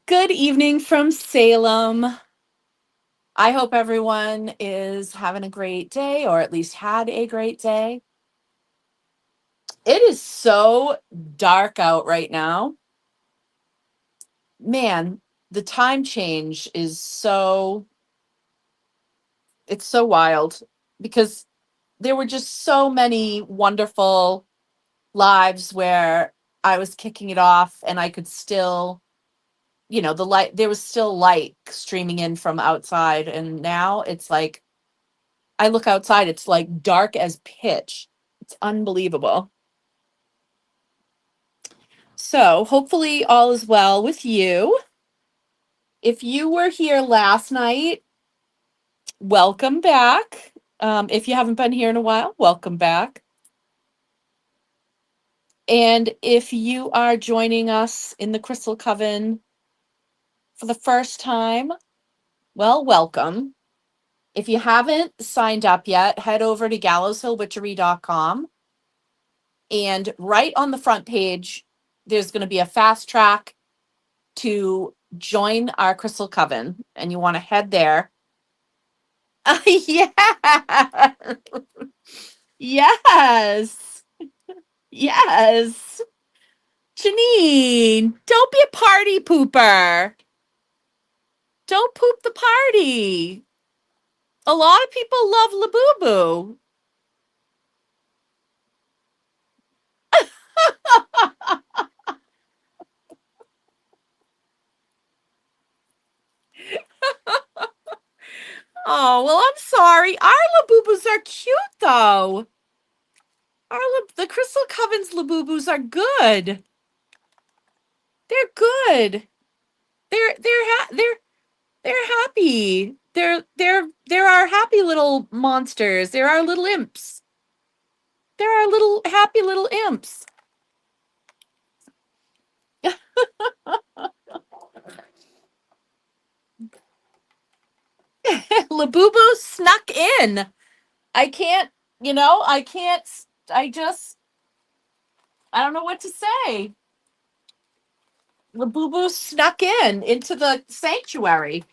Good evening from Salem. I hope everyone is having a great day, or at least had a great day. It is so dark out right now. Man, the time change is it's so wild because there were just so many wonderful lives where I was kicking it off and I could still, the light, there was still light streaming in from outside. And now it's like, I look outside, it's like dark as pitch. It's unbelievable. So, hopefully, all is well with you. If you were here last night, welcome back. If you haven't been here in a while, welcome back. And if you are joining us in the Crystal Coven for the first time, well, welcome. If you haven't signed up yet, head over to gallowshillwitchery.com. And right on the front page, there's going to be a fast track to join our Crystal Coven, and you want to head there. Yeah. Yes. Yes. Janine, don't be a party pooper. Don't poop the party. A lot of people love Labubu. Oh, well, I'm sorry. Our Labubus are cute, though. The Crystal Coven's Labubus are good. They're good. They're happy. They're our happy little monsters. They're our little imps. They're our little happy little imps. Labubu snuck in. I can't, I can't. I just, I don't know what to say. Labubu snuck in into the sanctuary.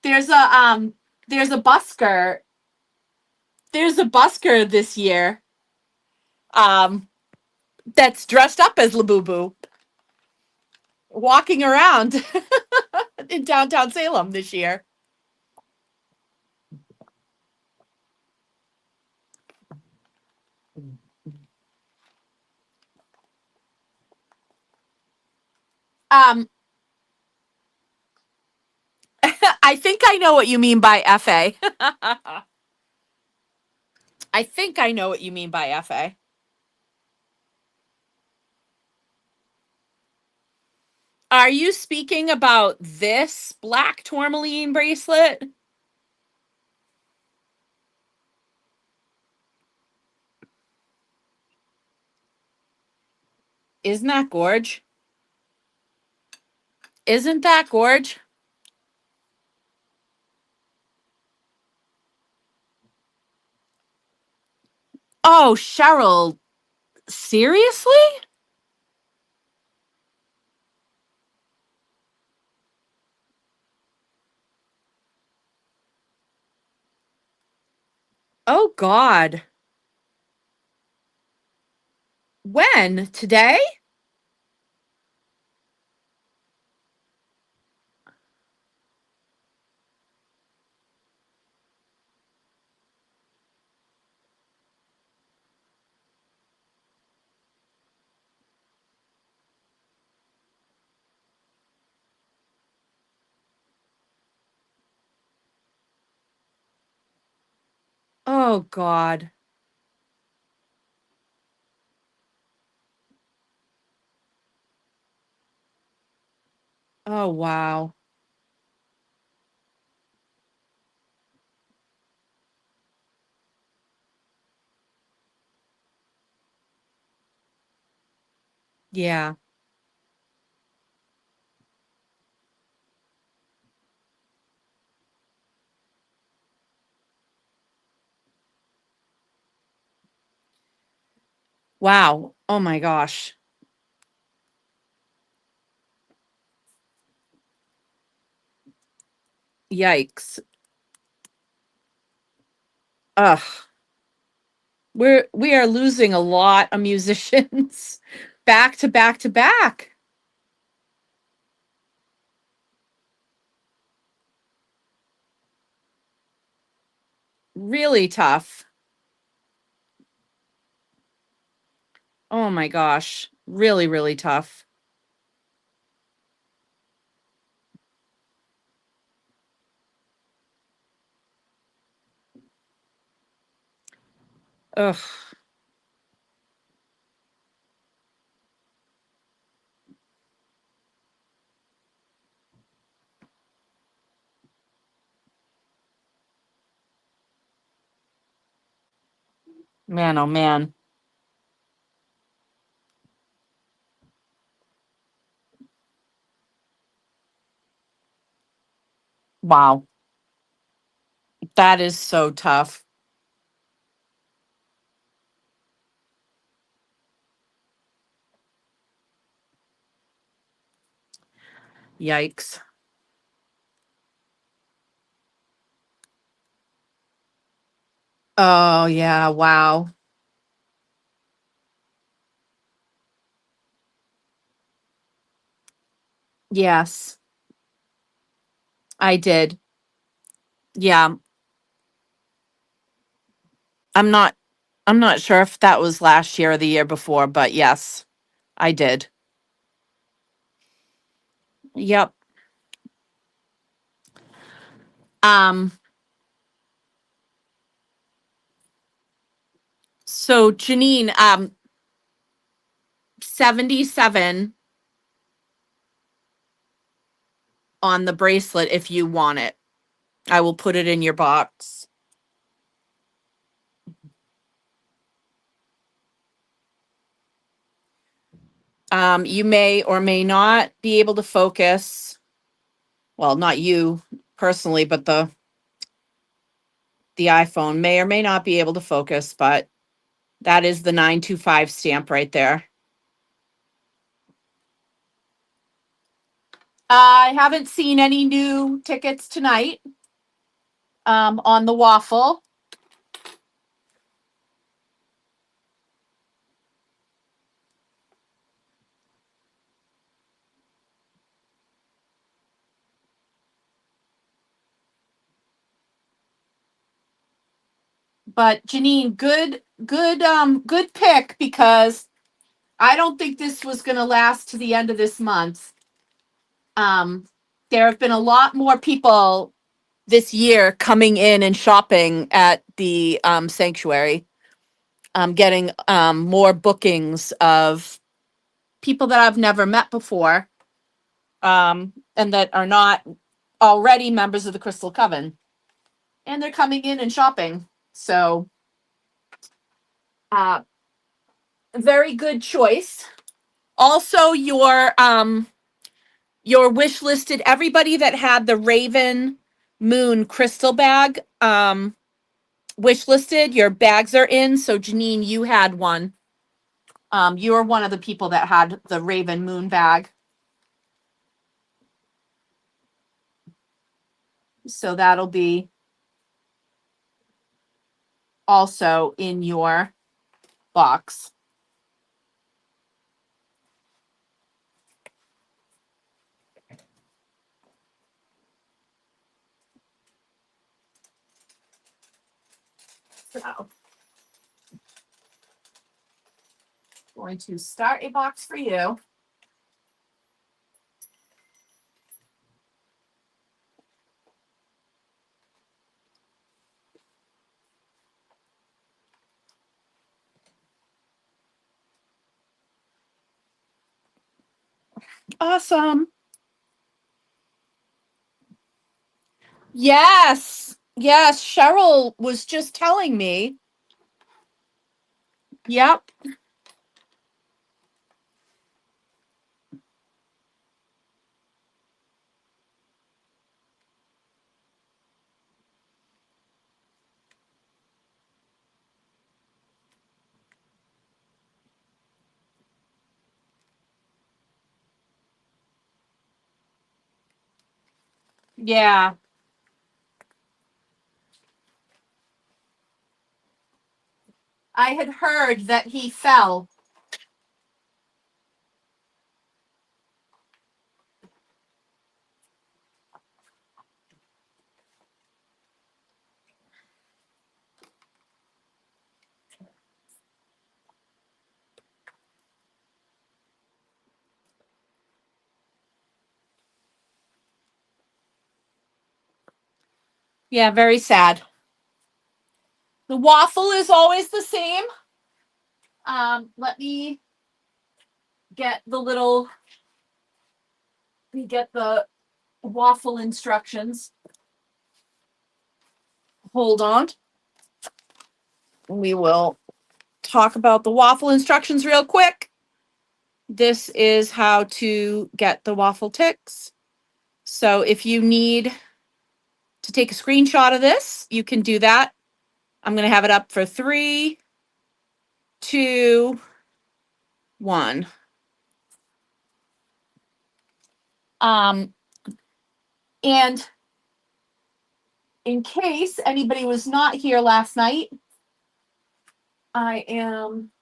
there's a um, there's a busker. There's a busker this year. Um, that's dressed up as Labubu, walking around in downtown Salem this year. Um, I think I know what you mean by FA. I think I know what you mean by FA. Are you speaking about this black tourmaline bracelet? Isn't that gorge? Isn't that gorge? Oh, Cheryl, seriously? Oh, God. When? Today? Oh, God. Oh, wow. Yeah. Wow. Oh, my gosh. Yikes. Ugh. We are losing a lot of musicians back to back to back. Really tough. Oh my gosh. Really, really tough. Ugh. Man, oh man. Wow. That is so tough. Yikes. Oh yeah, wow. Yes, I did. Yeah. I'm not I'm not sure if that was last year or the year before, but yes, I did. Yep. Um so Janine, 77 on the bracelet if you want it. I will put it in your box. You may or may not be able to focus. Well, not you personally, but the iPhone may or may not be able to focus, but that is the 925 stamp right there. I haven't seen any new tickets tonight on the waffle. But Janine, good pick because I don't think this was going to last to the end of this month. Um, there have been a lot more people this year coming in and shopping at the sanctuary. Getting more bookings of people that I've never met before, and that are not already members of the Crystal Coven, and they're coming in and shopping. So, uh, very good choice. Also, your wish listed everybody that had the Raven Moon crystal bag. Wish listed. Your bags are in. So, Janine, you had one. You were one of the people that had the Raven Moon bag. So that'll be also in your box. So, going to start a box for you. Awesome. Yes. Yes. Cheryl was just telling me. Yep. Yeah. I had heard that he fell. Yeah, very sad. The waffle is always the same. Let me get the waffle instructions. Hold on. We will talk about the waffle instructions real quick. This is how to get the waffle ticks. So if you need to take a screenshot of this, you can do that. I'm going to have it up for 3, 2, 1. And in case anybody was not here last night, I am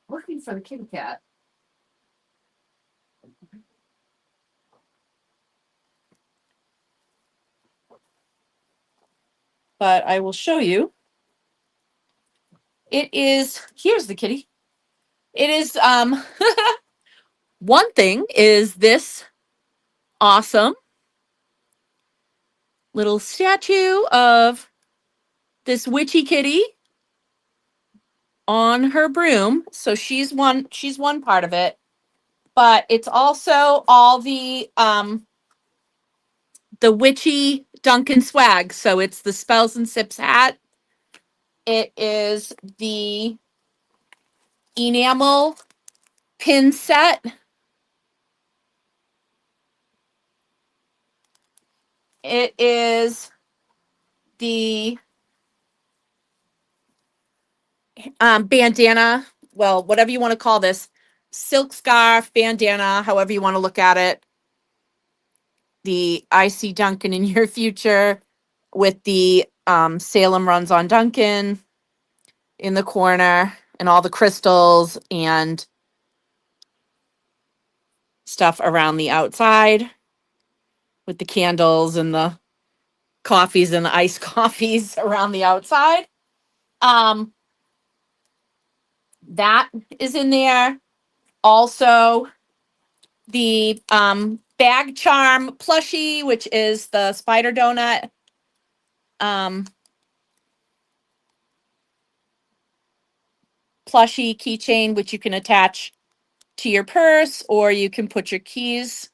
looking for the kitty cat. But I will show you. It is, here's the kitty. It is, one thing is this awesome little statue of this witchy kitty on her broom. So she's one part of it. But it's also all the witchy Duncan swag. So it's the Spells and Sips hat. It is the enamel pin set. It is the bandana, well, whatever you want to call this, silk scarf, bandana, however you want to look at it. The I See Duncan in Your Future with the Salem Runs on Duncan in the corner and all the crystals and stuff around the outside with the candles and the coffees and the iced coffees around the outside. That is in there. Also, the bag charm plushie, which is the spider donut. Plushie keychain, which you can attach to your purse, or you can put your keys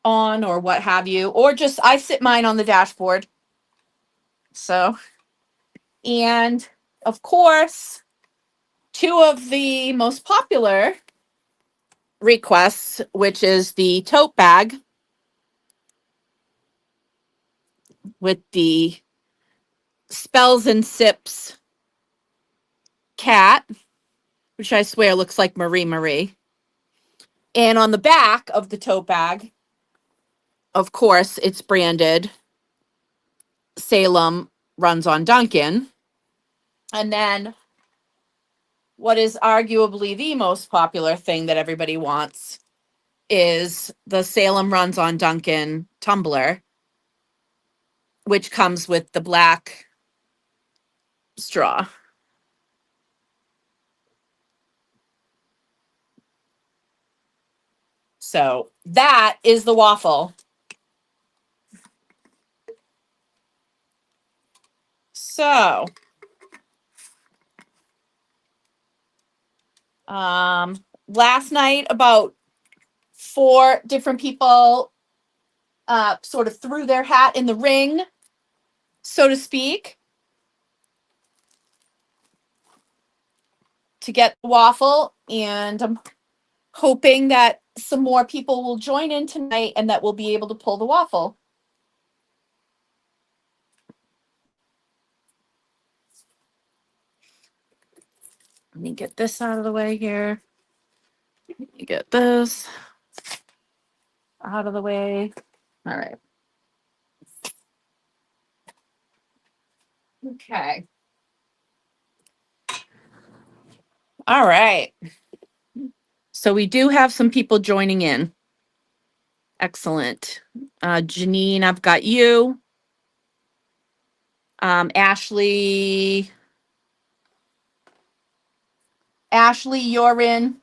on, or what have you, or just I sit mine on the dashboard. So, and of course, 2 of the most popular requests, which is the tote bag with the Spells and Sips cat, which I swear looks like Marie Marie. And on the back of the tote bag, of course, it's branded Salem Runs on Duncan. And then what is arguably the most popular thing that everybody wants is the Salem Runs on Duncan tumbler, which comes with the black straw. So that is the waffle. So, last night, about 4 different people sort of threw their hat in the ring, so to speak, to get the waffle. And I'm hoping that some more people will join in tonight and that we'll be able to pull the waffle. Let me get this out of the way here. Let me get this out of the way. All right. Okay. All right. So we do have some people joining in. Excellent. Janine, I've got you. Ashley, you're in.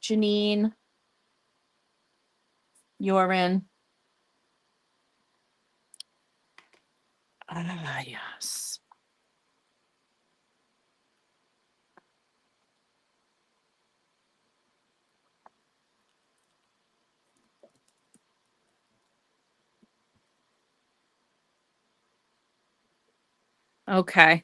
Janine, you're in. Yes. Okay.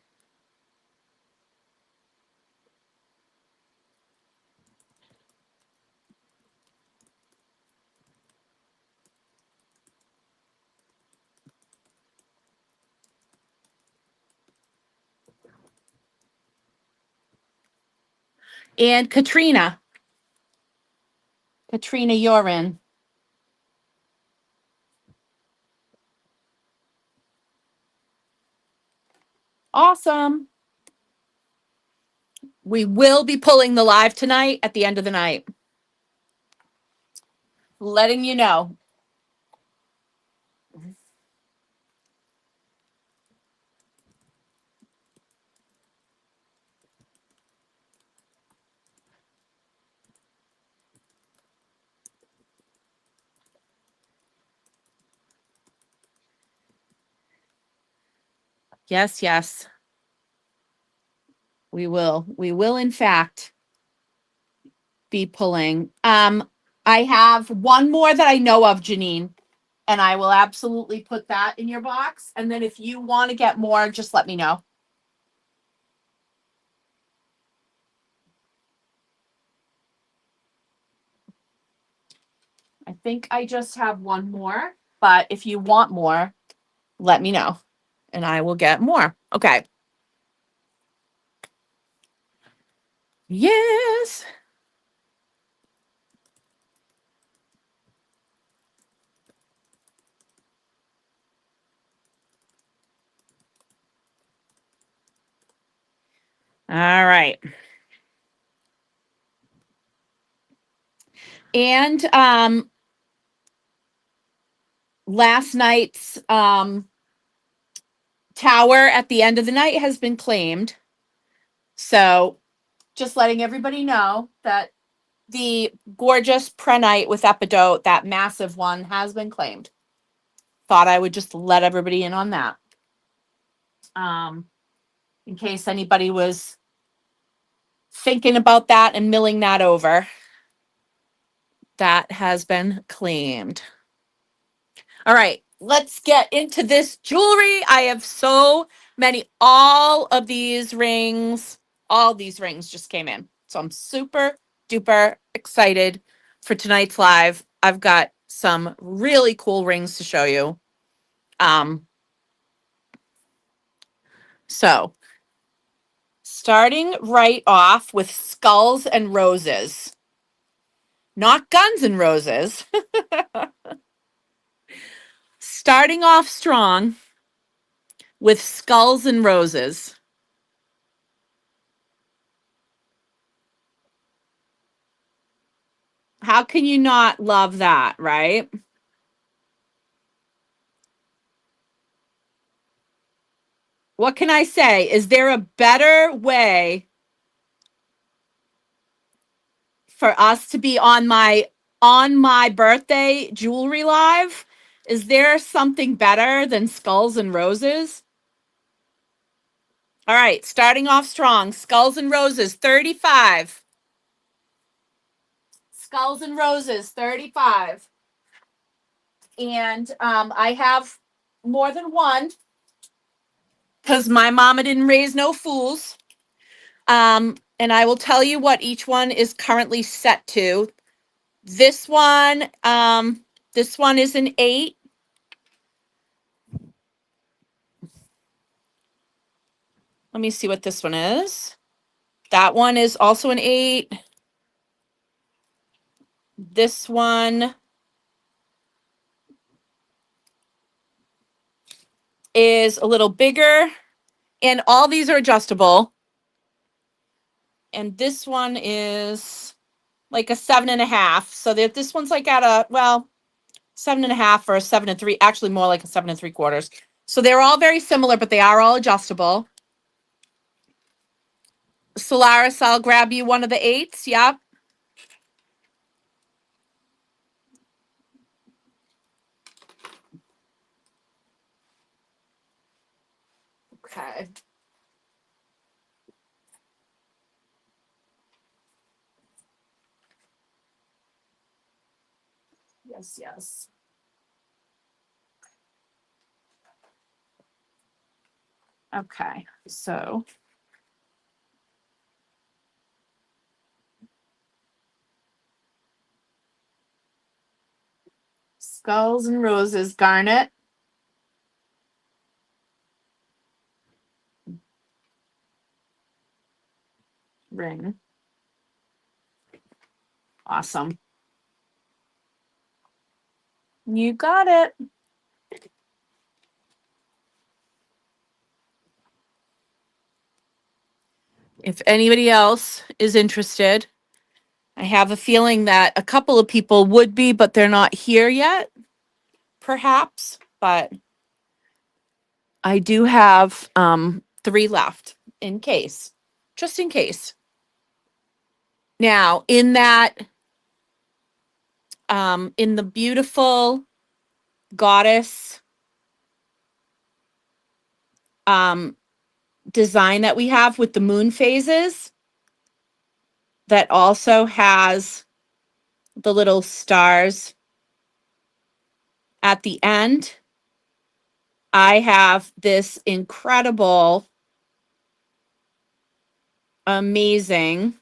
And Katrina. Katrina, you're in. Awesome. We will be pulling the live tonight at the end of the night. Letting you know. Yes, yes. We will. We will, in fact, be pulling. I have one more that I know of, Janine, and I will absolutely put that in your box. And then if you want to get more, just let me know. I think I just have one more, but if you want more, let me know and I will get more. Okay. Yes. All right. And last night's tower at the end of the night has been claimed. So just letting everybody know that the gorgeous Prenite with Epidote, that massive one, has been claimed. Thought I would just let everybody in on that. In case anybody was thinking about that and milling that over. That has been claimed. All right, let's get into this jewelry. I have so many, all these rings just came in. So I'm super duper excited for tonight's live. I've got some really cool rings to show you. So starting right off with skulls and roses, not guns and roses. Starting off strong with skulls and roses. How can you not love that, right? What can I say? Is there a better way for us to be on my birthday jewelry live? Is there something better than skulls and roses? All right, starting off strong. Skulls and roses, 35. Skulls and roses, 35. And I have more than one because my mama didn't raise no fools. And I will tell you what each one is currently set to. This one is an 8. Let me see what this one is. That one is also an 8. This one is a little bigger, and all these are adjustable. And this one is like a 7.5. So that this one's like at a, well, 7.5 or a 7 and 3, actually more like a 7 3/4. So they're all very similar, but they are all adjustable. Solaris, I'll grab you one of the 8s. Yep. Okay. Yes, yes. Okay, so Skulls and Roses garnet ring. Awesome. You got it. If anybody else is interested, I have a feeling that a couple of people would be, but they're not here yet, perhaps. But I do have 3 left in case, just in case. Now, in the beautiful goddess um, design that we have with the moon phases, that also has the little stars at the end, I have this incredible, amazing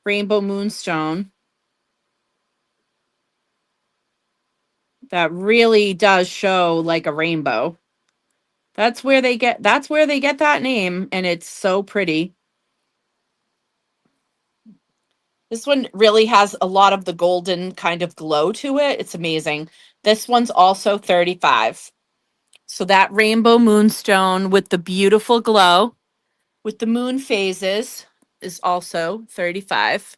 rainbow moonstone that really does show like a rainbow. That's where they get that name, and it's so pretty. This one really has a lot of the golden kind of glow to it. It's amazing. This one's also 35. So that rainbow moonstone with the beautiful glow with the moon phases is also 35.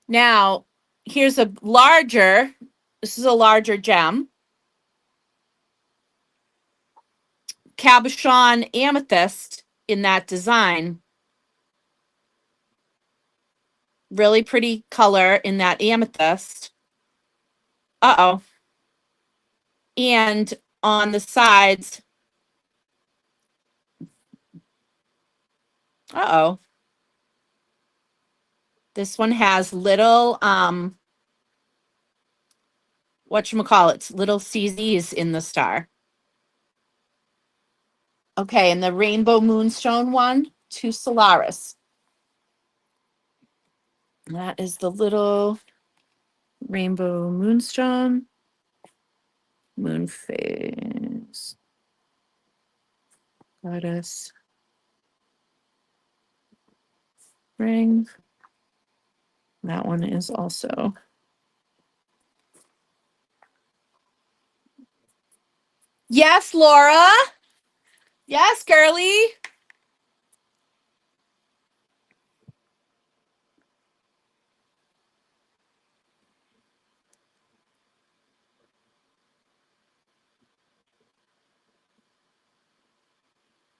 Now, here's a larger, this is a larger gem. Cabochon amethyst in that design. Really pretty color in that amethyst. Uh-oh. And on the sides, uh-oh. This one has little, whatchamacallits, little CZs in the star. Okay, and the rainbow moonstone one to Solaris. That is the little rainbow moonstone, moon phase, goddess, ring. That one is also. Yes, Laura. Yes, girly.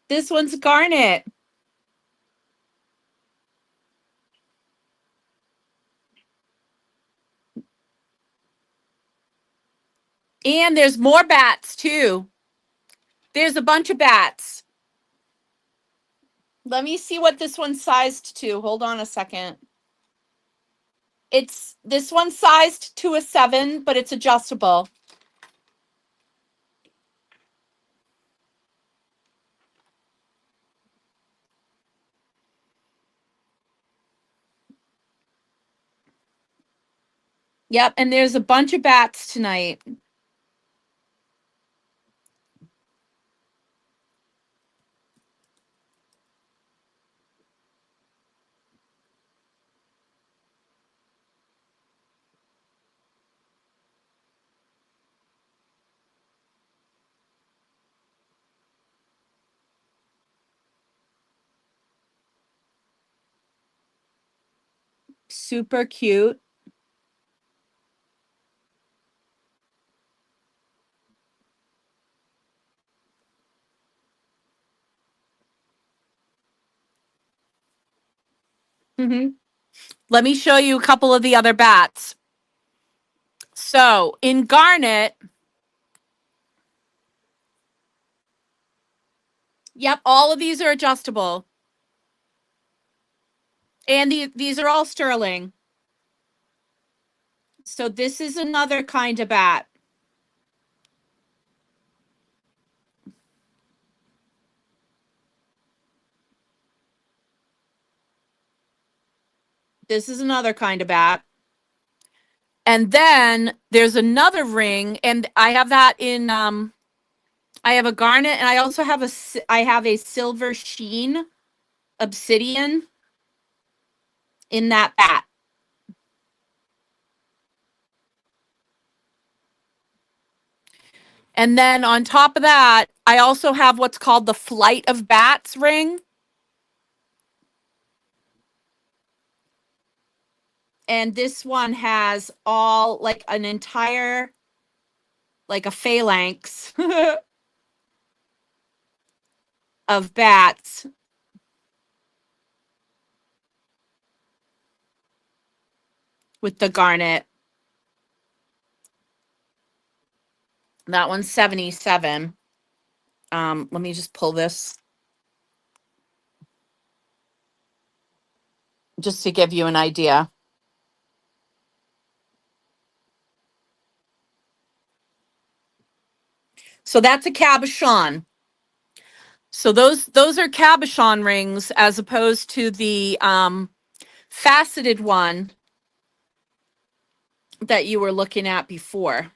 This one's garnet. And there's more bats too. There's a bunch of bats. Let me see what this one's sized to. Hold on a second. This one's sized to a 7, but it's adjustable. Yep, and there's a bunch of bats tonight. Super cute. Mm-hmm. Let me show you a couple of the other bats. So in garnet, yep, all of these are adjustable. And these are all sterling. So this is another kind of bat. This is another kind of bat. And then there's another ring, and I have that in I have a garnet, and I also have a silver sheen obsidian in that bat. And then on top of that, I also have what's called the Flight of Bats ring. And this one has all like an entire, like a phalanx of bats. With the garnet. That one's 77. Let me just pull this just to give you an idea. So that's a cabochon. So those are cabochon rings as opposed to the faceted one that you were looking at before.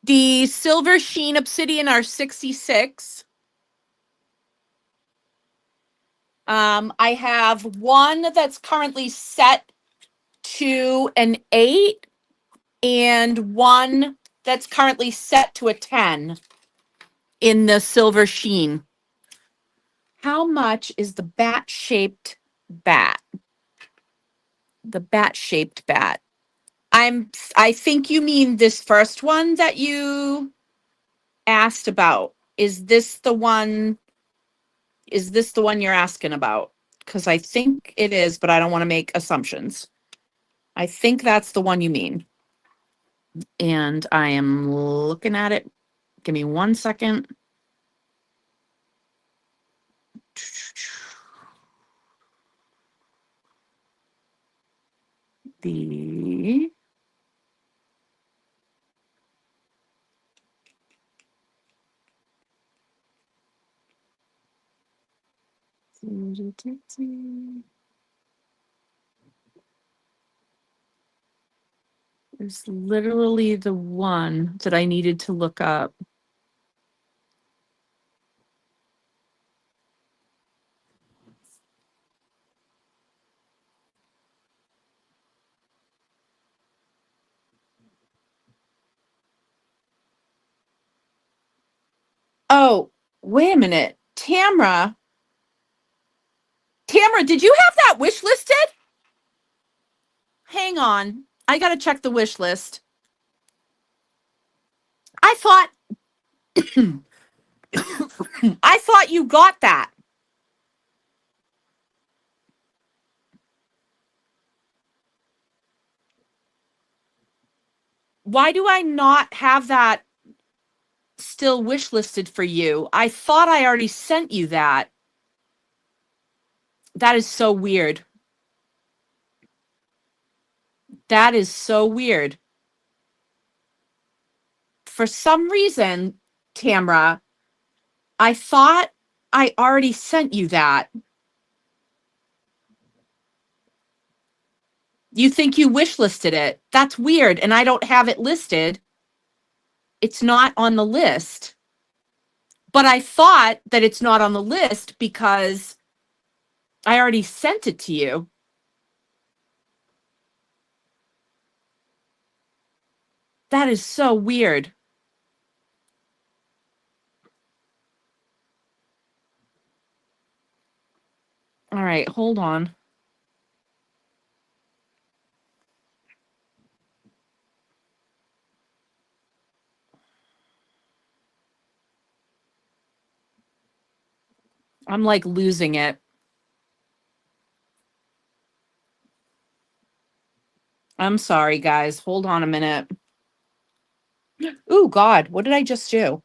The silver sheen obsidian are 66. I have one that's currently set to an 8 and one that's currently set to a 10 in the silver sheen. How much is the bat-shaped bat? The bat-shaped bat. I think you mean this first one that you asked about. Is this the one you're asking about? Because I think it is, but I don't want to make assumptions. I think that's the one you mean. And I am looking at it. Give me 1 second. The is literally the one that I needed to look up. Oh, wait a minute. Tamra, did you have that wish listed? Hang on. I got to check the wish list. I thought I thought you got that. Why do I not have that still wish listed for you? I thought I already sent you that. That is so weird. That is so weird. For some reason, Tamra, I thought I already sent you that. You think you wish listed it. That's weird. And I don't have it listed. It's not on the list. But I thought that it's not on the list because I already sent it to you. That is so weird. All right, hold on. I'm like losing it. I'm sorry, guys. Hold on a minute. Oh, God. What did I just do?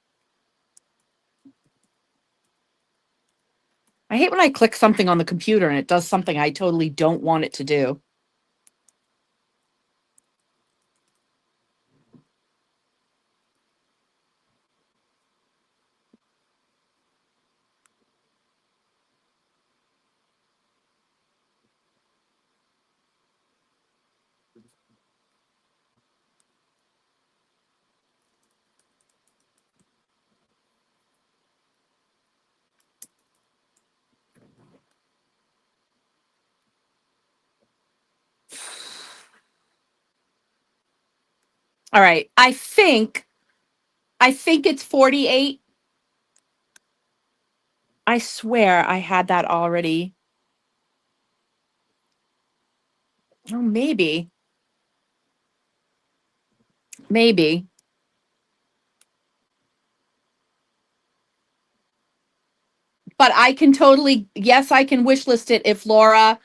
I hate when I click something on the computer and it does something I totally don't want it to do. All right. I think it's 48. I swear I had that already. Oh, maybe. Maybe. But I can totally, yes, I can wish list it if Laura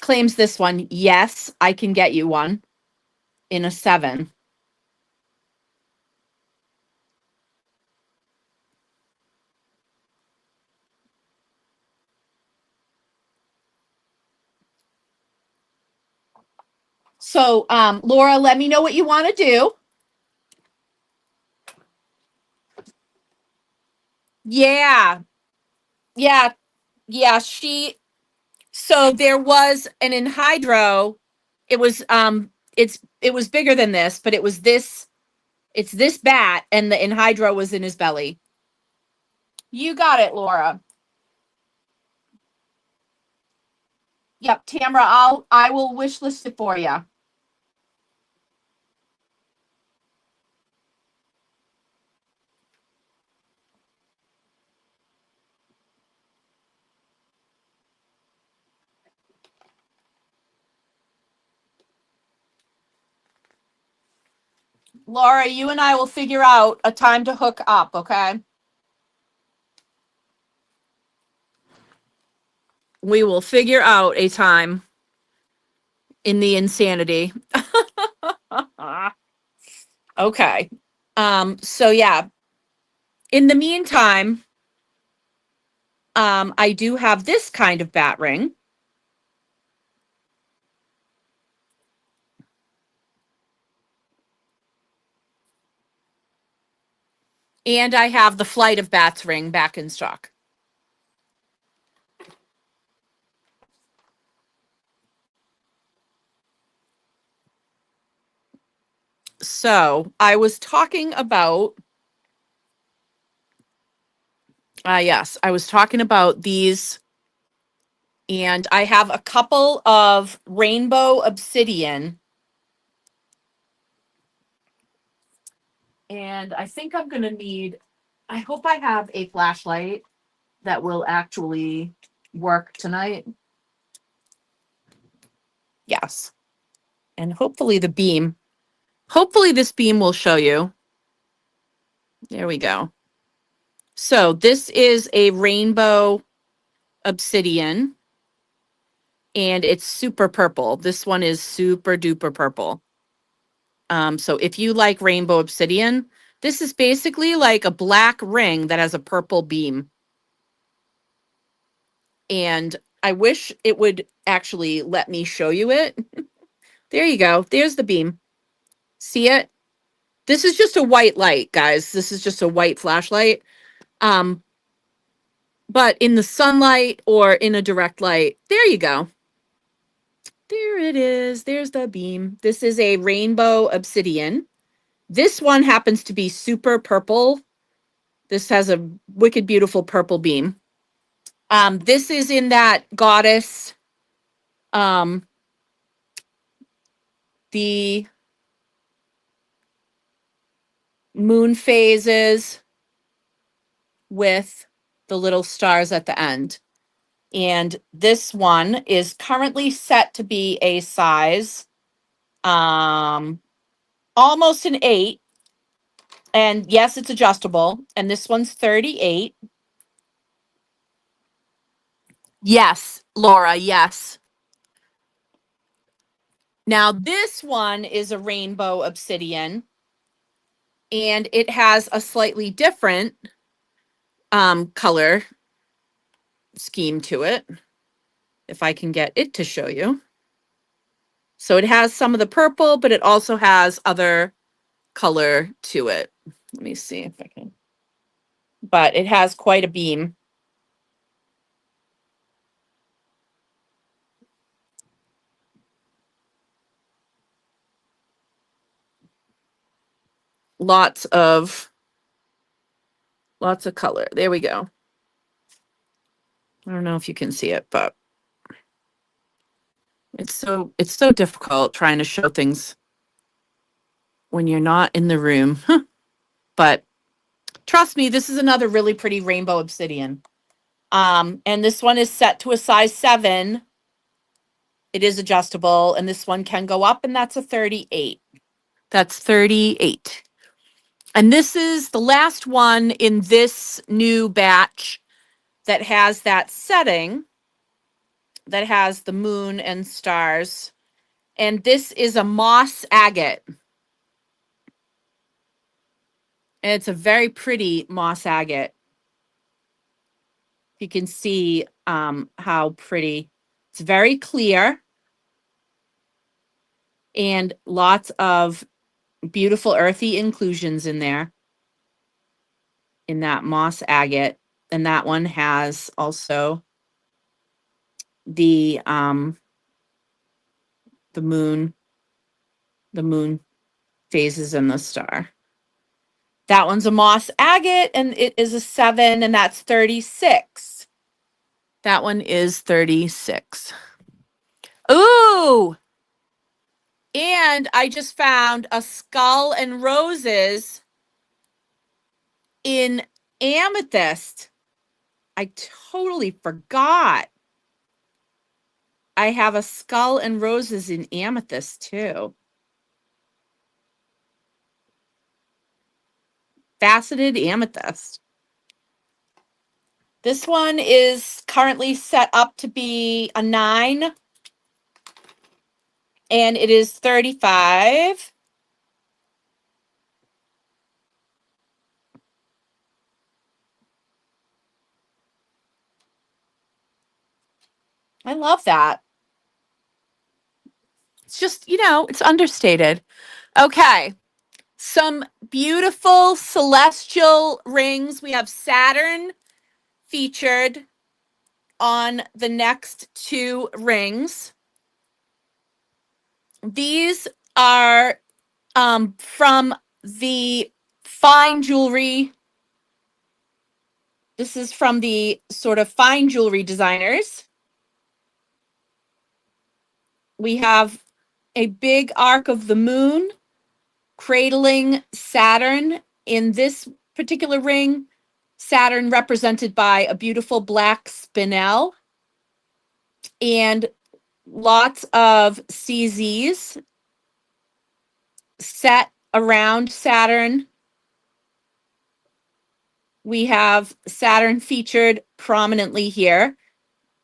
claims this one. Yes, I can get you one in a 7. So, Laura, let me know what you want to do. Yeah. Yeah. Yeah, so there was an anhydro. It was bigger than this, but it's this bat and the anhydro was in his belly. You got it, Laura. Yep, Tamara, I will wish list it for you. Laura, you and I will figure out a time to hook up, okay? We will figure out a time in the insanity. Okay. So yeah, in the meantime, I do have this kind of bat ring. And I have the Flight of Bats ring back in stock. So I was talking about, yes, I was talking about these, and I have a couple of rainbow obsidian. And I think I'm going to need, I hope I have a flashlight that will actually work tonight. Yes. And hopefully this beam will show you. There we go. So this is a rainbow obsidian and it's super purple. This one is super duper purple. So if you like rainbow obsidian, this is basically like a black ring that has a purple beam. And I wish it would actually let me show you it. There you go. There's the beam. See it? This is just a white light, guys. This is just a white flashlight. But in the sunlight or in a direct light, there you go. There it is. There's the beam. This is a rainbow obsidian. This one happens to be super purple. This has a wicked beautiful purple beam. This is in that goddess, the moon phases with the little stars at the end. And this one is currently set to be a size almost an 8. And yes, it's adjustable. And this one's 38. Yes, Laura, yes. Now, this one is a rainbow obsidian, and it has a slightly different color scheme to it, if I can get it to show you. So it has some of the purple, but it also has other color to it. Let me see if I can. But it has quite a beam. Lots of color. There we go. I don't know if you can see it, but it's so difficult trying to show things when you're not in the room. But trust me, this is another really pretty rainbow obsidian. And this one is set to a size 7. It is adjustable, and this one can go up, and that's a 38. That's 38. And this is the last one in this new batch that has that setting that has the moon and stars. And this is a moss agate. And it's a very pretty moss agate. You can see how pretty. It's very clear. And lots of beautiful earthy inclusions in there. In that moss agate. And that one has also the moon phases and the star. That one's a moss agate, and it is a 7, and that's 36. That one is 36. Ooh! And I just found a skull and roses in amethyst. I totally forgot. I have a skull and roses in amethyst too. Faceted amethyst. This one is currently set up to be a 9. And it is 35. I love that. It's just, it's understated. Okay. Some beautiful celestial rings. We have Saturn featured on the next 2 rings. These are from the fine jewelry. This is from the sort of fine jewelry designers. We have a big arc of the moon cradling Saturn. In this particular ring, Saturn represented by a beautiful black spinel and lots of CZs set around Saturn. We have Saturn featured prominently here.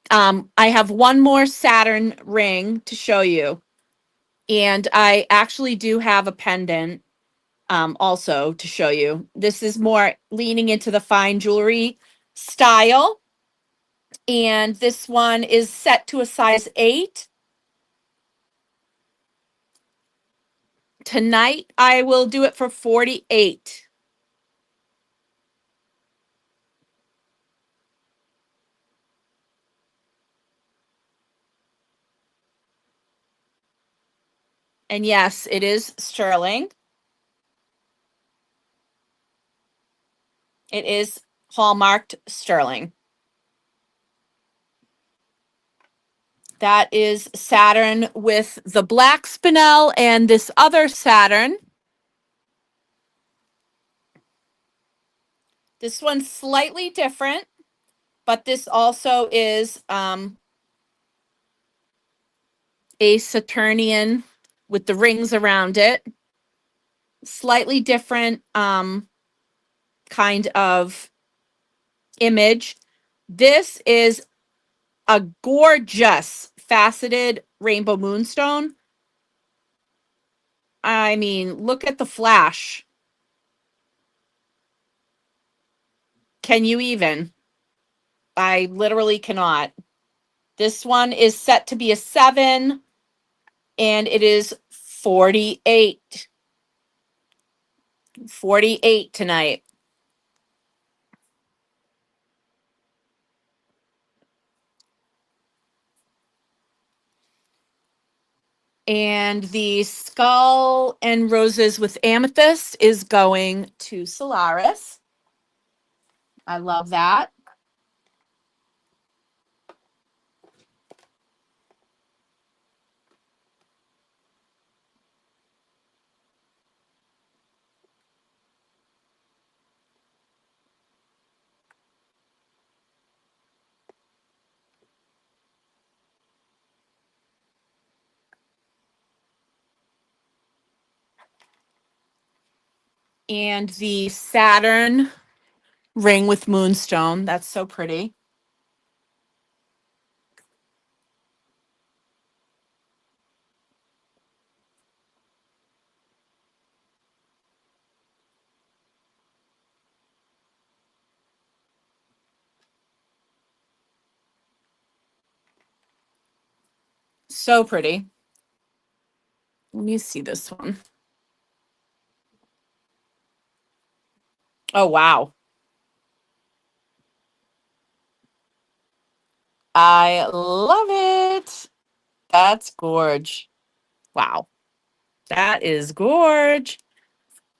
I have one more Saturn ring to show you. And I actually do have a pendant also to show you. This is more leaning into the fine jewelry style. And this one is set to a size 8. Tonight, I will do it for 48. And yes, it is sterling. It is hallmarked sterling. That is Saturn with the black spinel and this other Saturn. This one's slightly different. but this also is a Saturnian with the rings around it. Slightly different kind of image. This is a gorgeous faceted rainbow moonstone. I mean, look at the flash. Can you even? I literally cannot. This one is set to be a 7, and it is 48. 48 tonight. And the skull and roses with amethyst is going to Solaris. I love that. And the Saturn ring with moonstone. That's so pretty. So pretty. Let me see this one. Oh, wow. I love it. That's gorge. Wow. That is gorge.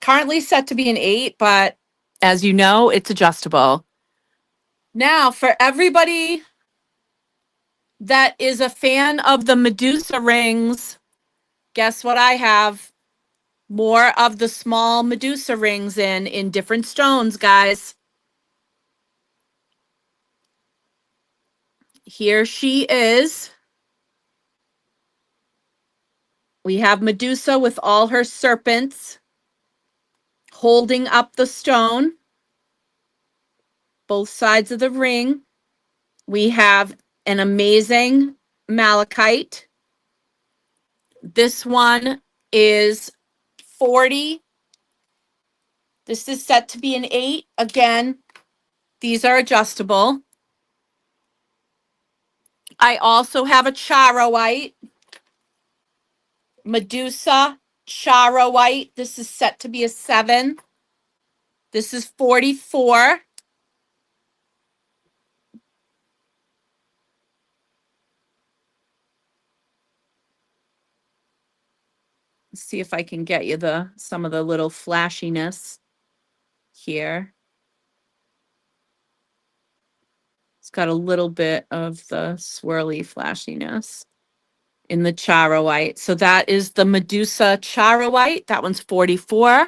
Currently set to be an 8, but as you know, it's adjustable. Now, for everybody that is a fan of the Medusa rings, guess what I have? More of the small Medusa rings in different stones, guys. Here she is. We have Medusa with all her serpents holding up the stone, both sides of the ring. We have an amazing malachite. This one is 40. This is set to be an 8. Again, these are adjustable. I also have a charoite, Medusa charoite. This is set to be a 7. This is 44. Let's see if I can get you some of the little flashiness here. It's got a little bit of the swirly flashiness in the charoite. So that is the Medusa charoite. That one's 44.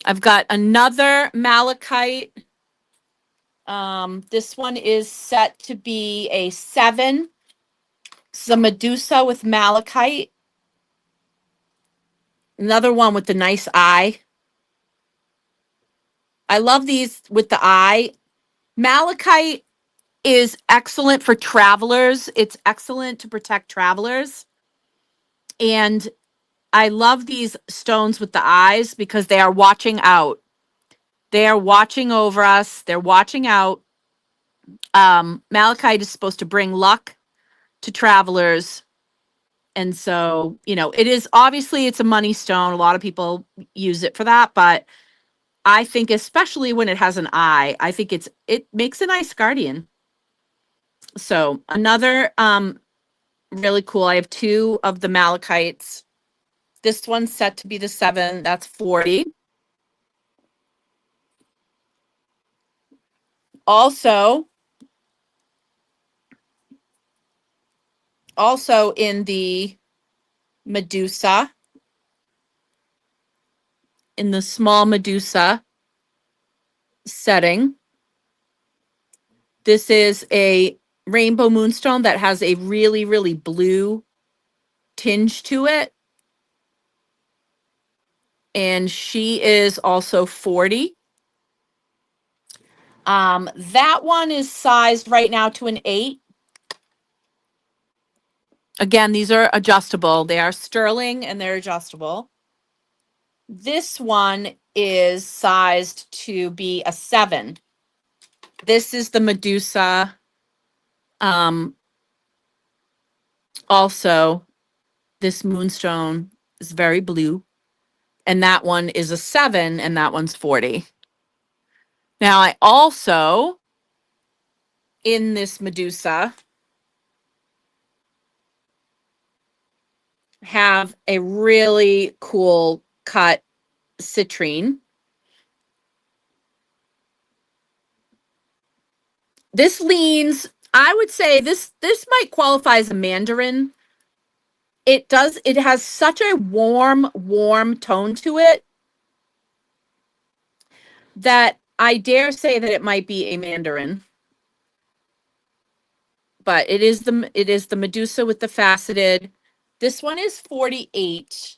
I've got another malachite. This one is set to be a 7. It's the Medusa with malachite. Another one with the nice eye. I love these with the eye. Malachite is excellent for travelers. It's excellent to protect travelers. And I love these stones with the eyes because they are watching out. They are watching over us. They're watching out. Malachite is supposed to bring luck to travelers. And so, it is obviously it's a money stone. A lot of people use it for that, but I think especially when it has an eye, I think it makes a nice guardian. So another really cool. I have 2 of the malachites. This one's set to be the 7. That's 40. Also in the Medusa, in the small Medusa setting, This is a rainbow moonstone that has a really, really blue tinge to it. And she is also 40. That one is sized right now to an 8. Again, these are adjustable. They are sterling and they're adjustable. This one is sized to be a 7. This is the Medusa. Also, this moonstone is very blue. And that one is a 7, and that one's 40. Now, I also, in this Medusa, have a really cool cut citrine. This leans, I would say this might qualify as a mandarin. It has such a warm tone to it that I dare say that it might be a mandarin. But it is the Medusa with the faceted. This one is 48.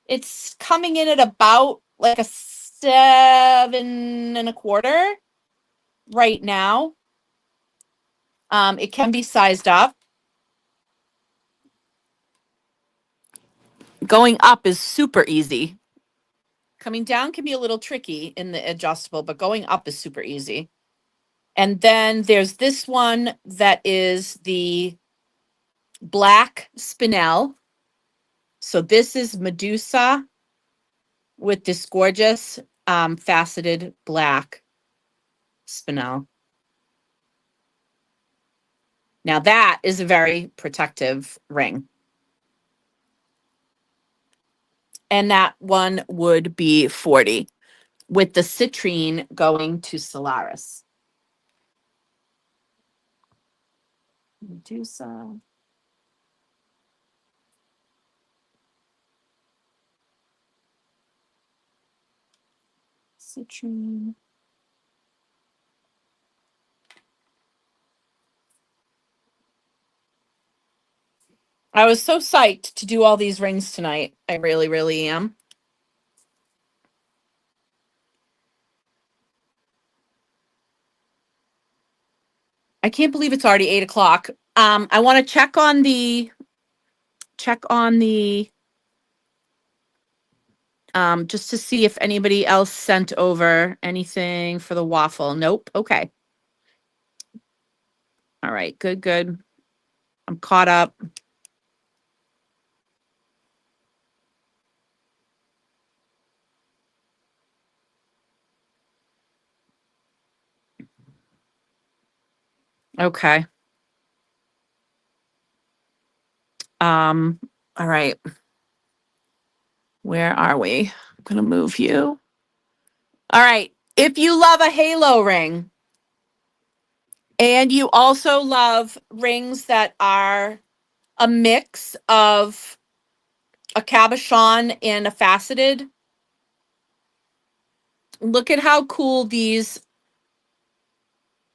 It's coming in at about like a 7.25 right now. It can be sized up. Going up is super easy. Coming down can be a little tricky in the adjustable, but going up is super easy. And then there's this one that is the black spinel. So this is Medusa with this gorgeous faceted black spinel. Now that is a very protective ring. And that one would be 40, with the citrine going to Solaris. Medusa. Citrine. I was so psyched to do all these rings tonight. I really, really am. I can't believe it's already 8 o'clock. I want to check on the just to see if anybody else sent over anything for the waffle. Nope. Okay. All right. Good. I'm caught up. Okay. All right. Where are we? I'm going to move you. All right. If you love a halo ring and you also love rings that are a mix of a cabochon and a faceted, look at how cool these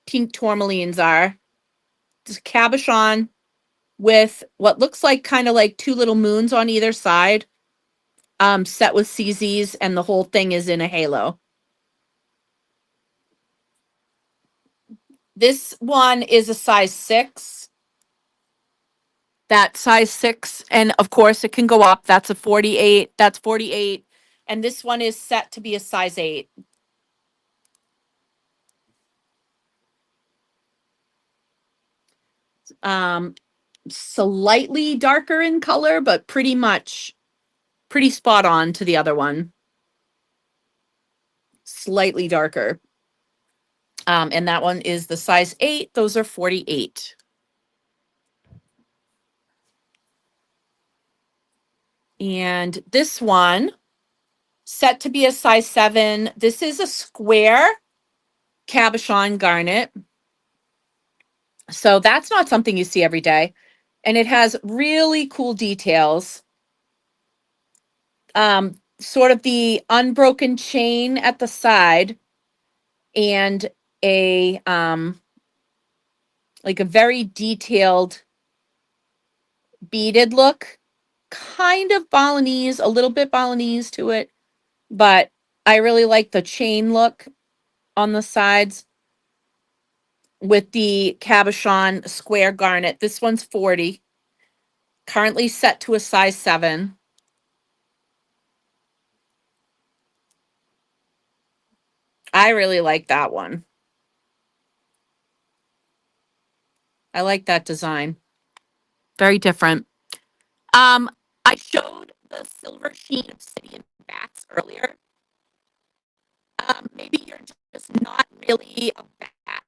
pink tourmalines are. This cabochon with what looks like kind of like 2 little moons on either side, set with CZs, and the whole thing is in a halo. This one is a size 6. That size 6, and of course it can go up. That's a 48. That's 48. And this one is set to be a size 8. Slightly darker in color, but pretty spot on to the other one. Slightly darker. And that one is the size 8. Those are 48. And this one, set to be a size 7. This is a square cabochon garnet. So that's not something you see every day. And it has really cool details. Sort of the unbroken chain at the side and a like a very detailed beaded look, kind of Balinese, a little bit Balinese to it, but I really like the chain look on the sides with the cabochon square garnet. This one's 40, currently set to a size 7. I really like that one. I like that design. Very different. Um, I showed the silver sheen obsidian bats earlier. Maybe you're just not really a bat.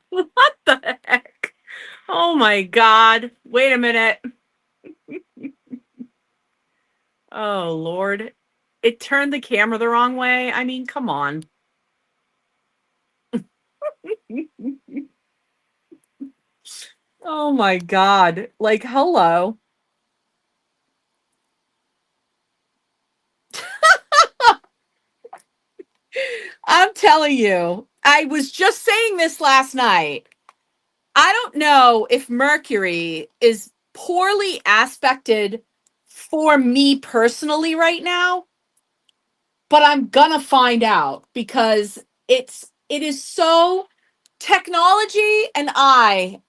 What the heck? Oh my God. Wait a minute. Oh Lord. It turned the camera the wrong way. I mean, come on. Oh my God. Like, hello. I'm telling you, I was just saying this last night. I don't know if Mercury is poorly aspected for me personally right now, but I'm gonna find out because it is so technology and I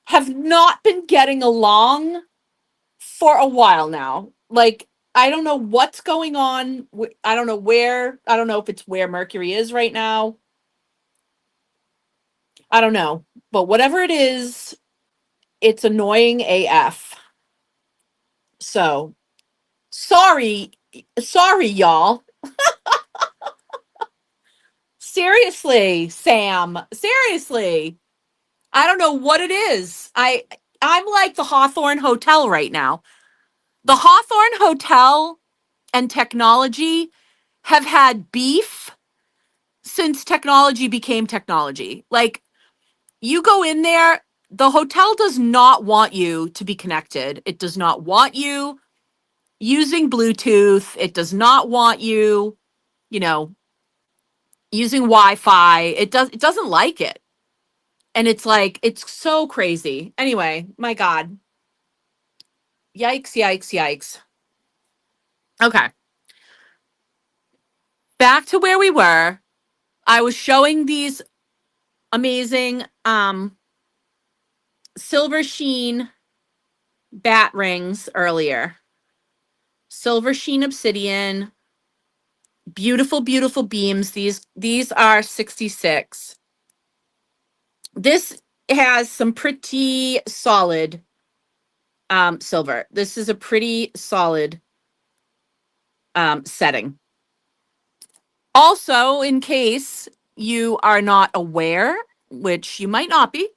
have not been getting along for a while now. Like, I don't know what's going on. I don't know where, I don't know if it's where Mercury is right now. I don't know. But whatever it is, it's annoying AF. So, sorry, sorry, y'all. Seriously, Sam. Seriously. I don't know what it is. I'm like the Hawthorne Hotel right now. The Hawthorne Hotel and technology have had beef since technology became technology. Like, you go in there, the hotel does not want you to be connected. It does not want you using Bluetooth. It does not want you, you know, using Wi-Fi. It doesn't like it. And it's like, it's so crazy. Anyway, my God. Yikes, yikes, yikes. Okay. Back to where we were. I was showing these amazing silver sheen bat rings earlier. Silver sheen obsidian, beautiful, beautiful beams. These are 66. This has some pretty solid silver. This is a pretty solid setting. Also, in case you are not aware, which you might not be,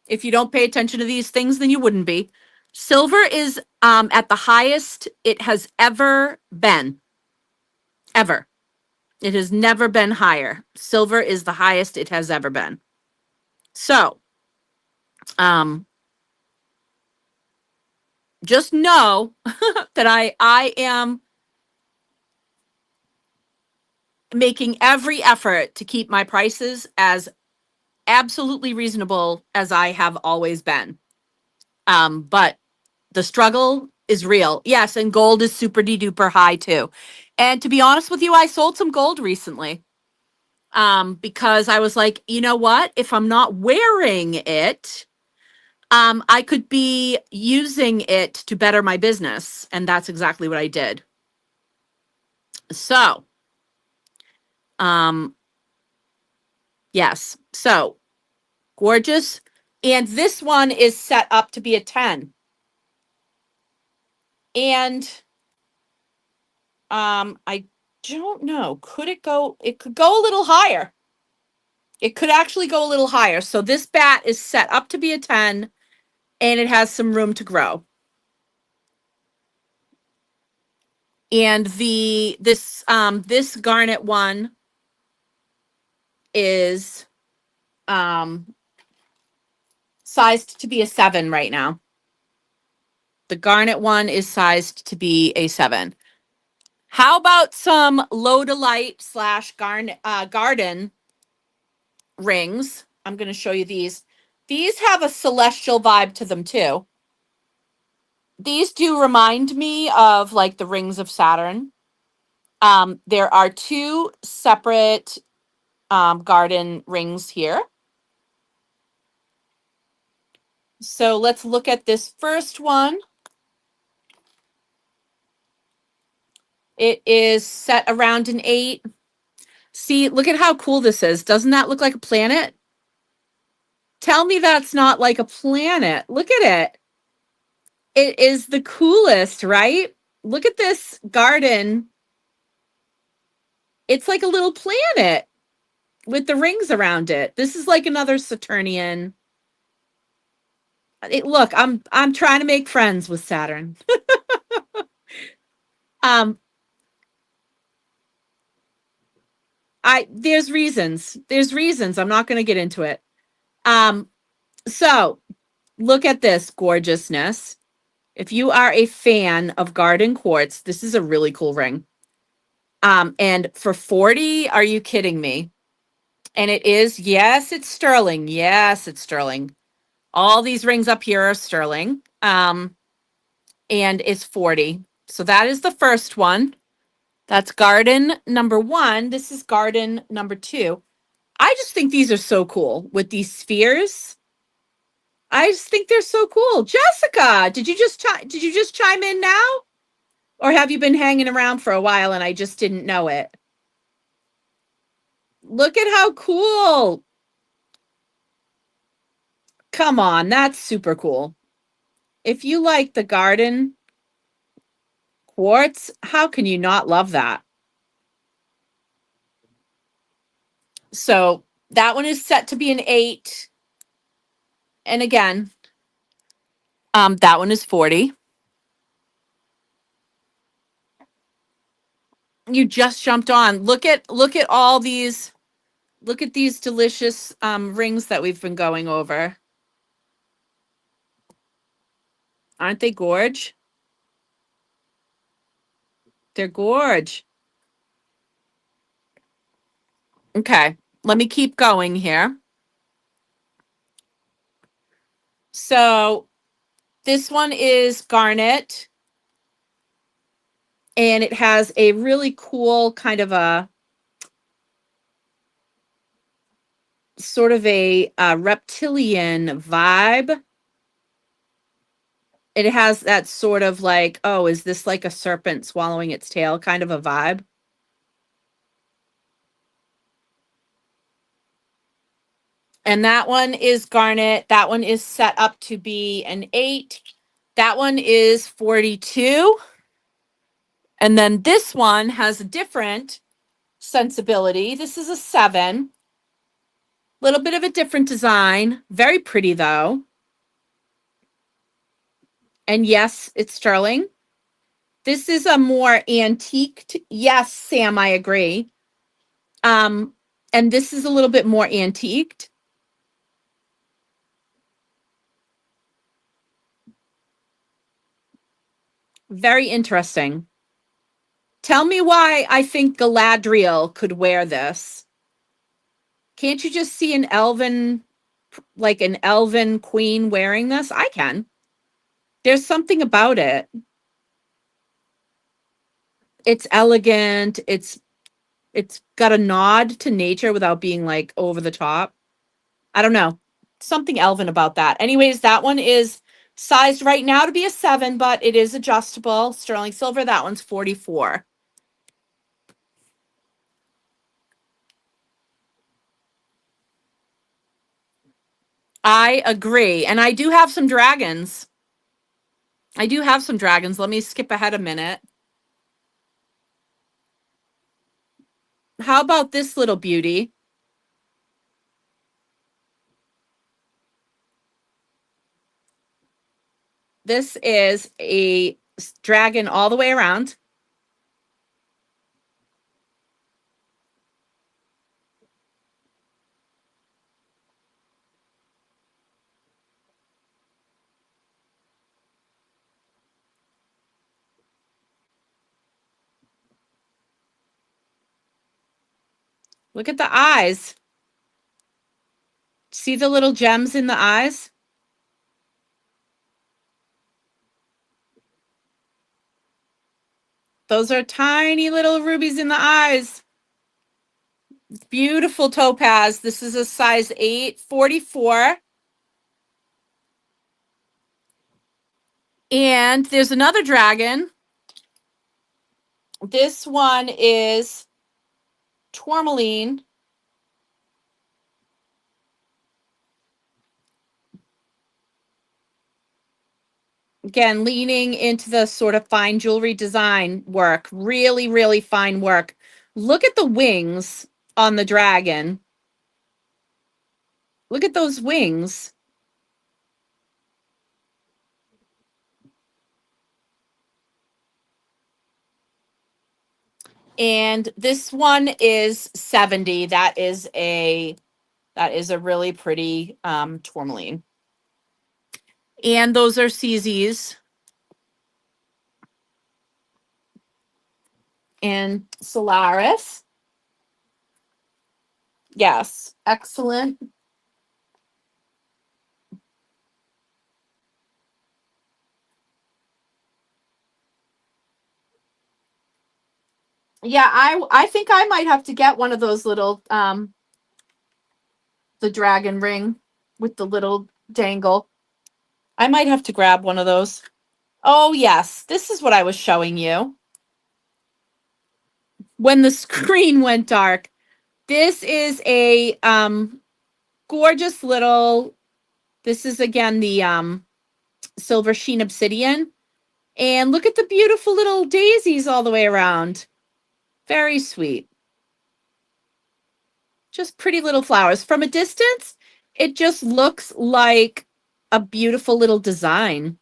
if you don't pay attention to these things, then you wouldn't be. Silver is at the highest it has ever been. Ever. It has never been higher. Silver is the highest it has ever been. So, um, just know that I am making every effort to keep my prices as absolutely reasonable as I have always been. But the struggle is real. Yes, and gold is super duper high too. And to be honest with you, I sold some gold recently. Because I was like, you know what? If I'm not wearing it, I could be using it to better my business. And that's exactly what I did. So, um, yes. So gorgeous. And this one is set up to be a 10. And I don't know. It could go a little higher. It could actually go a little higher. So this bat is set up to be a 10 and it has some room to grow. And this garnet one is sized to be a 7 right now. The garnet one is sized to be a 7. How about some Lodolite / garden rings? I'm going to show you these. These have a celestial vibe to them too. These do remind me of like the rings of Saturn. There are 2 separate garden rings here. So let's look at this first one. It is set around an 8. See, look at how cool this is. Doesn't that look like a planet? Tell me that's not like a planet. Look at it. It is the coolest, right? Look at this garden. It's like a little planet with the rings around it. This is like another Saturnian. Look, I'm trying to make friends with Saturn. um there's reasons. There's reasons. I'm not going to get into it. Um So look at this gorgeousness. If you are a fan of garden quartz, this is a really cool ring. And for 40, are you kidding me? And it is, yes, it's sterling. Yes, it's sterling. All these rings up here are sterling. And it's 40. So that is the first one. That's garden number 1. This is garden number 2. I just think these are so cool with these spheres. I just think they're so cool. Jessica, did you just chime in now? Or have you been hanging around for a while and I just didn't know it? Look at how cool. Come on, that's super cool. If you like the garden quartz, how can you not love that? So that one is set to be an 8. And again, that one is 40. You just jumped on. Look at all these. Look at these delicious rings that we've been going over. Aren't they gorge? They're gorge. Okay, let me keep going here. So this one is garnet, and it has a really cool kind of a sort of a reptilian vibe. It has that sort of like, oh, is this like a serpent swallowing its tail kind of a vibe? And that one is garnet. That one is set up to be an 8. That one is 42. And then this one has a different sensibility. This is a 7. Little bit of a different design. Very pretty though. And yes, it's sterling. This is a more antiqued. Yes, Sam, I agree. And this is a little bit more antiqued. Very interesting. Tell me why I think Galadriel could wear this. Can't you just see an elven, like an elven queen wearing this? I can. There's something about it. It's elegant. It's got a nod to nature without being like over the top. I don't know. Something elven about that. Anyways, that one is sized right now to be a 7, but it is adjustable. Sterling silver, that one's 44. I agree. And I do have some dragons. I do have some dragons. Let me skip ahead a minute. How about this little beauty? This is a dragon all the way around. Look at the eyes. See the little gems in the eyes? Those are tiny little rubies in the eyes. Beautiful topaz. This is a size 8, 44. And there's another dragon. This one is tourmaline. Again, leaning into the sort of fine jewelry design work. Really, really fine work. Look at the wings on the dragon. Look at those wings. And this one is 70. That is a really pretty tourmaline. And those are CZs. And Solaris. Yes, excellent. Yeah, I think I might have to get one of those little the dragon ring with the little dangle. I might have to grab one of those. Oh yes, this is what I was showing you when the screen went dark. This is a gorgeous little, this is again the silver sheen obsidian. And look at the beautiful little daisies all the way around. Very sweet. Just pretty little flowers. From a distance, it just looks like a beautiful little design.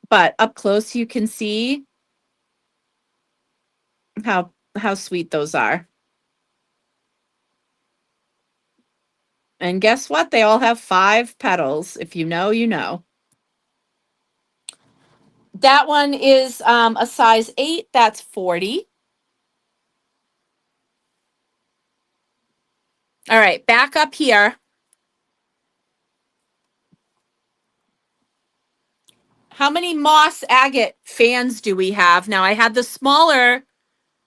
But up close you can see how sweet those are. And guess what? They all have 5 petals. If you know, you know. That one is a size 8. That's 40. All right, back up here. How many moss agate fans do we have? Now, I had the smaller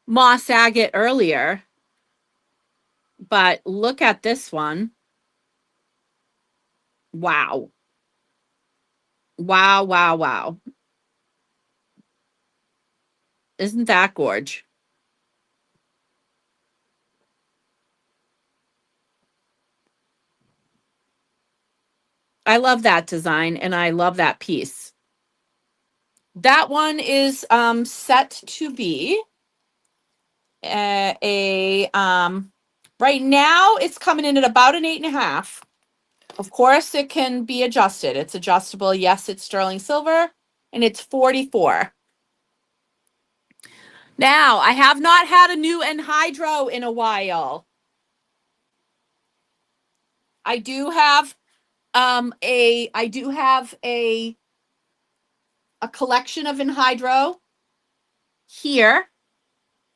moss agate earlier, but look at this one. Wow. Wow, wow, wow. Isn't that gorge? I love that design and I love that piece. That one is set to be right now it's coming in at about an 8.5. Of course, it can be adjusted. It's adjustable. Yes, it's sterling silver and it's 44. Now, I have not had a new anhydro in a while. I do have a collection of anhydro here.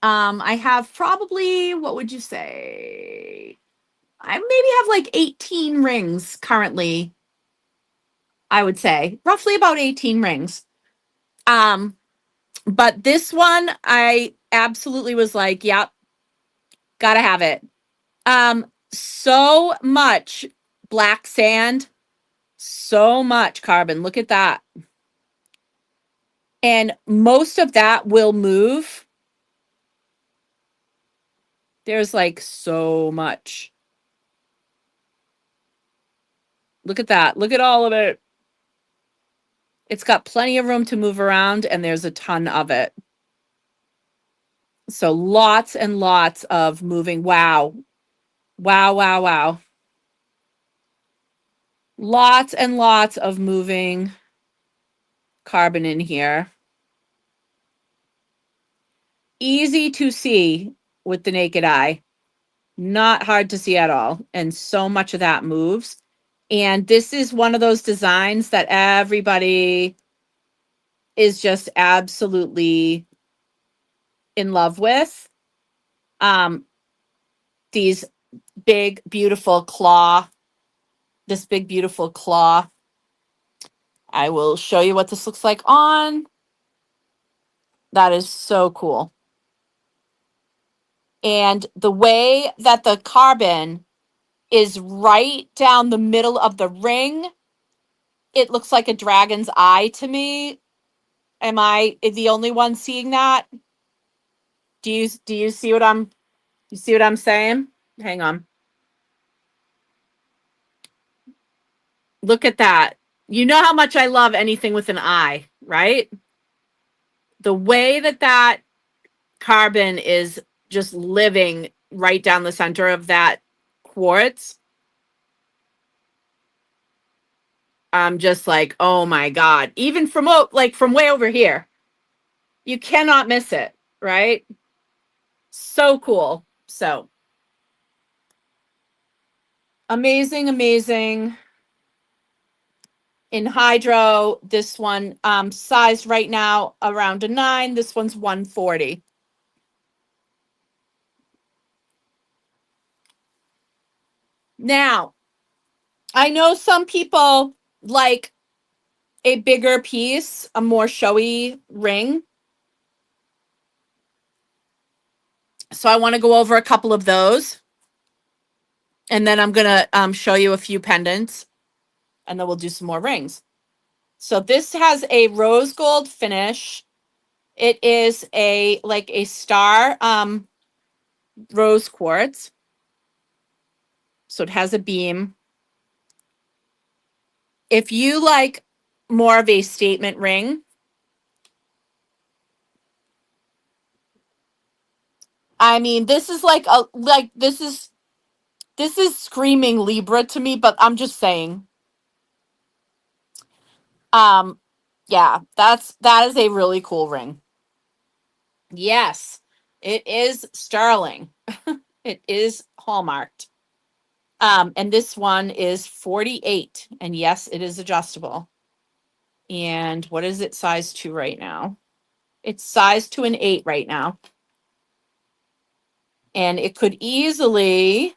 I have probably, what would you say? I maybe have like 18 rings currently. I would say roughly about 18 rings. But this one I absolutely was like, yep, gotta have it. So much black sand, so much carbon. Look at that. And most of that will move. There's like so much. Look at that. Look at all of it. It's got plenty of room to move around, and there's a ton of it. So lots and lots of moving. Wow. Wow, wow, wow. Lots and lots of moving carbon in here. Easy to see with the naked eye. Not hard to see at all. And so much of that moves. And this is one of those designs that everybody is just absolutely in love with. These big, beautiful claw. This big, beautiful claw. I will show you what this looks like on. That is so cool. And the way that the carbon is right down the middle of the ring, it looks like a dragon's eye to me. Am I the only one seeing that? Do you see what I'm saying? Hang on. Look at that. You know how much I love anything with an eye, right? The way that that carbon is just living right down the center of that quartz. I'm just like, oh my God. Even from from way over here, you cannot miss it, right? So cool. So amazing, amazing. In hydro, this one size right now around a 9. This one's 140. Now, I know some people like a bigger piece, a more showy ring. So I want to go over a couple of those. And then I'm going to show you a few pendants. And then we'll do some more rings. So this has a rose gold finish. It is a like a star rose quartz. So it has a beam. If you like more of a statement ring, I mean, this is this is screaming Libra to me, but I'm just saying. Um yeah, that is a really cool ring. Yes, it is sterling. It is hallmarked. And this one is 48. And yes, it is adjustable. And what is it size to right now? It's size to an 8 right now. And it could easily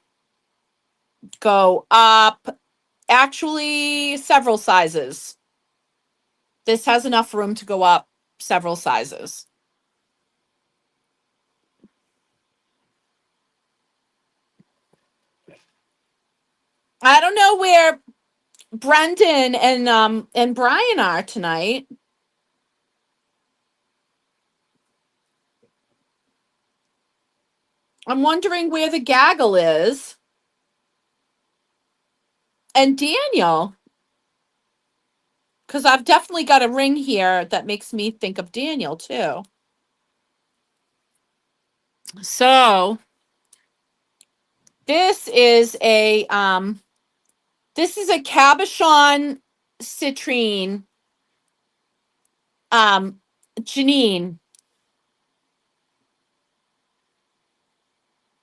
go up actually several sizes. This has enough room to go up several sizes. I don't know where Brendan and Brian are tonight. I'm wondering where the gaggle is. And Daniel, because I've definitely got a ring here that makes me think of Daniel too. So this is a cabochon citrine Janine.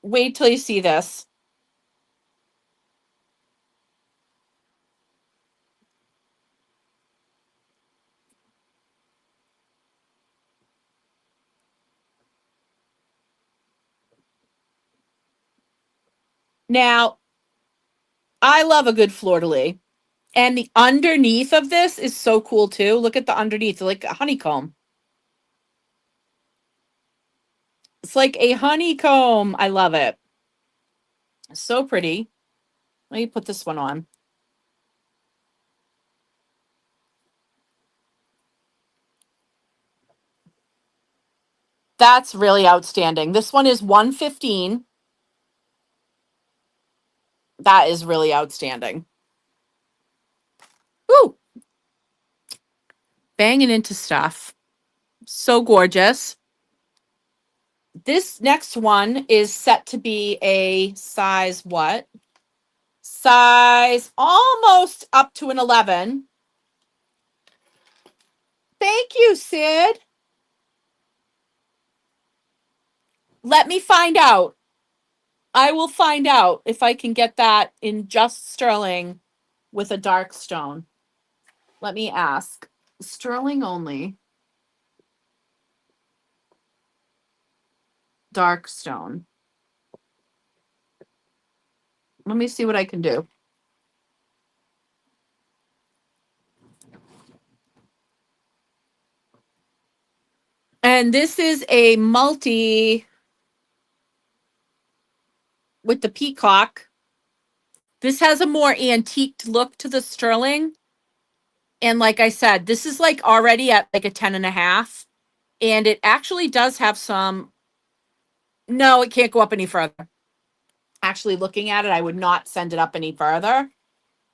Wait till you see this. Now, I love a good fleur-de-lis. And the underneath of this is so cool too. Look at the underneath, like a honeycomb. It's like a honeycomb. I love it. So pretty. Let me put this one on. That's really outstanding. This one is 115. That is really outstanding. Woo! Banging into stuff. So gorgeous. This next one is set to be a size what? Size almost up to an 11. Thank you, Sid. Let me find out. I will find out if I can get that in just sterling with a dark stone. Let me ask. Sterling only. Dark stone. Let me see what I can do. And this is a multi with the peacock. This has a more antiqued look to the sterling. And like I said, this is like already at like a 10.5. And it actually does have some. No, it can't go up any further. Actually, looking at it, I would not send it up any further.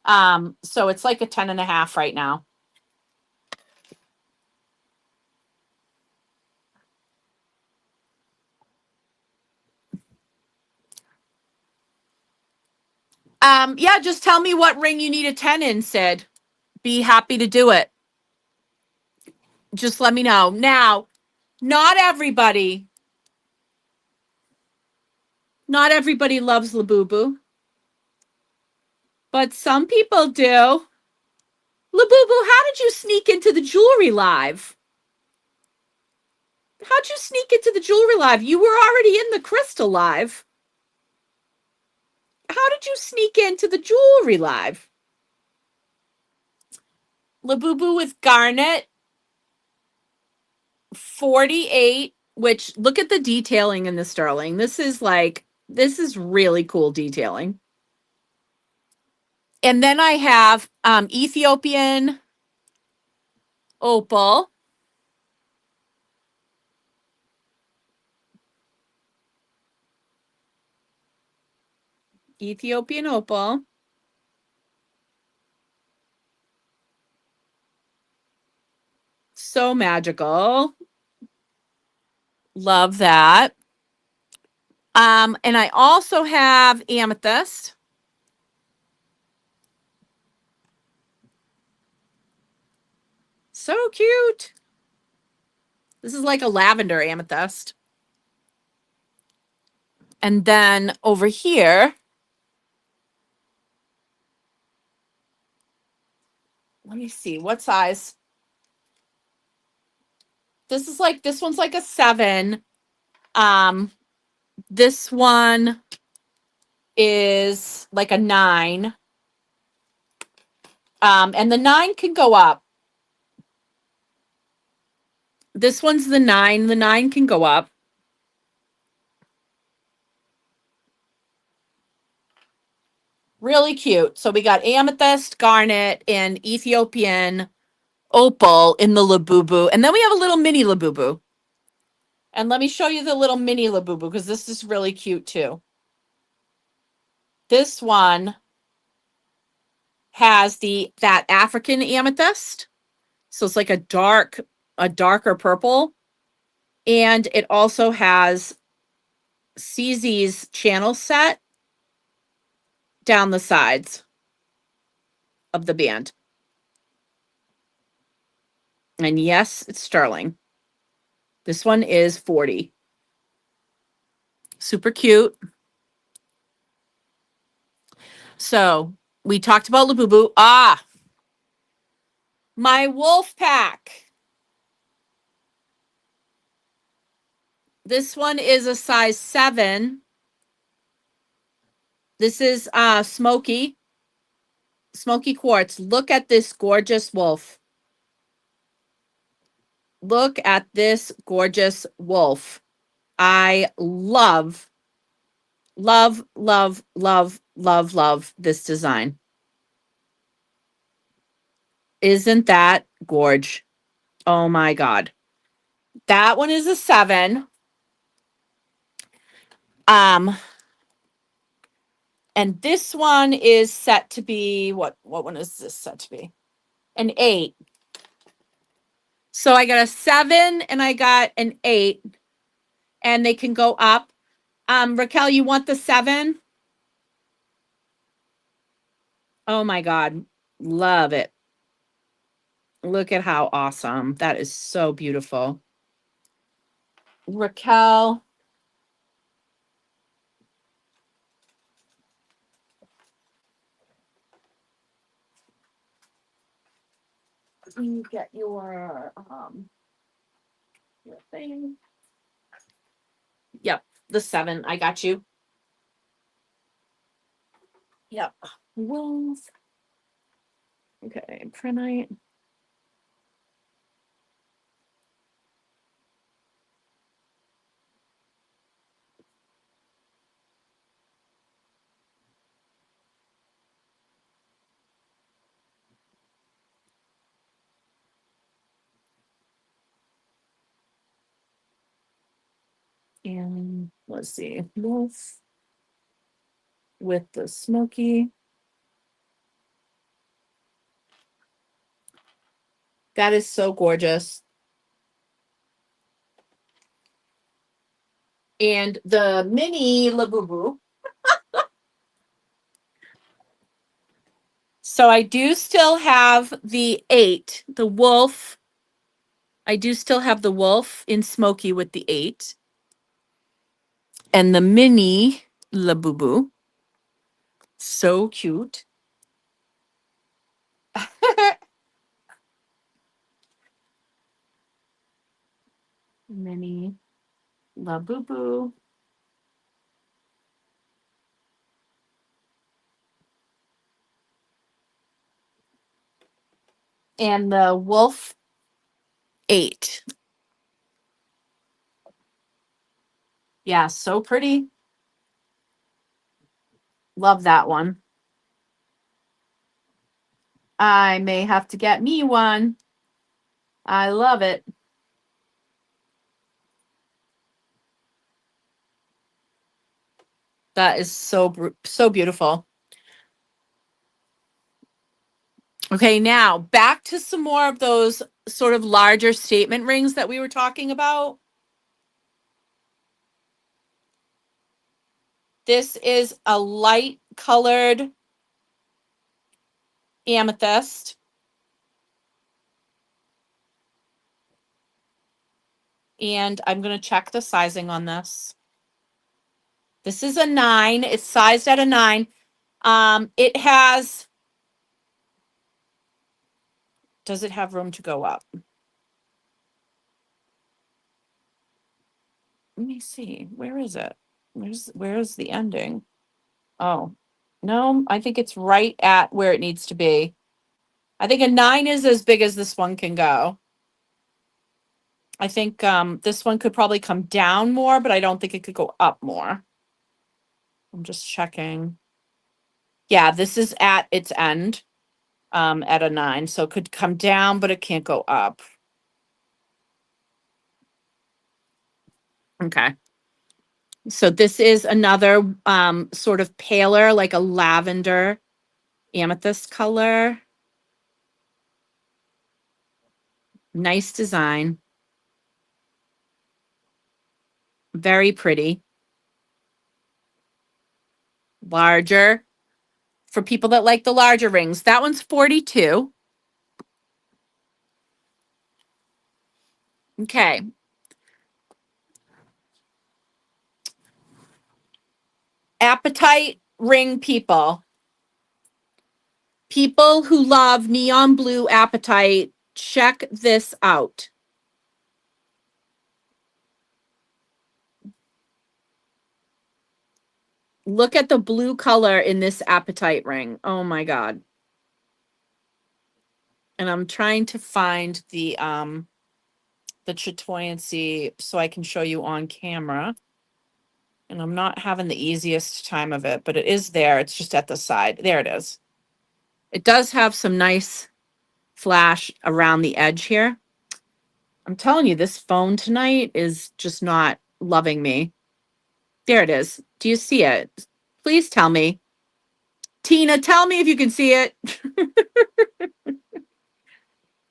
So it's like a 10.5 right now. Yeah, just tell me what ring you need a 10 in, Sid. Be happy to do it. Just let me know. Now, not everybody loves Labubu, but some people do. Labubu, how did you sneak into the jewelry live? How'd you sneak into the jewelry live? You were already in the crystal live. How did you sneak into the jewelry live? Labubu with garnet, 48, which look at the detailing in the sterling. This is really cool detailing. And then I have Ethiopian opal. Ethiopian opal. So magical. Love that. And I also have amethyst. So cute. This is like a lavender amethyst. And then over here, let me see what size. This one's like a 7. This one is like a 9. And the 9 can go up. This one's the 9. The 9 can go up. Really cute. So we got amethyst, garnet, and Ethiopian opal in the Labubu. And then we have a little mini Labubu. And let me show you the little mini Labubu because this is really cute too. This one has that African amethyst. So it's like a darker purple. And it also has CZ's channel set down the sides of the band. And yes, it's sterling. This one is 40. Super cute. So we talked about Labubu. My wolf pack. This one is a size 7. This is smoky quartz. Look at this gorgeous wolf. Look at this gorgeous wolf. I love this design. Isn't that gorge? Oh my God. That one is a 7. And this one is set to be what one is this set to be? An 8. So I got a 7 and I got an 8, and they can go up. Raquel, you want the 7? Oh my God. Love it. Look at how awesome. That is so beautiful. Raquel. You get your thing. Yep, the 7. I got you. Yep. Wolf. Okay, prenite. And let's see, wolf with the smoky. That is so gorgeous. And the mini Labubu. So I do still have the 8, the wolf. I do still have the wolf in smoky with the 8. And the mini Labubu. So cute. Mini La Boo Boo. And the Wolf 8. Yeah, so pretty. Love that one. I may have to get me one. I love it. That is so beautiful. Okay, now back to some more of those sort of larger statement rings that we were talking about. This is a light colored amethyst. And I'm going to check the sizing on this. This is a 9. It's sized at a 9. It has, does it have room to go up? Let me see. Where is it? Where's the ending? Oh, no, I think it's right at where it needs to be. I think a 9 is as big as this one can go. I think this one could probably come down more, but I don't think it could go up more. I'm just checking. Yeah, this is at its end at a 9. So it could come down, but it can't go up. Okay. So this is another sort of paler, like a lavender amethyst color. Nice design. Very pretty. Larger for people that like the larger rings. That one's 42. Okay. Appetite ring people. People who love neon blue apatite, check this out. Look at the blue color in this apatite ring. Oh my God. And I'm trying to find the chatoyancy so I can show you on camera. And I'm not having the easiest time of it, but it is there. It's just at the side. There it is. It does have some nice flash around the edge here. I'm telling you, this phone tonight is just not loving me. There it is. Do you see it? Please tell me. Tina, tell me if you can see it.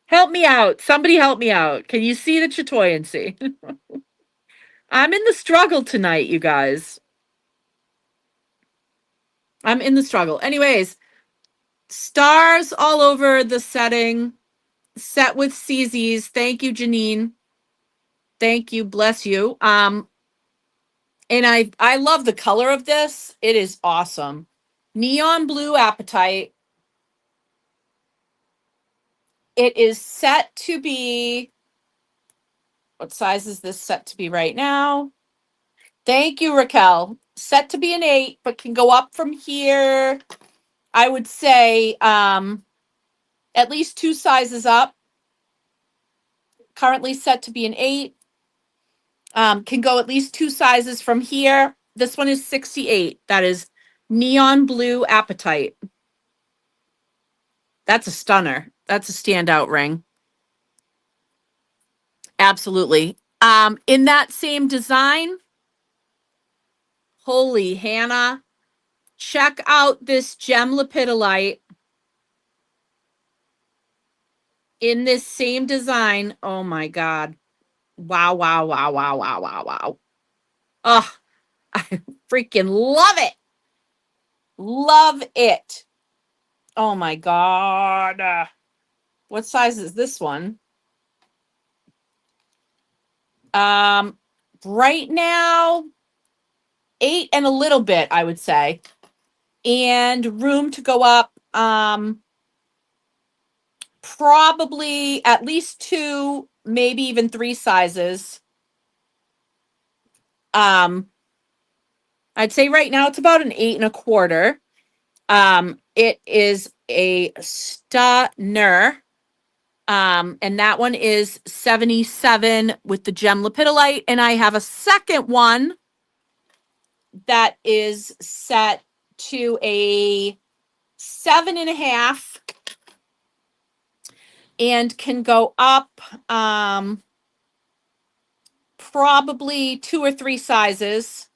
Help me out. Somebody help me out. Can you see the chatoyancy? I'm in the struggle tonight, you guys. I'm in the struggle. Anyways, stars all over the setting. Set with CZs. Thank you, Janine. Thank you. Bless you. And I love the color of this. It is awesome. Neon blue apatite. It is set to be, what size is this set to be right now? Thank you, Raquel. Set to be an 8, but can go up from here. I would say at least 2 sizes up. Currently set to be an 8. Can go at least 2 sizes from here. This one is 68. That is neon blue apatite. That's a stunner. That's a standout ring. Absolutely. In that same design, holy Hannah, check out this gem lepidolite in this same design. Oh my God. Wow, wow, wow, wow, wow, wow, wow. Oh, I freaking love it. Love it. Oh my God. What size is this one? Right now, 8 and a little bit, I would say. And room to go up. Probably at least 2, maybe even 3 sizes. I'd say right now it's about an 8.25. It is a stunner. And that one is 77 with the gem lepidolite. And I have a second one that is set to a 7.5 and can go up probably 2 or 3 sizes.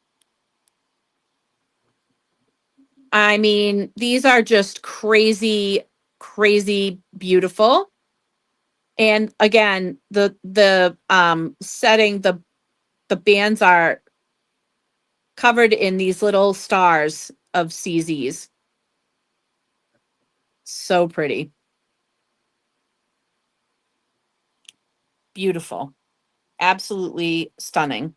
I mean, these are just crazy, crazy beautiful. And again, the setting, the bands are covered in these little stars of CZs. So pretty. Beautiful. Absolutely stunning.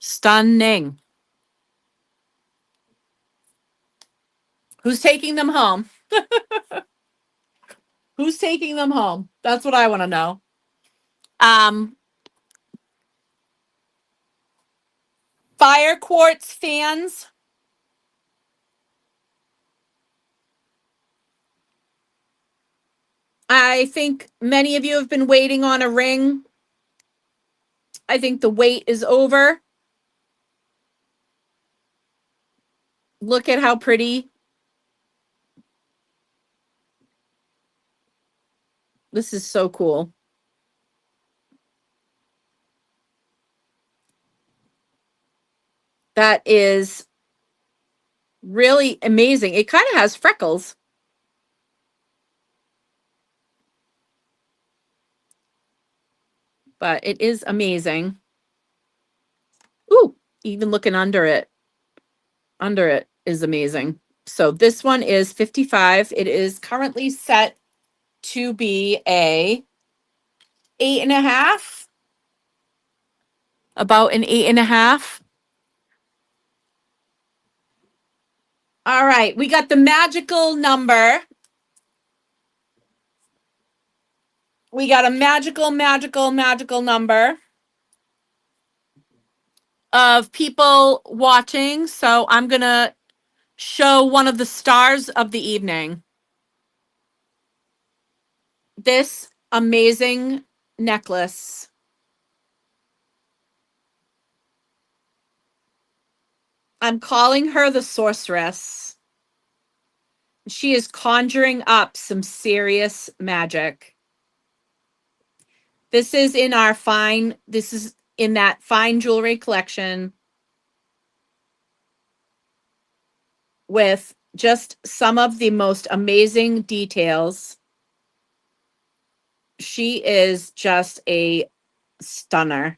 Stunning. Who's taking them home? Who's taking them home? That's what I want to know. Fire quartz fans. I think many of you have been waiting on a ring. I think the wait is over. Look at how pretty. This is so cool. That is really amazing. It kind of has freckles. But it is amazing. Ooh, even looking under it. Under it is amazing. So this one is 55. It is currently set to be a 8.5. About an 8.5. All right, we got the magical number. We got a magical, magical, magical number of people watching. So I'm going to show one of the stars of the evening. This amazing necklace. I'm calling her the sorceress. She is conjuring up some serious magic. This is in our this is in that fine jewelry collection with just some of the most amazing details. She is just a stunner.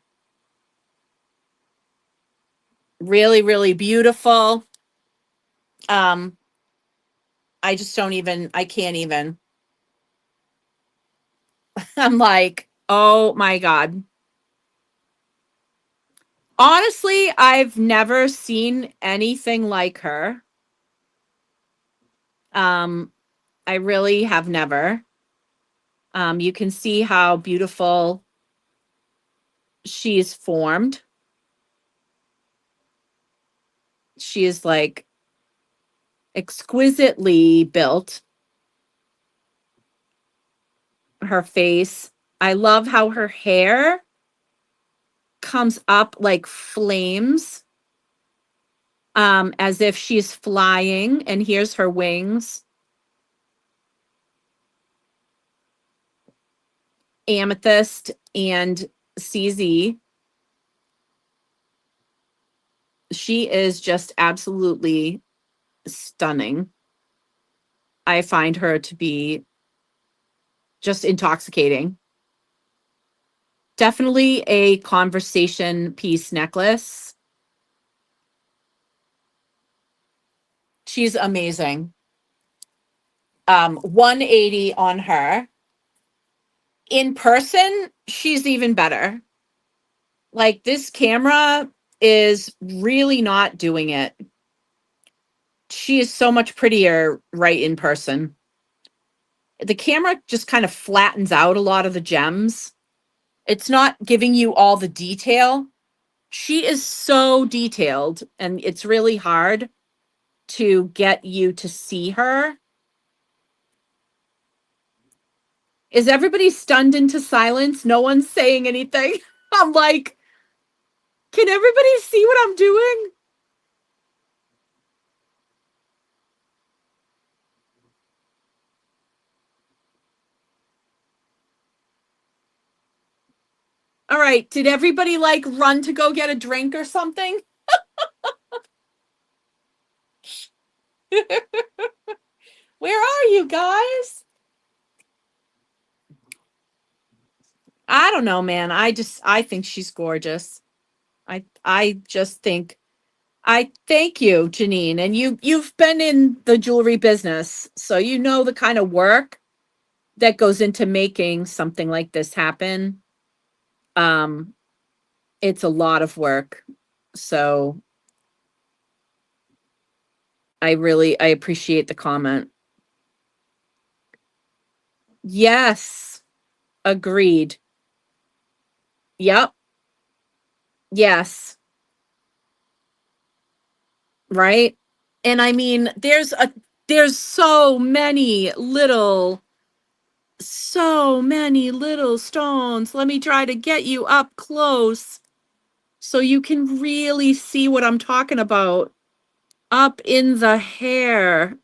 Really, really beautiful. I just don't even, I can't even. I'm like, oh my God. Honestly, I've never seen anything like her. I really have never. You can see how beautiful she's formed. She is like exquisitely built. Her face. I love how her hair comes up like flames, as if she's flying, and here's her wings. Amethyst and CZ. She is just absolutely stunning. I find her to be just intoxicating. Definitely a conversation piece necklace. She's amazing. 180 on her. In person, she's even better. Like, this camera is really not doing it. She is so much prettier right in person. The camera just kind of flattens out a lot of the gems. It's not giving you all the detail. She is so detailed, and it's really hard to get you to see her. Is everybody stunned into silence? No one's saying anything. I'm like, can everybody see what I'm doing? All right. Did everybody like run to go get a drink or something? Where are you guys? I don't know, man. I think she's gorgeous. I just think I thank you, Janine. And you've been in the jewelry business, so you know the kind of work that goes into making something like this happen. Um, it's a lot of work. So I appreciate the comment. Yes, agreed. Yep. Yes. Right. And I mean, there's so many little stones. Let me try to get you up close so you can really see what I'm talking about. Up in the hair.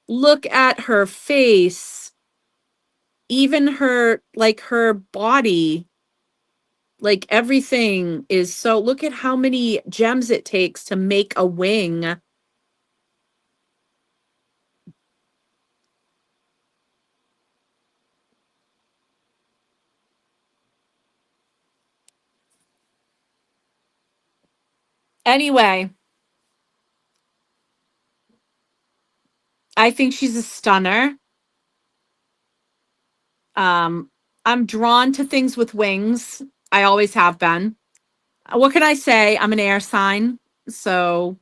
Look at her face. Even her body, like everything is so, look at how many gems it takes to make a wing. Anyway, I think she's a stunner. Um, I'm drawn to things with wings. I always have been. What can I say? I'm an air sign, so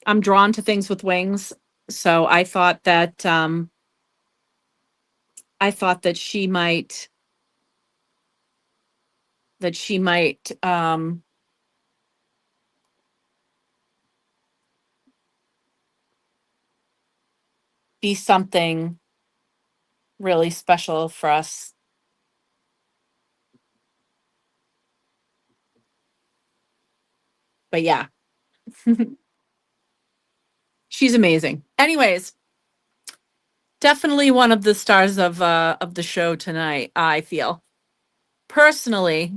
I'm drawn to things with wings. So I thought that she might be something really special for us. But yeah, she's amazing. Anyways, definitely one of the stars of the show tonight, I feel. Personally,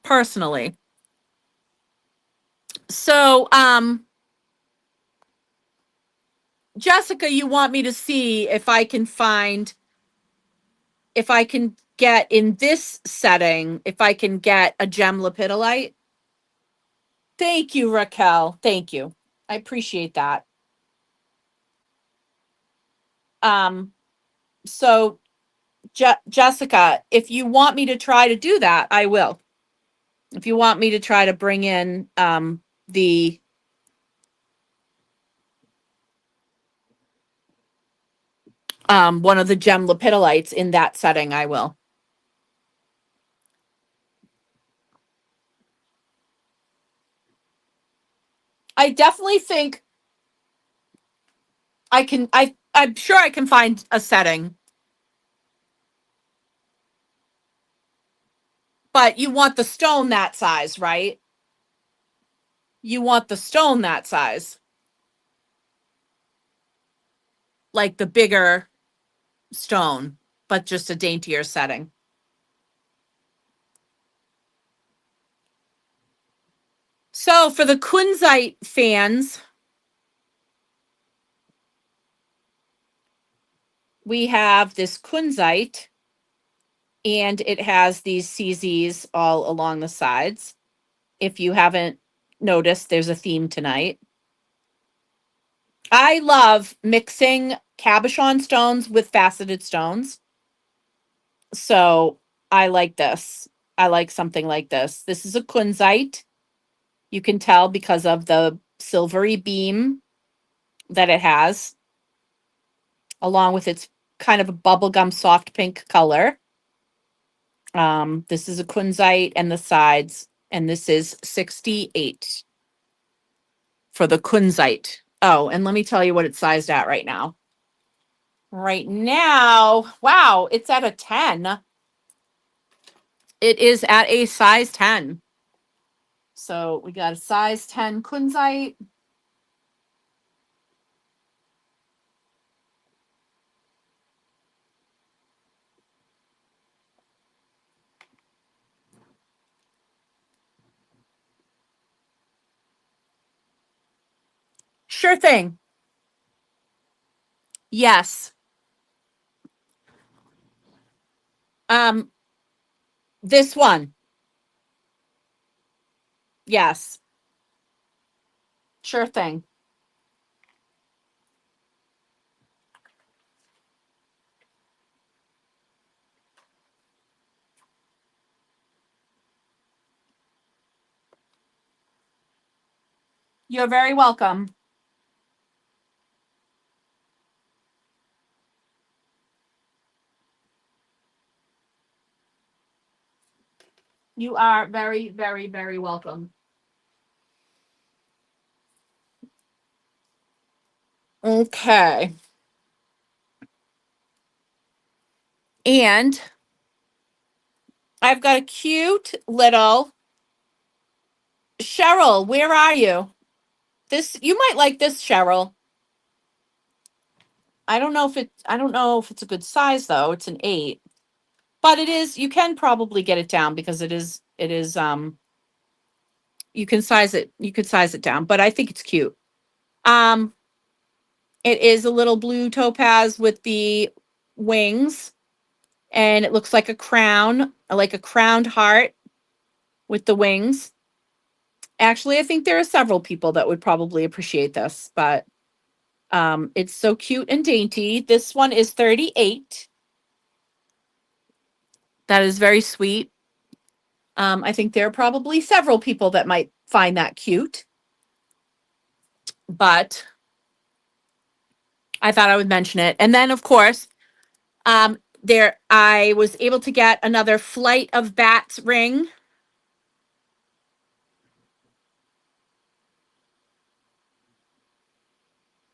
personally. So, Jessica, you want me to see if I can get in this setting, if I can get a gem lepidolite? Thank you, Raquel. Thank you. I appreciate that. Um, so Jessica, if you want me to try to do that, I will. If you want me to try to bring in the one of the gem lepidolites in that setting, I will. I definitely think I'm sure I can find a setting, but you want the stone that size, right? You want the stone that size, like the bigger stone, but just a daintier setting. So for the kunzite fans, we have this kunzite, and it has these CZs all along the sides. If you haven't noticed, there's a theme tonight. I love mixing cabochon stones with faceted stones. So I like this. I like something like this. This is a kunzite. You can tell because of the silvery beam that it has, along with its kind of a bubblegum soft pink color. This is a kunzite, and the sides And this is 68 for the kunzite. Oh, and let me tell you what it's sized at right now. Right now, wow, it's at a 10. It is at a size 10. So we got a size 10 kunzite. Sure thing. Yes. Um, this one. Yes. Sure thing. You're very welcome. You are very, very, very welcome. Okay. And I've got a cute little Cheryl. Where are you? This you might like this, Cheryl. I don't know if it's a good size though. It's an 8. But it is you can probably get it down because it is you could size it down, but I think it's cute. Um it is a little blue topaz with the wings, and it looks like like a crowned heart with the wings. Actually, I think there are several people that would probably appreciate this, but it's so cute and dainty. This one is 38. That is very sweet. I think there are probably several people that might find that cute, but I thought I would mention it. And then, of course, there I was able to get another Flight of Bats ring.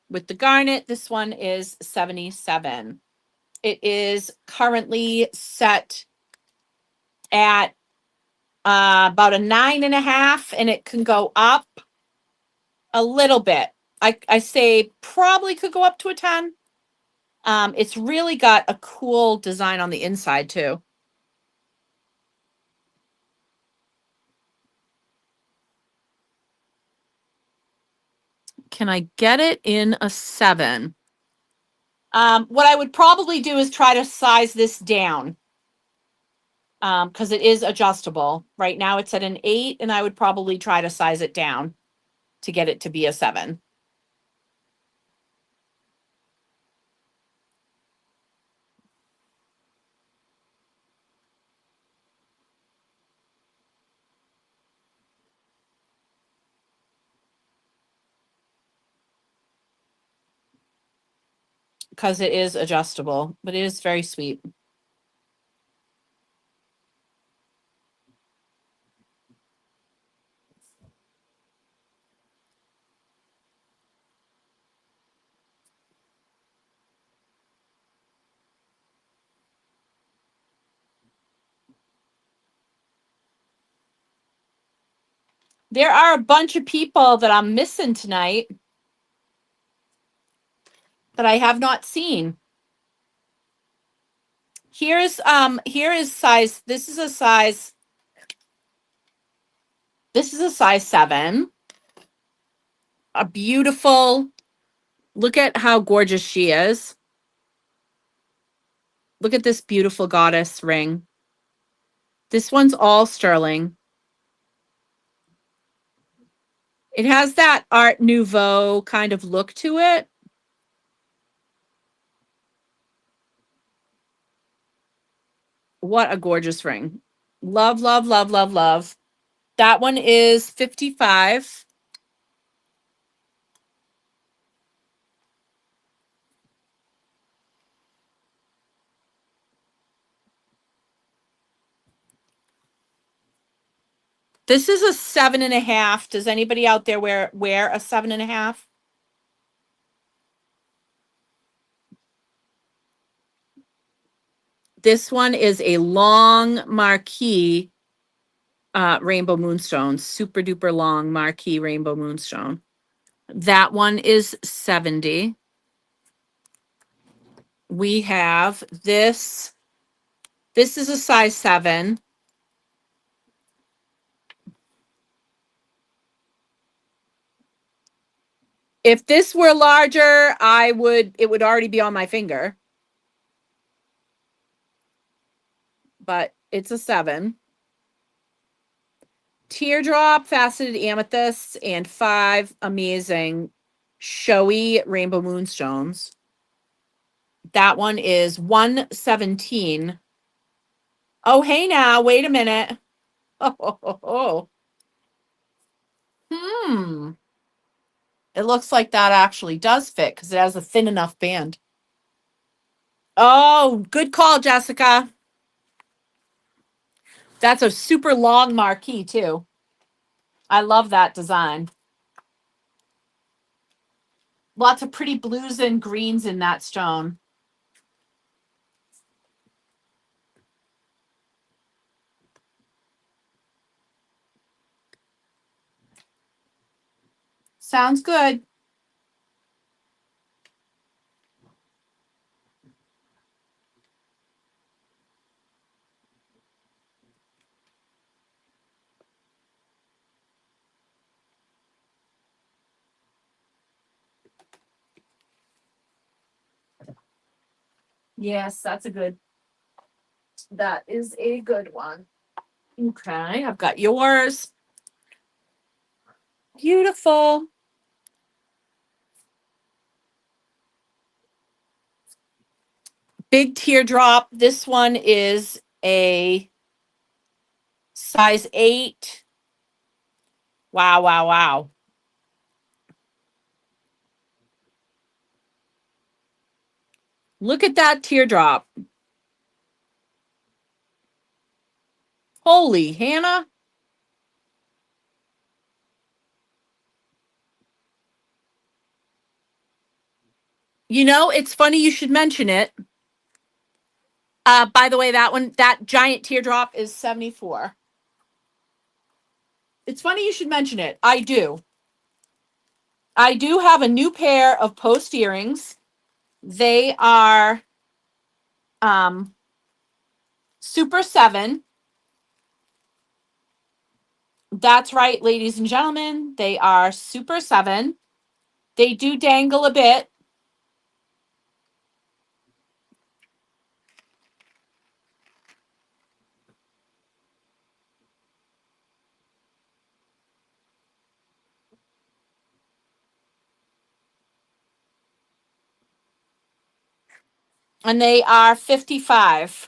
With the garnet, this one is 77. It is currently set at about a 9.5, and it can go up a little bit. I say probably could go up to a 10. It's really got a cool design on the inside too. Can I get it in a 7? What I would probably do is try to size this down, because it is adjustable. Right now it's at an 8, and I would probably try to size it down to get it to be a 7. Because it is adjustable, but it is very sweet. There are a bunch of people that I'm missing tonight that I have not seen. Here is size. This is a size 7. A beautiful. Look at how gorgeous she is. Look at this beautiful goddess ring. This one's all sterling. It has that Art Nouveau kind of look to it. What a gorgeous ring. Love, love, love, love, love. That one is 55. This is a 7.5. Does anybody out there wear a 7.5? This one is a long marquee rainbow moonstone, super duper long marquee rainbow moonstone. That one is 70. We have this. This is a size 7. If this were larger, it would already be on my finger. But it's a 7. Teardrop, faceted amethyst, and 5 amazing showy rainbow moonstones. That one is 117. Oh, hey now, wait a minute. Oh. It looks like that actually does fit because it has a thin enough band. Oh, good call, Jessica. That's a super long marquee, too. I love that design. Lots of pretty blues and greens in that stone. Sounds good. Yes, that is a good one. Okay, I've got yours. Beautiful. Big teardrop. This one is a size 8. Wow, wow, wow. Look at that teardrop. Holy Hannah. You know, it's funny you should mention it. By the way, that giant teardrop is 74. It's funny you should mention it. I do have a new pair of post earrings. They are Super 7. That's right, ladies and gentlemen. They are Super 7. They do dangle a bit. And they are 55.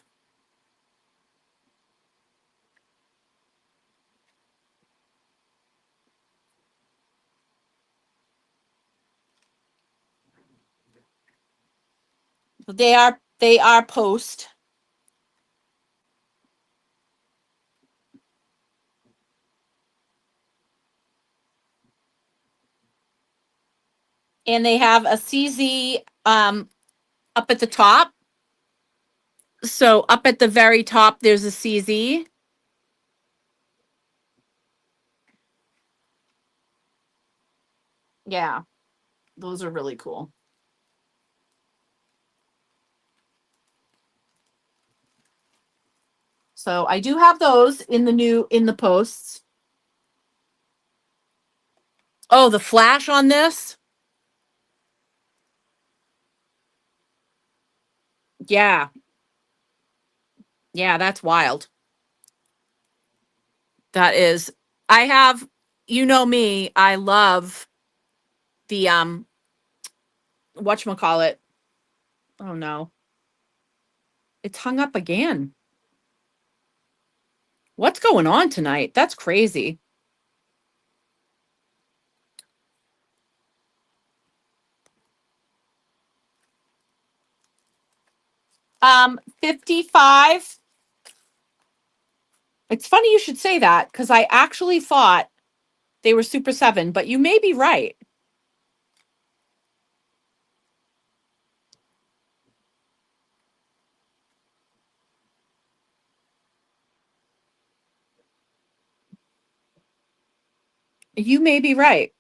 They are post. And they have a CZ up at the top. So up at the very top there's a CZ. Yeah. Those are really cool. So I do have those in the posts. Oh, the flash on this? Yeah. Yeah, that's wild. That is. I have, you know me, I love the whatchamacallit. Oh no. It's hung up again. What's going on tonight? That's crazy. 55. It's funny you should say that because I actually thought they were Super 7, but you may be right. You may be right.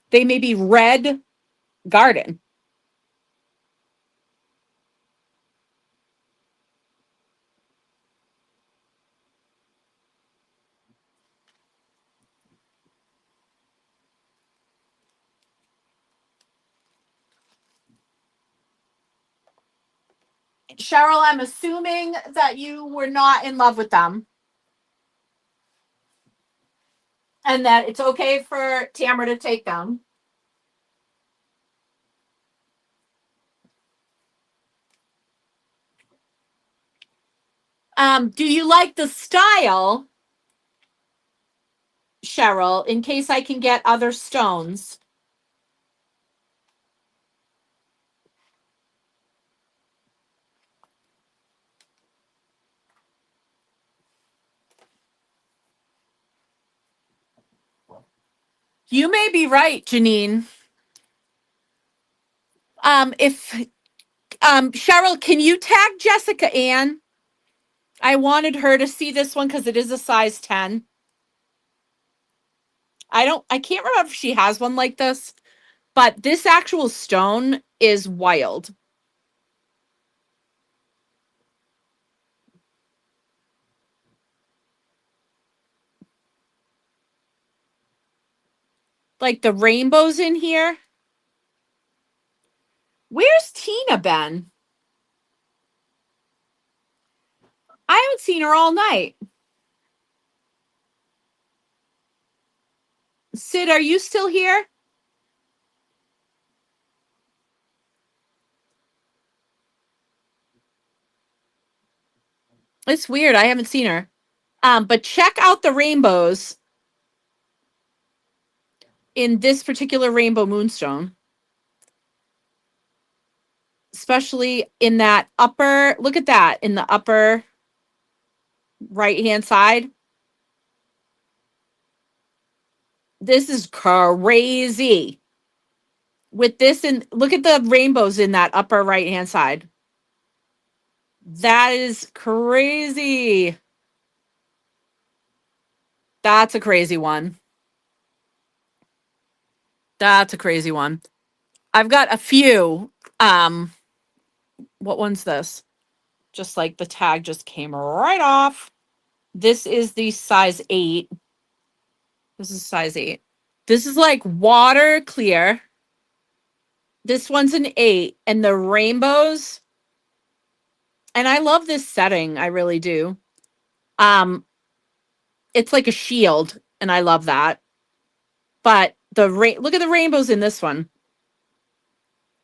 They may be red garden. Cheryl, I'm assuming that you were not in love with them and that it's okay for Tamara to take them. Do you like the style, Cheryl, in case I can get other stones? You may be right, Janine. If Cheryl, can you tag Jessica Ann? I wanted her to see this one because it is a size 10. I can't remember if she has one like this, but this actual stone is wild. Like the rainbows in here. Where's Tina been? I haven't seen her all night. Sid, are you still here? It's weird. I haven't seen her. But check out the rainbows in this particular rainbow moonstone, especially in that upper, look at that in the upper right hand side. This is crazy. With this, and look at the rainbows in that upper right hand side. That is crazy. That's a crazy one. That's a crazy one. I've got a few. What one's this? Just like the tag just came right off. This is the size 8. This is size 8. This is like water clear. This one's an 8. And the rainbows. And I love this setting. I really do. It's like a shield. And I love that. But look at the rainbows in this one.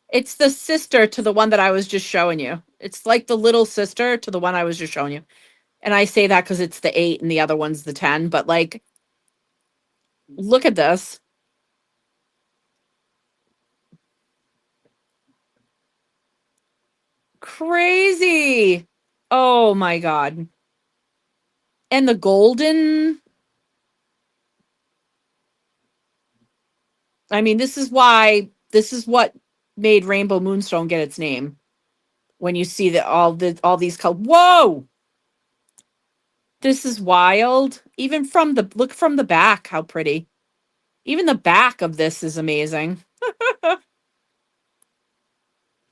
It's the sister to the one that I was just showing you. It's like the little sister to the one I was just showing you. And I say that because it's the 8 and the other one's the 10. But like, look at this. Crazy. Oh my God. And the golden. I mean, this is what made Rainbow Moonstone get its name. When you see that all these colors. Whoa! This is wild. Even from the look from the back, how pretty. Even the back of this is amazing.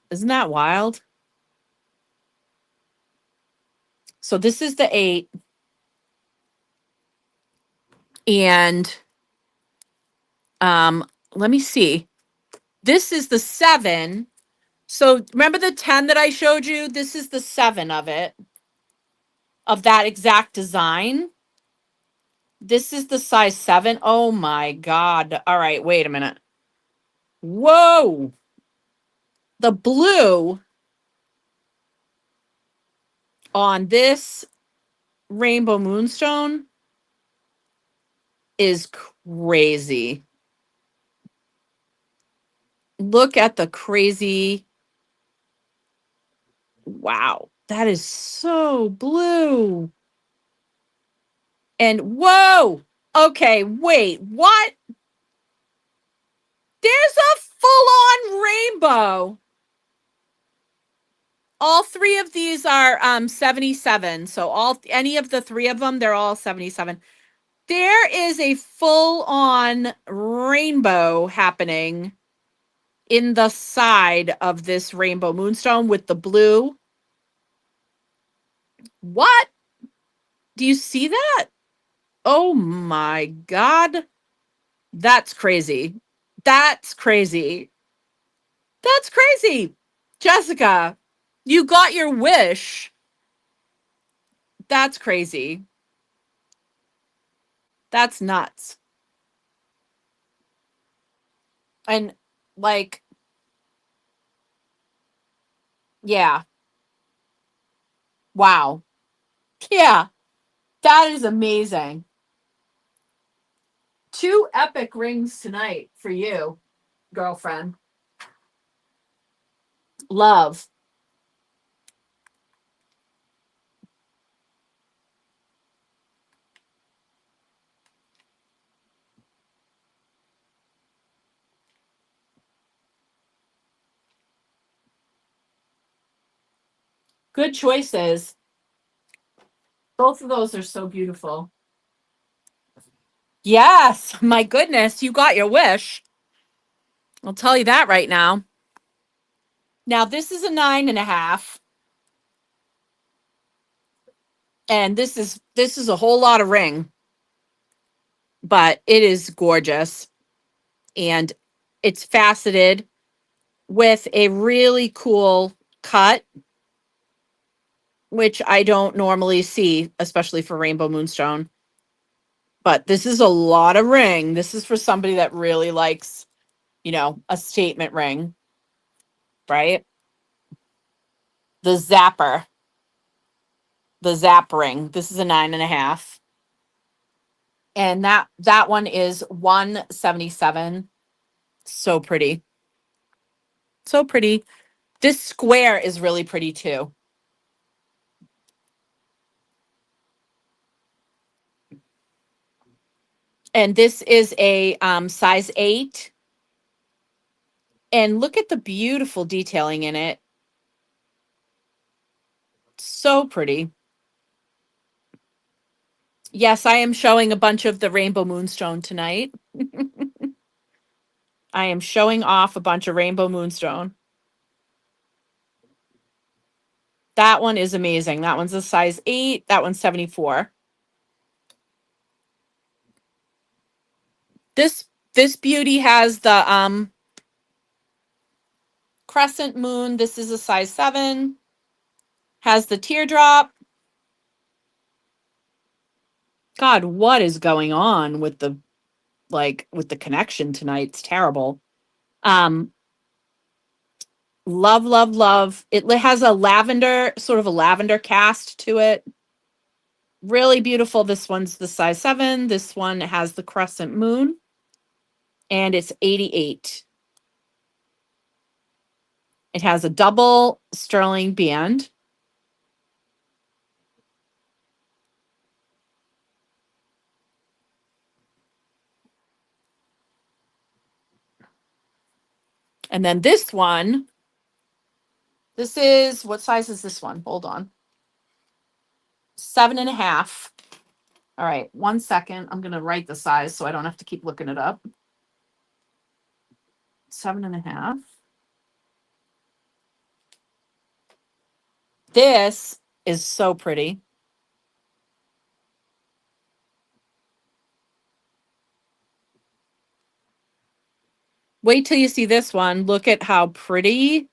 Isn't that wild? So this is the 8. And let me see. This is the 7. So remember the 10 that I showed you? This is the 7 of it, of that exact design. This is the size 7. Oh my God. All right, wait a minute. Whoa. The blue on this rainbow moonstone is crazy. Look at the crazy. Wow, that is so blue. And whoa, okay, wait, what? There's a full-on rainbow. All three of these are 77. So any of the three of them, they're all 77. There is a full-on rainbow happening in the side of this rainbow moonstone with the blue. What? Do you see that? Oh my God. That's crazy. That's crazy. That's crazy. Jessica, you got your wish. That's crazy. That's nuts. And like, yeah. Wow. Yeah. That is amazing. 2 epic rings tonight for you, girlfriend. Love. Good choices. Both of those are so beautiful. Yes. My goodness. You got your wish. I'll tell you that right now. Now, this is a 9.5. And this is a whole lot of ring, but it is gorgeous. And it's faceted with a really cool cut, which I don't normally see, especially for Rainbow Moonstone. But this is a lot of ring. This is for somebody that really likes, a statement ring, right? The zapper, the zap ring. This is a 9.5. And that one is 177. So pretty. So pretty. This square is really pretty too. And this is a size 8. And look at the beautiful detailing in it. So pretty. Yes, I am showing a bunch of the Rainbow Moonstone tonight. I am showing off a bunch of Rainbow Moonstone. That one is amazing. That one's a size 8. That one's 74. This beauty has the crescent moon. This is a size 7. Has the teardrop. God, what is going on with the connection tonight? It's terrible. Um love, love, love. It has a lavender cast to it. Really beautiful. This one's the size 7. This one has the crescent moon and it's 88. It has a double sterling band. And then this one, what size is this one? Hold on. 7.5. All right, 1 second. I'm going to write the size so I don't have to keep looking it up. 7.5. This is so pretty. Wait till you see this one. Look at how pretty.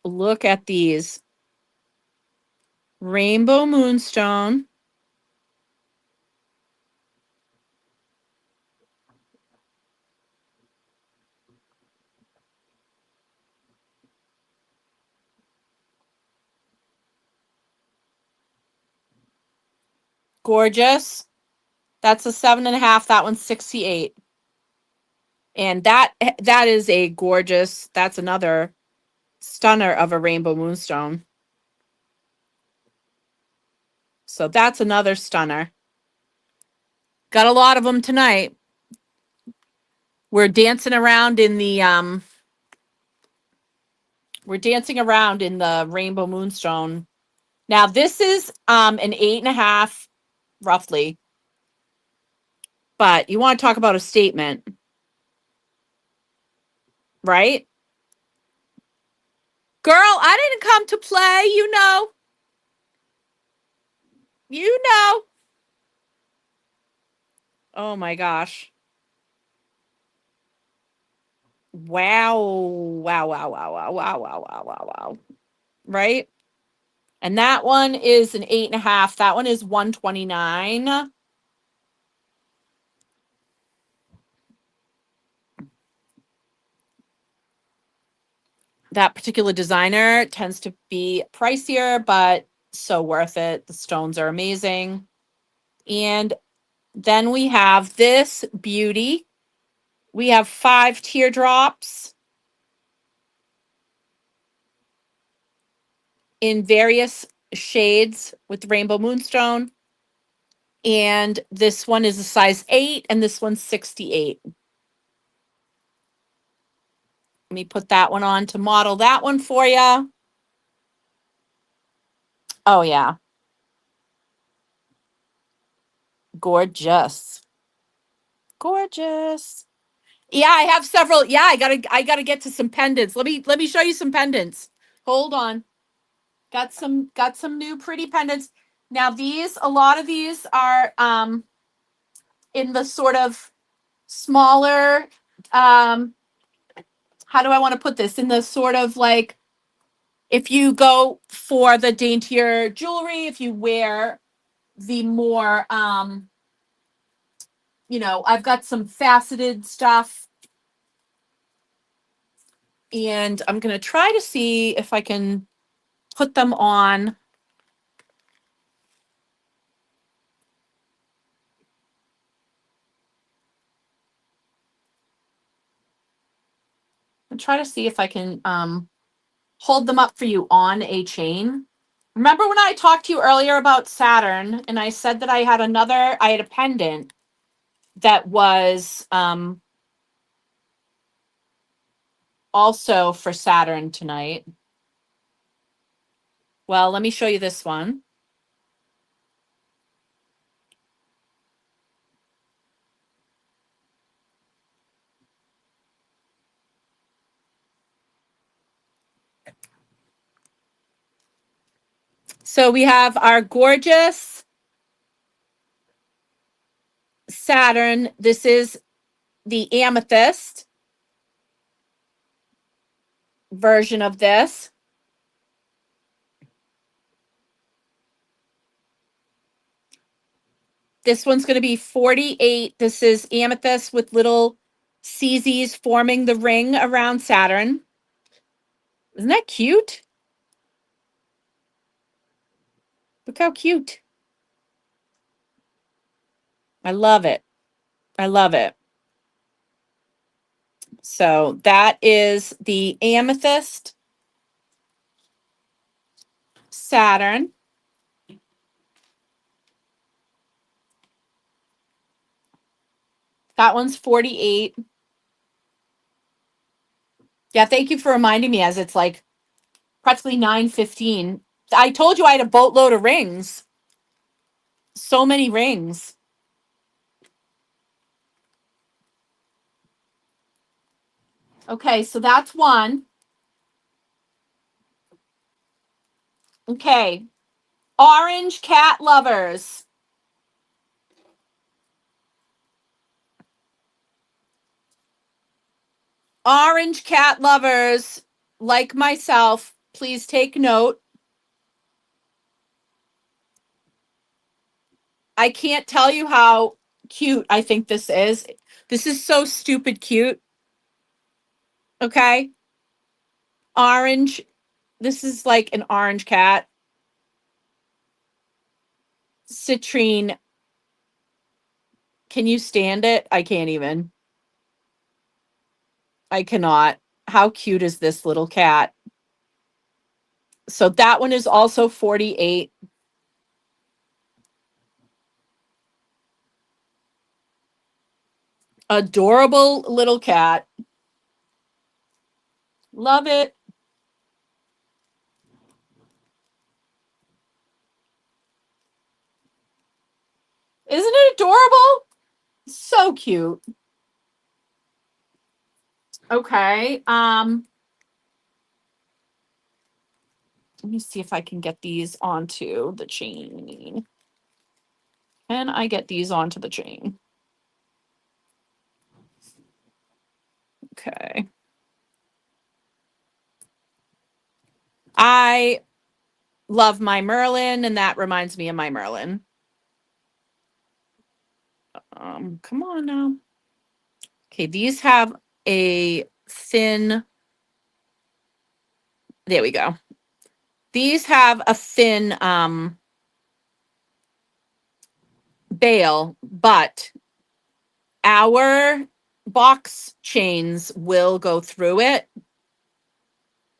Look at these. Rainbow Moonstone. Gorgeous. That's a 7.5. That one's 68. And that is a gorgeous, that's another stunner of a rainbow moonstone. So that's another stunner. Got a lot of them tonight. We're dancing around in the rainbow moonstone. Now this is an 8.5 roughly. But you want to talk about a statement, right? Girl, I didn't come to play, you know. You know. Oh my gosh. Wow. Wow, wow, wow, wow, wow, wow, wow, wow, wow. Right? And that one is an 8.5. That one is 129. That particular designer tends to be pricier, but so worth it. The stones are amazing. And then we have this beauty. We have 5 teardrops in various shades with rainbow moonstone. And this one is a size 8 and this one's 68. Let me put that one on to model that one for you. Oh yeah. Gorgeous. Gorgeous. Yeah, I have several. Yeah, I gotta get to some pendants. Let me show you some pendants. Hold on. Got some new pretty pendants. Now these, a lot of these are in the sort of smaller, how do I want to put this? In the sort of like, if you go for the daintier jewelry, if you wear the more I've got some faceted stuff, and I'm going to try to see if I can put them on. And try to see if I can hold them up for you on a chain. Remember when I talked to you earlier about Saturn and I said that I had a pendant that was also for Saturn tonight? Well, let me show you this one. So we have our gorgeous Saturn. This is the amethyst version of this. This one's going to be 48. This is amethyst with little CZs forming the ring around Saturn. Isn't that cute? Look how cute. I love it. I love it. So that is the amethyst Saturn. That one's 48. Yeah, thank you for reminding me as it's like practically 9:15. I told you I had a boatload of rings. So many rings. Okay, so that's one. Okay. Orange cat lovers. Orange cat lovers like myself, please take note. I can't tell you how cute I think this is. This is so stupid cute. Okay. Orange. This is like an orange cat. Citrine. Can you stand it? I can't even. I cannot. How cute is this little cat? So that one is also 48. Adorable little cat. Love it. Isn't it adorable? So cute. Okay. Let me see if I can get these onto the chain. Can I get these onto the chain? Okay. I love my Merlin, and that reminds me of my Merlin. Come on now. Okay, these have a thin. There we go. These have a thin bail, but our box chains will go through it.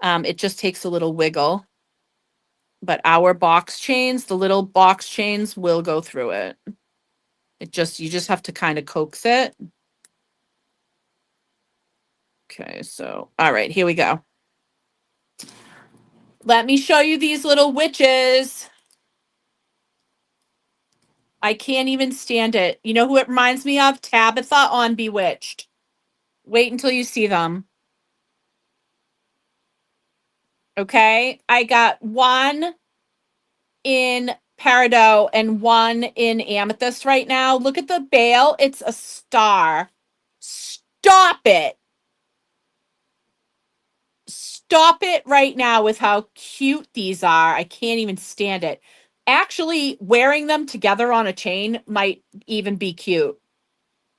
It just takes a little wiggle, but our box chains, the little box chains, will go through it. You just have to kind of coax it. Okay, so all right, here we go. Let me show you these little witches. I can't even stand it. You know who it reminds me of? Tabitha on Bewitched. Wait until you see them. Okay, I got one in peridot and one in amethyst right now. Look at the bail. It's a star. Stop it. Stop it right now with how cute these are. I can't even stand it. Actually, wearing them together on a chain might even be cute.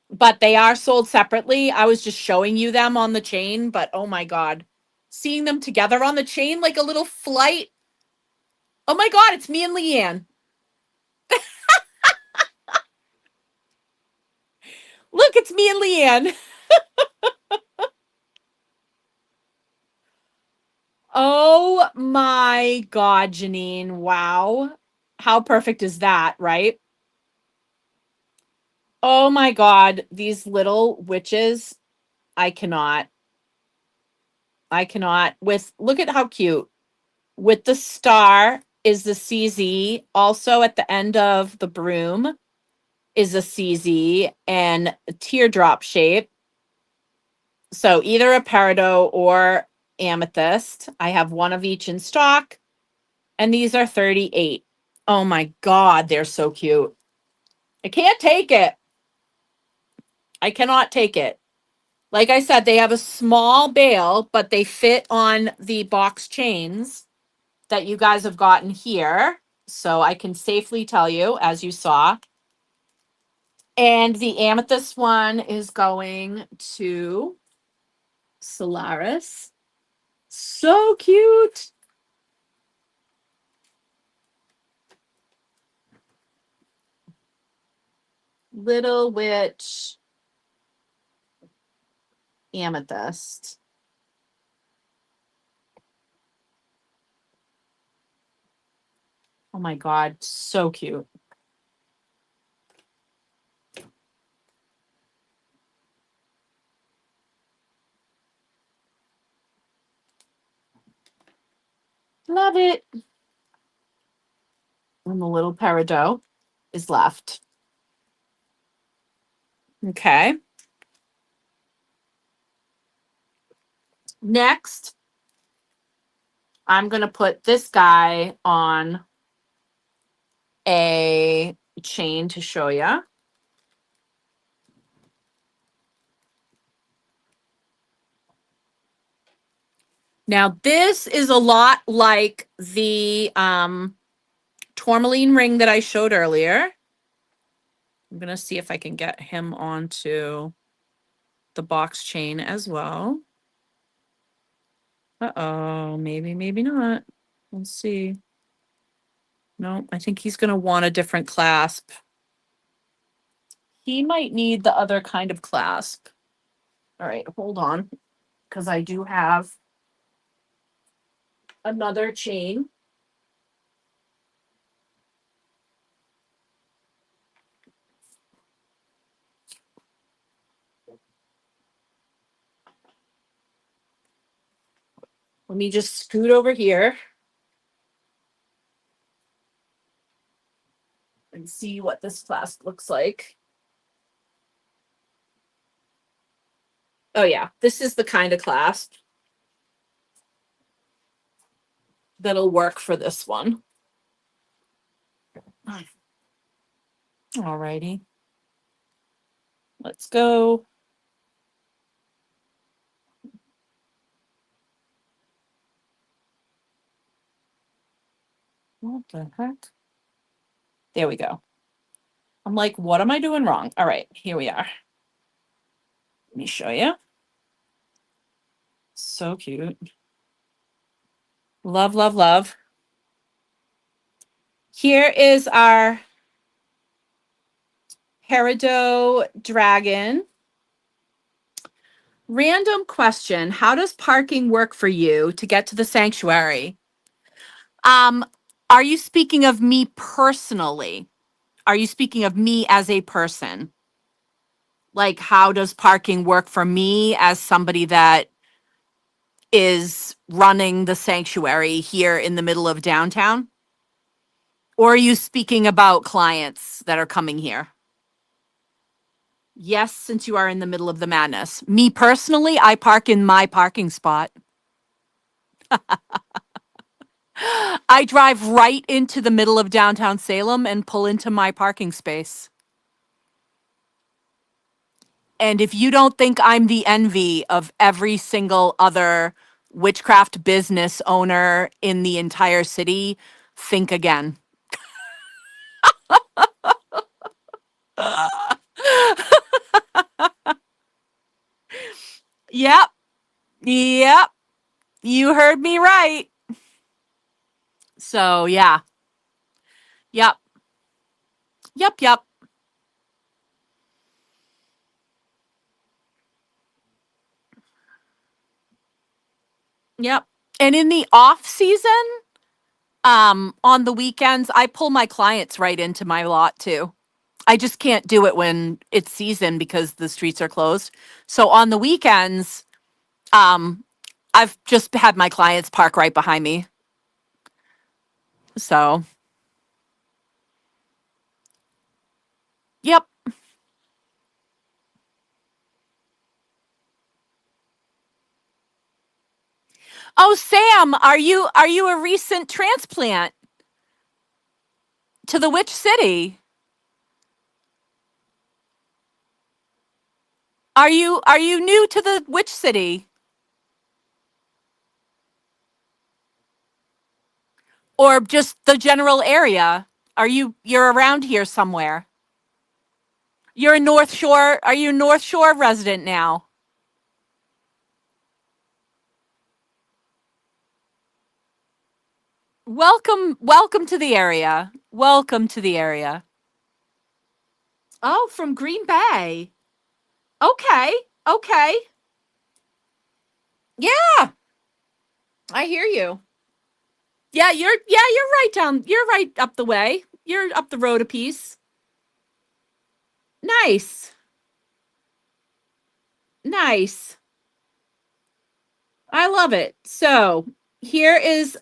But they are sold separately. I was just showing you them on the chain, but oh my God. Seeing them together on the chain like a little flight. Oh my God, it's me and Leanne. Look, it's me and Leanne. Oh my God, Janine. Wow. How perfect is that, right? Oh my God, these little witches. I cannot. I cannot. Look at how cute. With the star is the CZ. Also at the end of the broom is a CZ and a teardrop shape. So either a peridot or amethyst. I have one of each in stock, and these are 38. Oh my God, they're so cute. I can't take it. I cannot take it. Like I said, they have a small bail, but they fit on the box chains that you guys have gotten here. So I can safely tell you, as you saw. And the amethyst one is going to Solaris. So cute. Little witch amethyst. Oh my God, so cute. Love it. And the little peridot is left. Okay. Next, I'm going to put this guy on a chain to show you. Now, this is a lot like the tourmaline ring that I showed earlier. I'm going to see if I can get him onto the box chain as well. Uh-oh, maybe not. Let's see. No, I think he's going to want a different clasp. He might need the other kind of clasp. All right, hold on. because I do have another chain. Let me just scoot over here and see what this clasp looks like. Oh yeah, this is the kind of clasp that'll work for this one. All righty. Let's go. What the heck? There we go. I'm like, what am I doing wrong? All right, here we are. Let me show you. So cute. Love, love, love. Here is our peridot dragon. Random question. How does parking work for you to get to the sanctuary? Um, are you speaking of me personally? Are you speaking of me as a person? Like, how does parking work for me as somebody that is running the sanctuary here in the middle of downtown? Or are you speaking about clients that are coming here? Yes, since you are in the middle of the madness. Me personally, I park in my parking spot. I drive right into the middle of downtown Salem and pull into my parking space. And if you don't think I'm the envy of every single other witchcraft business owner in the entire city, think again. Yep. Yep. You heard me right. So, yeah. Yep. Yep. Yep. Yep. And in the off season, on the weekends, I pull my clients right into my lot too. I just can't do it when it's season because the streets are closed. So on the weekends, um, I've just had my clients park right behind me. So, yep. Oh, Sam, are you a recent transplant to the Witch City? Are you new to the Witch City or just the general area? You're around here somewhere? You're a North Shore. Are you a North Shore resident now? Welcome to the area. Welcome to the area. Oh, from Green Bay. Okay. Okay. Yeah, I hear you. You're right down. You're right up the way. You're up the road a piece. Nice. Nice. I love it. So, here is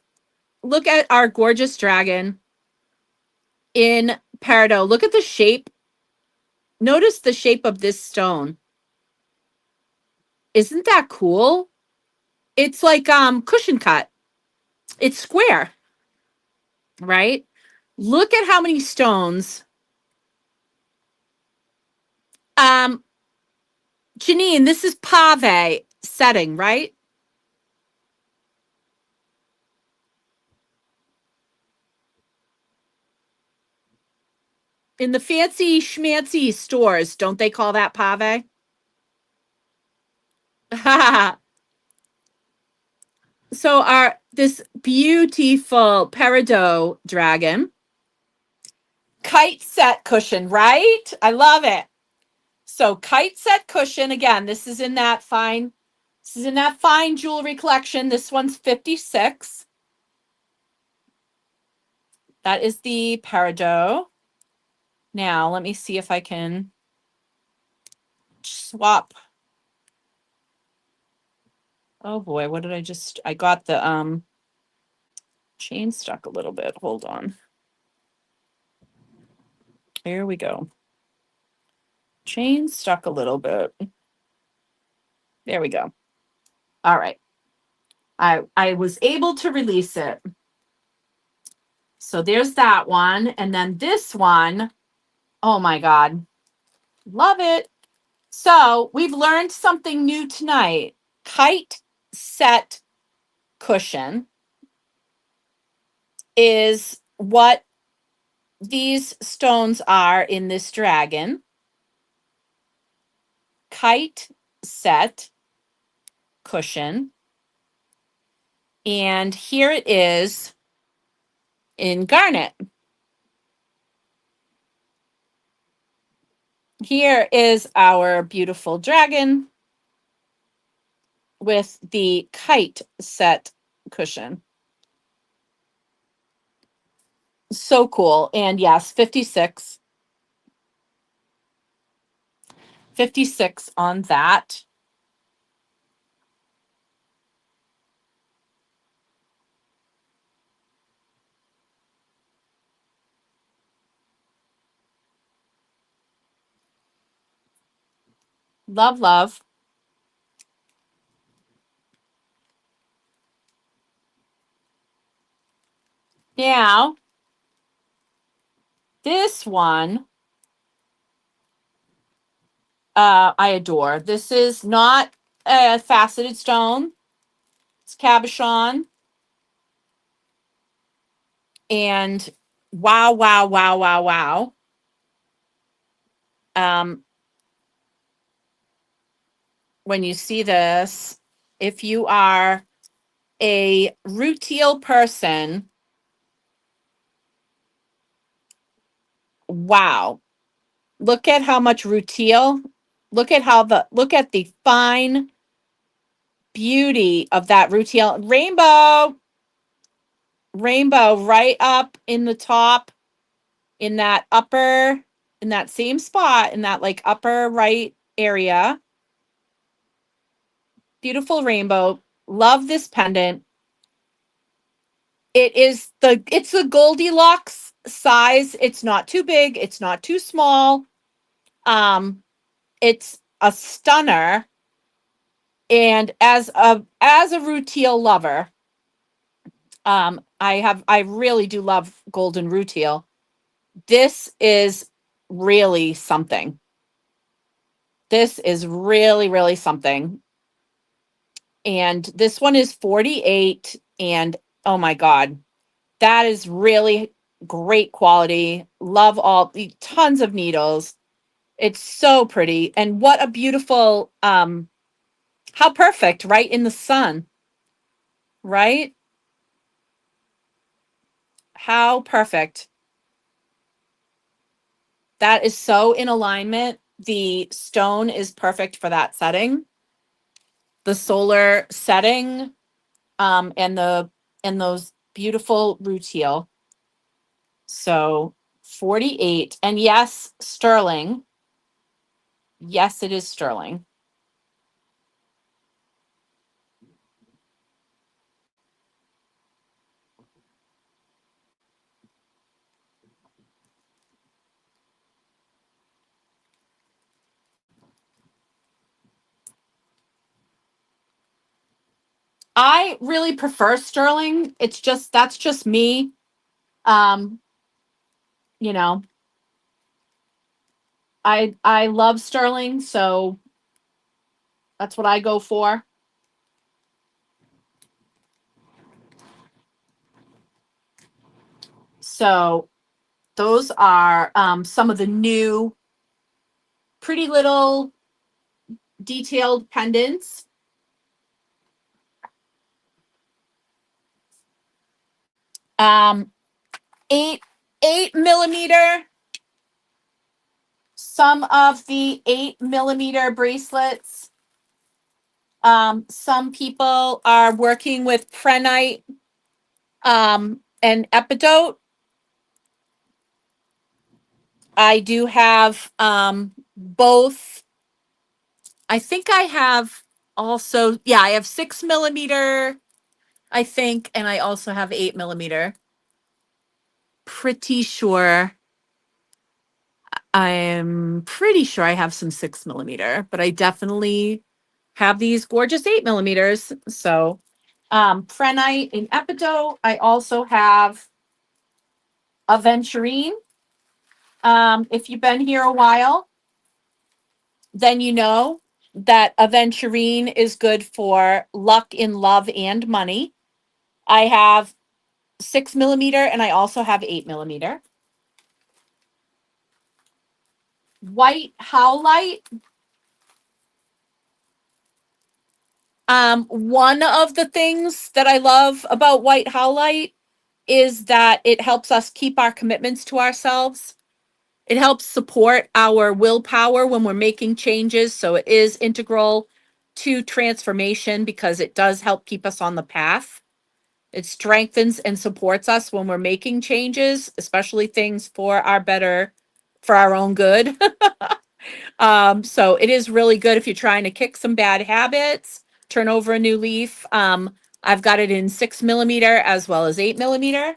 look at our gorgeous dragon in peridot. Look at the shape. Notice the shape of this stone. Isn't that cool? It's like cushion cut. It's square, right? Look at how many stones. Um, Janine, this is pave setting, right? In the fancy schmancy stores, don't they call that pave? So our this beautiful peridot dragon kite set cushion, right? I love it. So kite set cushion again. This is in that fine This is in that fine jewelry collection. This one's 56. That is the peridot. Now, let me see if I can swap. Oh boy, what did I got the chain stuck a little bit. Hold on. Here we go. Chain stuck a little bit. There we go. All right. I was able to release it. So there's that one. And then this one, oh my God, love it. So we've learned something new tonight. Kite set cushion is what these stones are in this dragon. Kite set cushion. And here it is in garnet. Here is our beautiful dragon with the kite set cushion. So cool. And yes, 56. 56 on that. Love, love. Now, this one, I adore. This is not a faceted stone. It's cabochon. And wow, wow, wow, wow, wow. When you see this, if you are a rutile person, wow. Look at how much rutile. Look at the fine beauty of that rutile. Rainbow right up in the top, in that same spot, in that like upper right area. Beautiful rainbow. Love this pendant. It's the Goldilocks size. It's not too big. It's not too small. It's a stunner. And as a rutile lover, I really do love golden rutile. This is really something. This is really, really something. And this one is 48. And oh my God, that is really great quality. Love tons of needles. It's so pretty. And what a beautiful, how perfect, right? In the sun, right? How perfect. That is so in alignment. The stone is perfect for that setting. The solar setting, and those beautiful rutile. So 48. And yes, sterling. Yes, it is sterling. I really prefer sterling. That's just me. Um, you know, I love sterling, so that's what I go for. So those are some of the new pretty little detailed pendants. 8 8 millimeter. Some of the 8 millimeter bracelets Some people are working with prenite and epidote. I do have both. I think I have also, yeah, I have 6 millimeter, I think, and I also have 8 millimeter. Pretty sure. I'm pretty sure I have some 6 millimeter, but I definitely have these gorgeous 8 millimeters. So, prenite and epidote. I also have aventurine. If you've been here a while, then you know that aventurine is good for luck in love and money. I have 6 millimeter and I also have 8 millimeter. White howlite. One of the things that I love about white howlite is that it helps us keep our commitments to ourselves. It helps support our willpower when we're making changes. So it is integral to transformation because it does help keep us on the path. It strengthens and supports us when we're making changes, especially things for our better, for our own good. So it is really good if you're trying to kick some bad habits, turn over a new leaf. I've got it in 6 millimeter as well as 8 millimeter.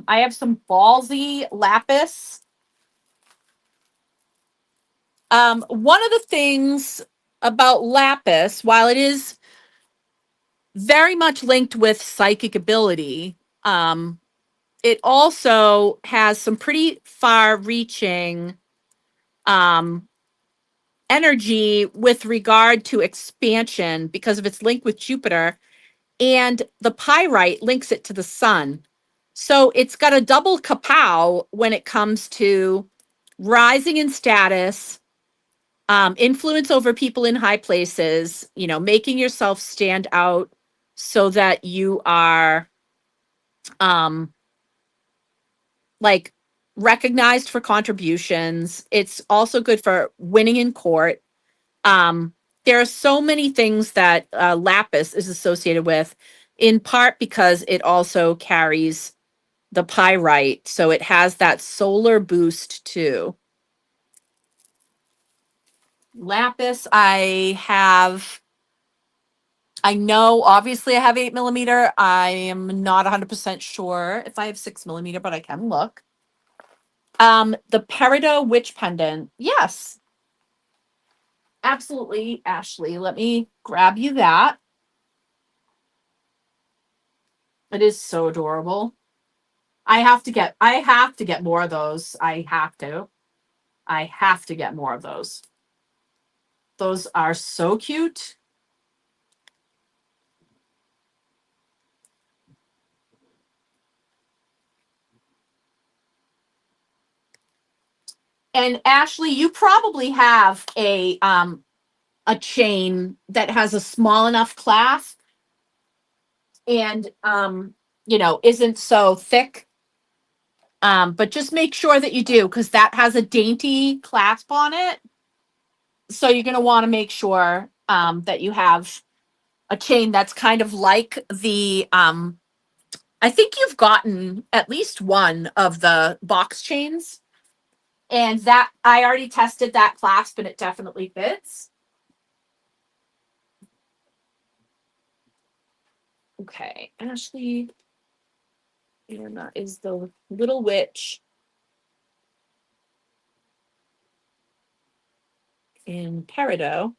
I have some ballsy lapis. One of the things about lapis, while it is very much linked with psychic ability, it also has some pretty far reaching um, energy with regard to expansion because of its link with Jupiter, and the pyrite links it to the sun. So it's got a double kapow when it comes to rising in status, influence over people in high places, making yourself stand out so that you are um, like recognized for contributions. It's also good for winning in court. Um, there are so many things that lapis is associated with, in part because it also carries the pyrite. So it has that solar boost too. Lapis, I know obviously I have 8 millimeter. I am not 100% sure if I have 6 millimeter, but I can look. The Peridot witch pendant. Yes, absolutely, Ashley. Let me grab you that. It is so adorable. I have to get more of those. I have to get more of those. Those are so cute. And Ashley, you probably have a chain that has a small enough clasp and isn't so thick. But just make sure that you do, because that has a dainty clasp on it. So you're going to want to make sure that you have a chain that's kind of like the I think you've gotten at least one of the box chains, and that I already tested that clasp and it definitely fits. Okay, Ashley, Anna is the little witch in Peridot.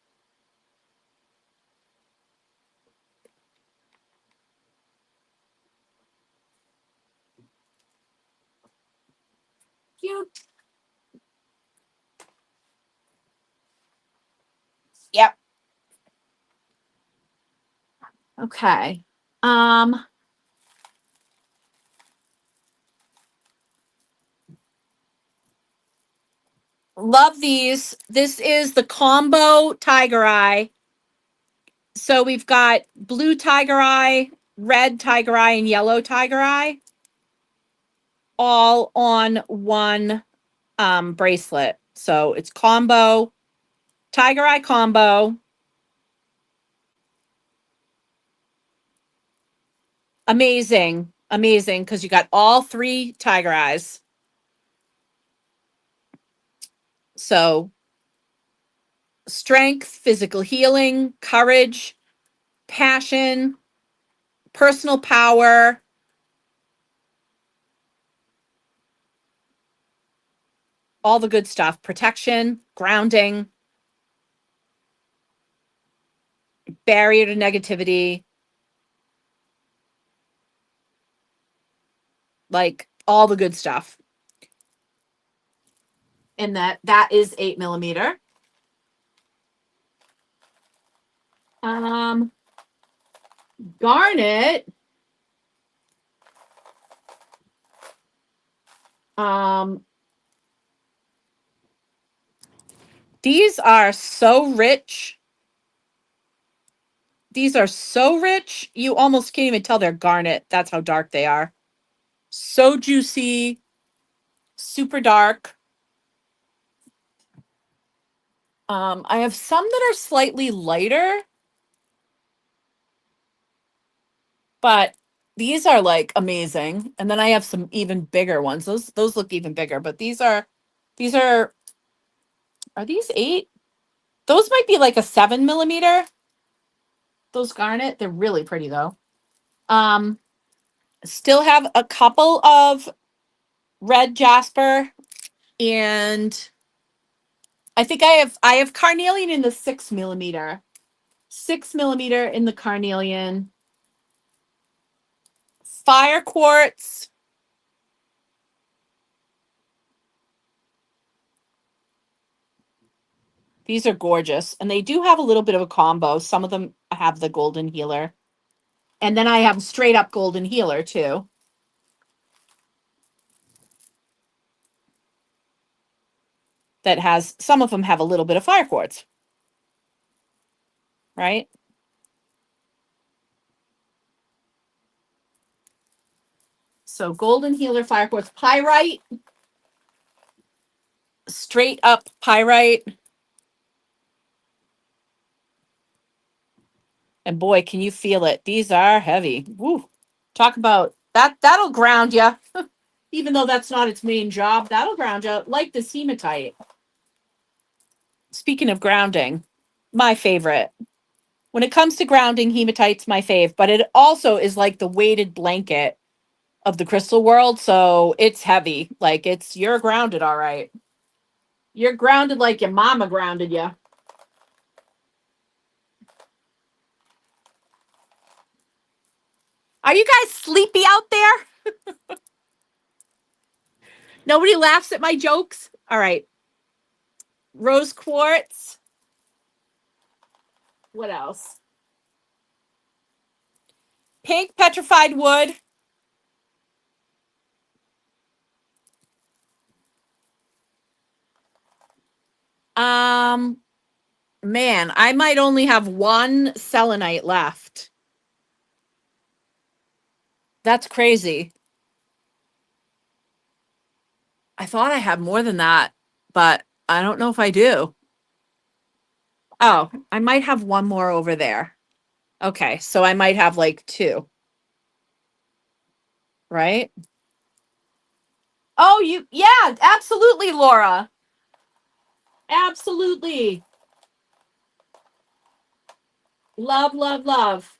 Cute. Yep. Okay. Um, Love these. This is the combo tiger eye. So we've got blue tiger eye, red tiger eye, and yellow tiger eye all on one bracelet. So it's combo, tiger eye combo. Amazing. Amazing. Because you got all three tiger eyes. So strength, physical healing, courage, passion, personal power, all the good stuff, protection, grounding, barrier to negativity, like all the good stuff. And that is 8mm. Garnet. These are so rich. These are so rich, you almost can't even tell they're garnet. That's how dark they are. So juicy, super dark. I have some that are slightly lighter, but these are like amazing. And then I have some even bigger ones. Those look even bigger, but these are these 8? Those might be like a 7mm. Those garnet, they're really pretty though. Still have a couple of red jasper, and I think I have carnelian in the 6mm. 6mm in the carnelian. Fire quartz. These are gorgeous. And they do have a little bit of a combo. Some of them have the golden healer. And then I have straight up golden healer too. That has, some of them have a little bit of fire quartz. Right? So golden healer, fire quartz, pyrite. Straight up pyrite. And boy, can you feel it. These are heavy. Woo. Talk about that. That'll ground you. Even though that's not its main job, that'll ground you. Like this hematite. Speaking of grounding, my favorite. When it comes to grounding, hematite's my fave, but it also is like the weighted blanket of the crystal world. So it's heavy. Like you're grounded, all right. You're grounded like your mama grounded you. Are you guys sleepy out there? Nobody laughs at my jokes? All right. Rose quartz. What else? Pink petrified wood. Man, I might only have one selenite left. That's crazy. I thought I had more than that, but I don't know if I do. Oh, I might have one more over there. Okay, so I might have like 2. Right? Oh, yeah, absolutely, Laura. Absolutely. Love, love, love.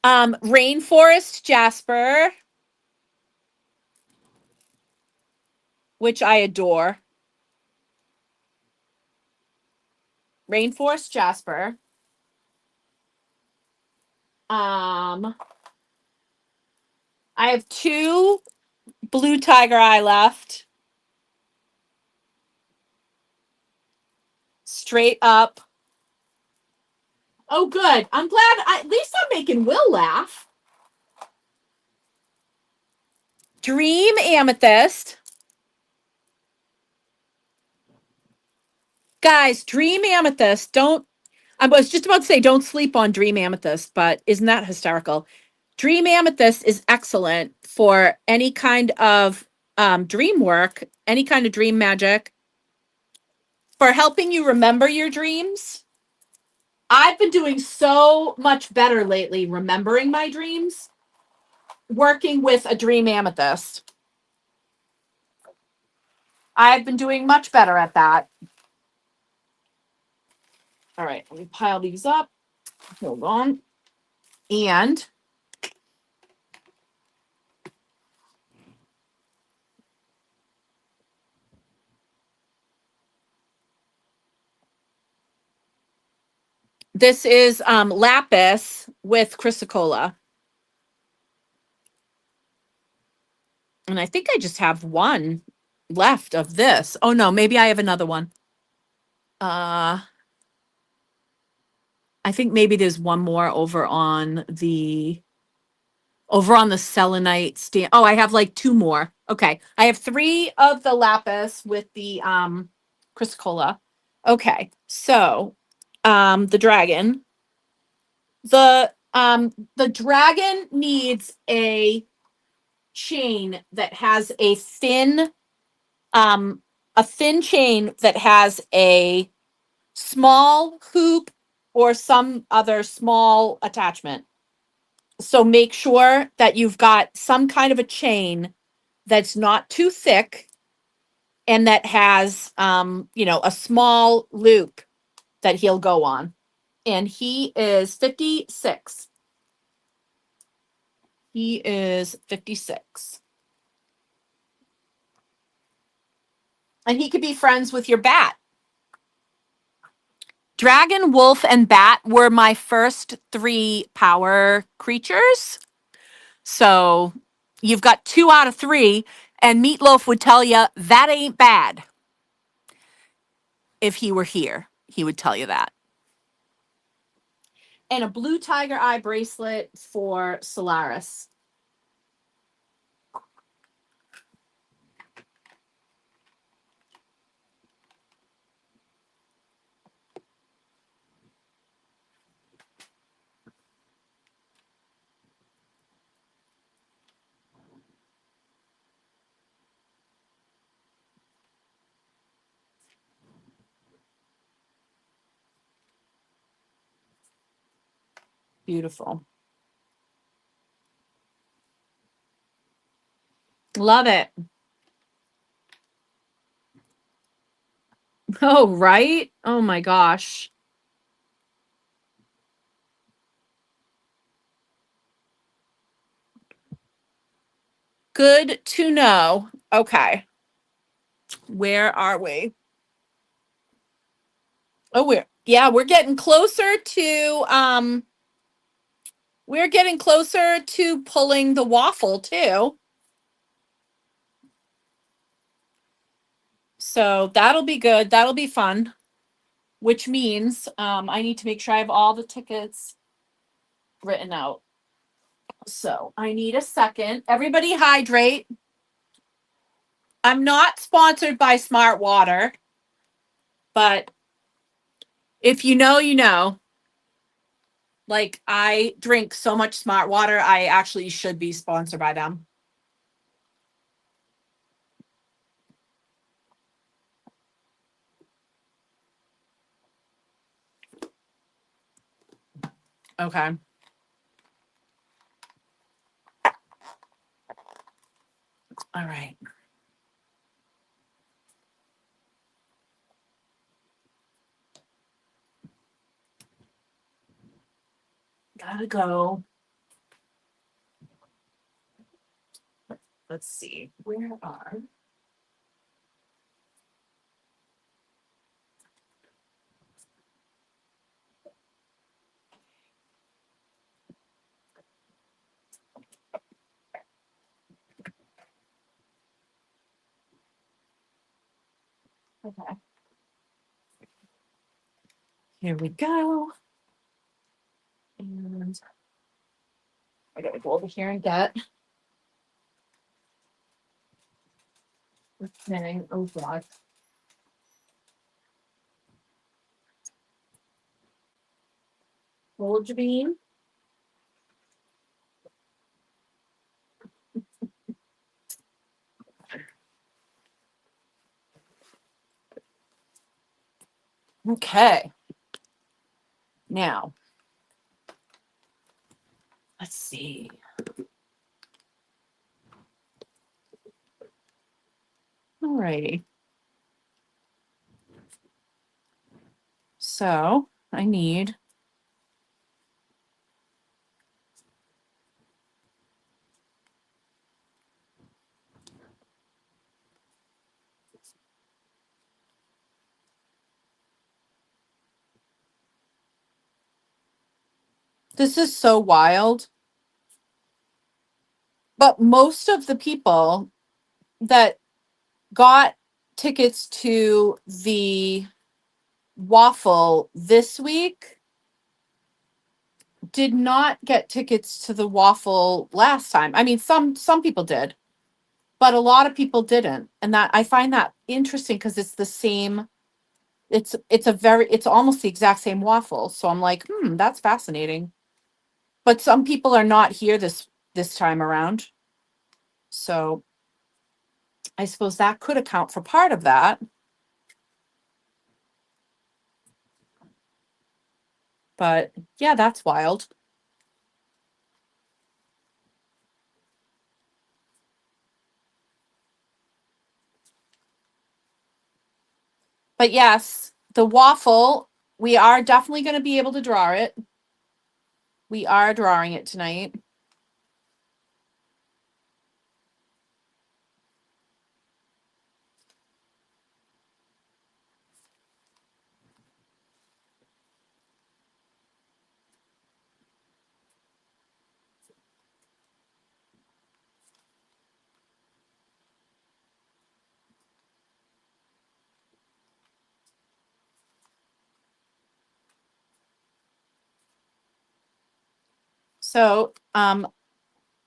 Rainforest jasper, which I adore. Rainforest jasper. I have 2 blue tiger eye left. Straight up. Oh, good. I'm glad. At least I'm making Will laugh. Dream amethyst. Guys, dream amethyst. I was just about to say don't sleep on dream amethyst, but isn't that hysterical? Dream amethyst is excellent for any kind of dream work, any kind of dream magic, for helping you remember your dreams. I've been doing so much better lately remembering my dreams working with a dream amethyst. I've been doing much better at that. All right, let me pile these up. Hold on. And this is lapis with chrysocolla. And I think I just have one left of this. Oh no, maybe I have another one. I think maybe there's one more over on the selenite stand. Oh, I have like two more. Okay. I have three of the lapis with the chrysocolla. Okay. So the dragon. The dragon needs a chain that has a thin chain that has a small hoop or some other small attachment. So make sure that you've got some kind of a chain that's not too thick and that has a small loop that he'll go on. And he is 56. He is 56. And he could be friends with your bat. Dragon, wolf, and bat were my first three power creatures. So you've got 2 out of 3, and Meatloaf would tell you that ain't bad. If he were here, he would tell you that. And a blue tiger eye bracelet for Solaris. Beautiful. Love it. Oh, right? Oh my gosh. Good to know. Okay. Where are we? Oh, we're getting closer to pulling the waffle too. So that'll be good. That'll be fun. Which means I need to make sure I have all the tickets written out. So I need a second. Everybody hydrate. I'm not sponsored by Smart Water, but if you know, you know. Like, I drink so much Smart Water, I actually should be sponsored by them. Okay. All right. Gotta go. Let's see. Where are. Okay. Here we go. And I gotta go over here and get. Okay. Oh, God. Hold your bean. Okay. Now, let's see. All righty. So I need this is so wild, but most of the people that got tickets to the waffle this week did not get tickets to the waffle last time. I mean, some people did, but a lot of people didn't. And that I find that interesting because it's the same, it's almost the exact same waffle. So I'm like, that's fascinating. But some people are not here this time around. So I suppose that could account for part of that. But yeah, that's wild. But yes, the waffle, we are definitely going to be able to draw it. We are drawing it tonight. So,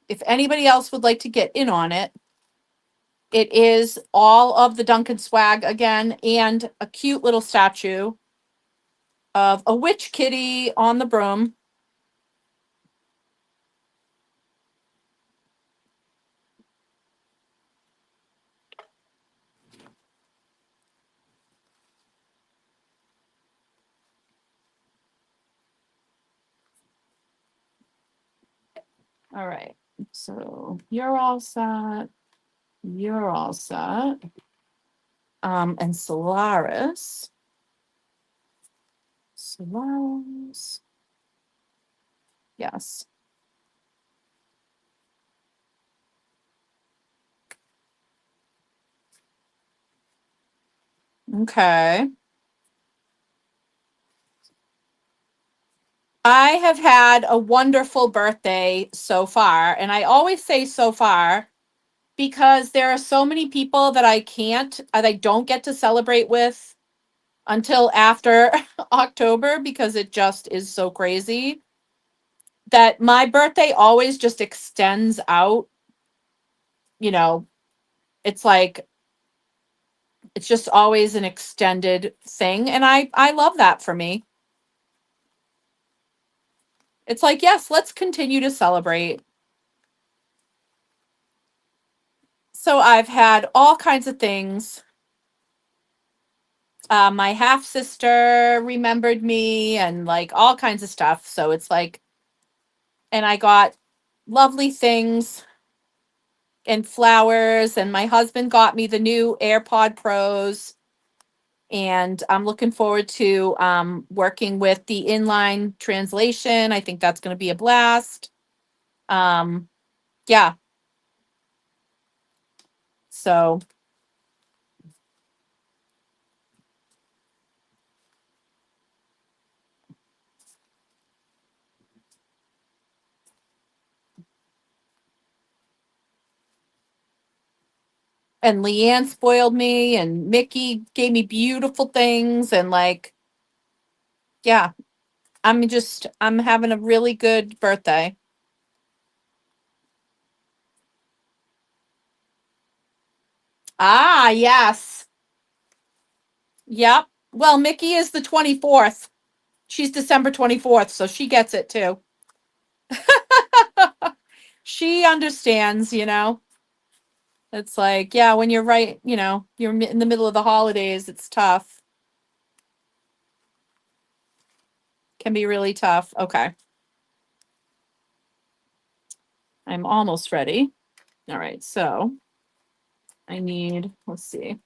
if anybody else would like to get in on it, it is all of the Duncan swag again and a cute little statue of a witch kitty on the broom. All right. So you're all set. You're all set. And Solaris. Solaris. Yes. Okay. I have had a wonderful birthday so far. And I always say so far because there are so many people that I don't get to celebrate with until after October because it just is so crazy that my birthday always just extends out. You know, it's like, it's just always an extended thing. And I love that for me. It's like, yes, let's continue to celebrate. So I've had all kinds of things. My half sister remembered me and like all kinds of stuff. So it's like, and I got lovely things and flowers, and my husband got me the new AirPod Pros. And I'm looking forward to working with the inline translation. I think that's going to be a blast. Um, yeah. So, and Leanne spoiled me, and Mickey gave me beautiful things. And like, yeah, I'm having a really good birthday. Ah, yes. Yep. Well, Mickey is the 24th. She's December 24th, so she gets it too. She understands, you know. It's like, yeah, when you're right, you know, you're in the middle of the holidays, it's tough. Can be really tough. Okay. I'm almost ready. All right. So I need, let's see.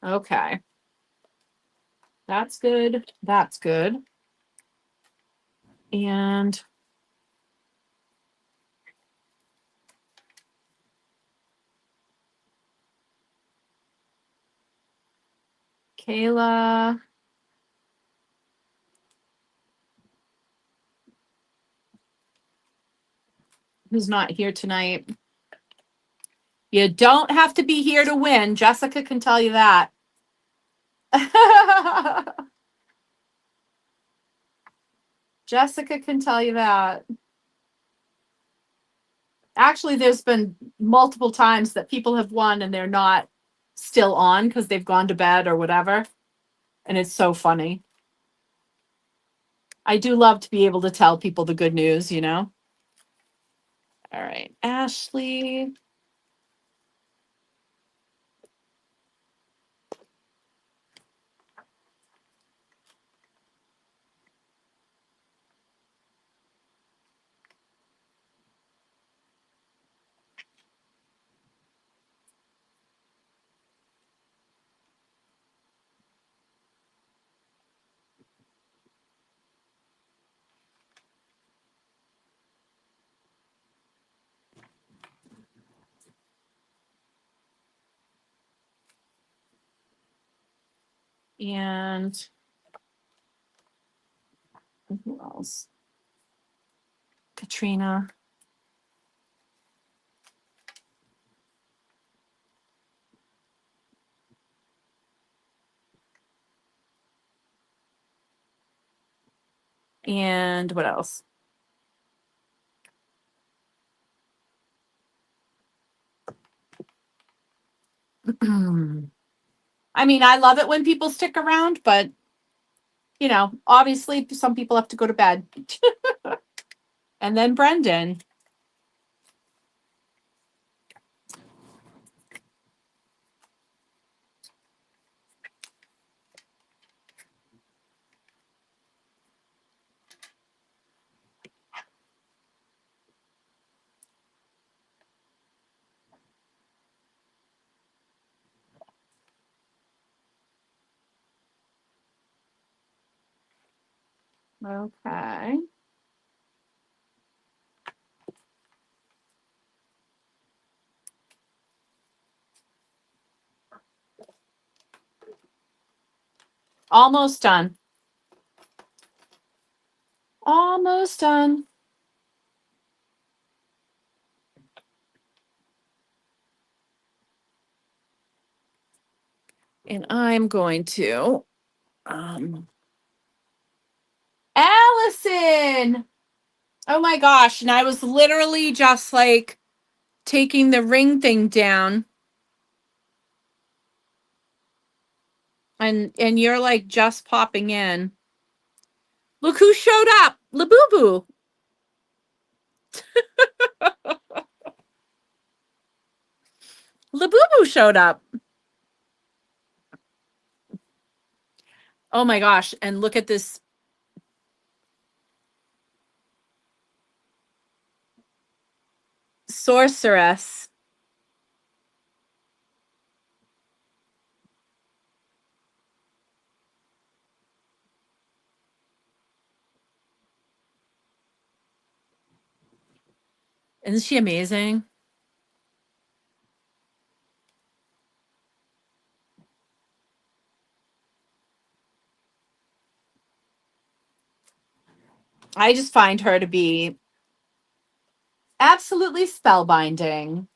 Okay. That's good. That's good. And Kayla. Who's not here tonight. You don't have to be here to win. Jessica can tell you that. Jessica can tell you that. Actually, there's been multiple times that people have won and they're not still on because they've gone to bed or whatever. And it's so funny. I do love to be able to tell people the good news, you know? All right, Ashley. And who else? Katrina. And what else? I mean, I love it when people stick around, but you know, obviously some people have to go to bed. And then Brendan. Okay. Almost done. Almost done. And I'm going to Allison. Oh my gosh. And I was literally just like taking the ring thing down. And you're like just popping in. Look who showed up. Labubu. Labubu showed up. Oh my gosh. And look at this sorceress. Isn't she amazing? I just find her to be absolutely spellbinding.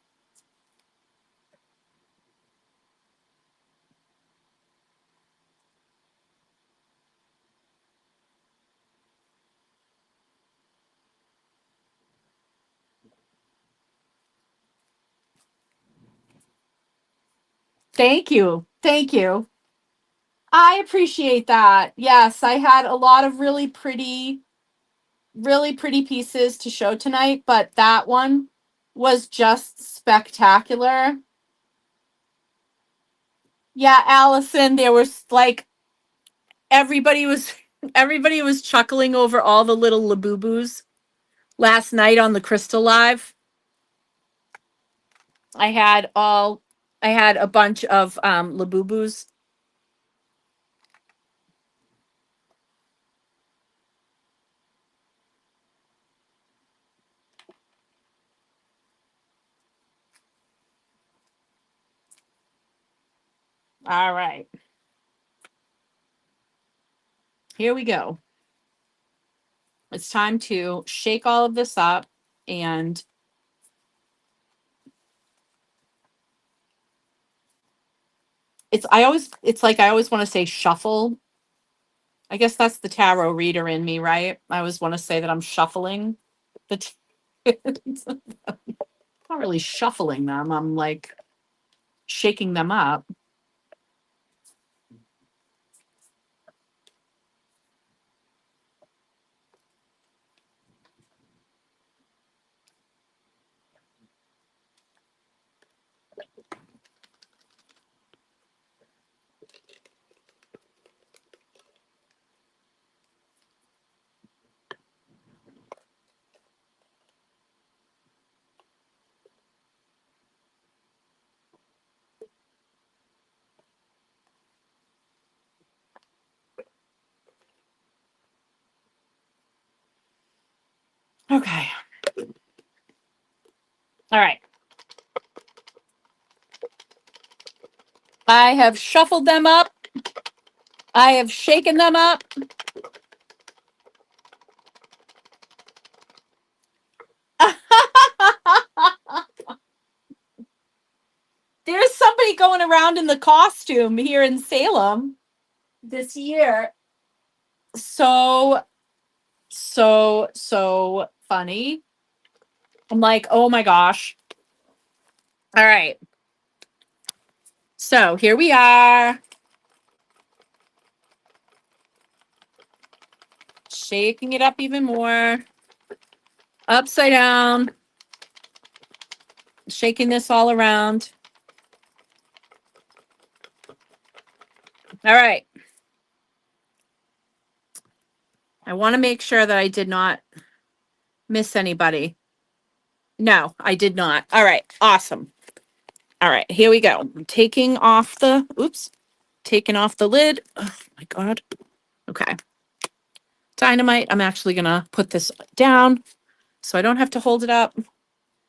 Thank you. Thank you. I appreciate that. Yes, I had a lot of really pretty pieces to show tonight, but that one was just spectacular. Yeah, Allison, there was like everybody was everybody was chuckling over all the little Labubus last night on the Crystal Live. I had all I had a bunch of Labubus. All right. Here we go. It's time to shake all of this up and it's like I always want to say shuffle. I guess that's the tarot reader in me, right? I always want to say that I'm shuffling the I'm not really shuffling them. I'm like shaking them up. Okay. All right. I have shuffled them up. I have shaken them up. There's somebody going around in the costume here in Salem this year. So, so funny. I'm like, oh my gosh. All right. So here we are. Shaking it up even more. Upside down. Shaking this all around. All right. I want to make sure that I did not miss anybody. No, I did not. All right. Awesome. All right. Here we go. I'm taking off the, taking off the lid. Oh my God. Okay. Dynamite. I'm actually going to put this down so I don't have to hold it up.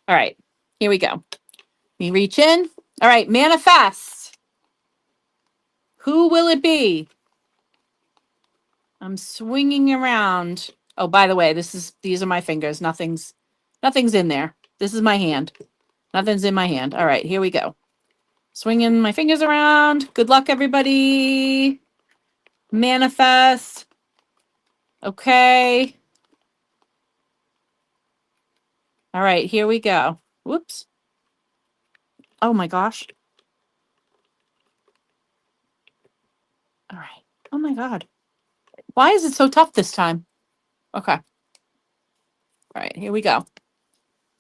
All right. Here we go. Me reach in. All right. Manifest. Who will it be? I'm swinging around. Oh, by the way, these are my fingers. Nothing's in there. This is my hand. Nothing's in my hand. All right, here we go. Swinging my fingers around. Good luck, everybody. Manifest. Okay. All right, here we go. Whoops. Oh my gosh. All right. Oh my God. Why is it so tough this time? Okay. All right, here we go.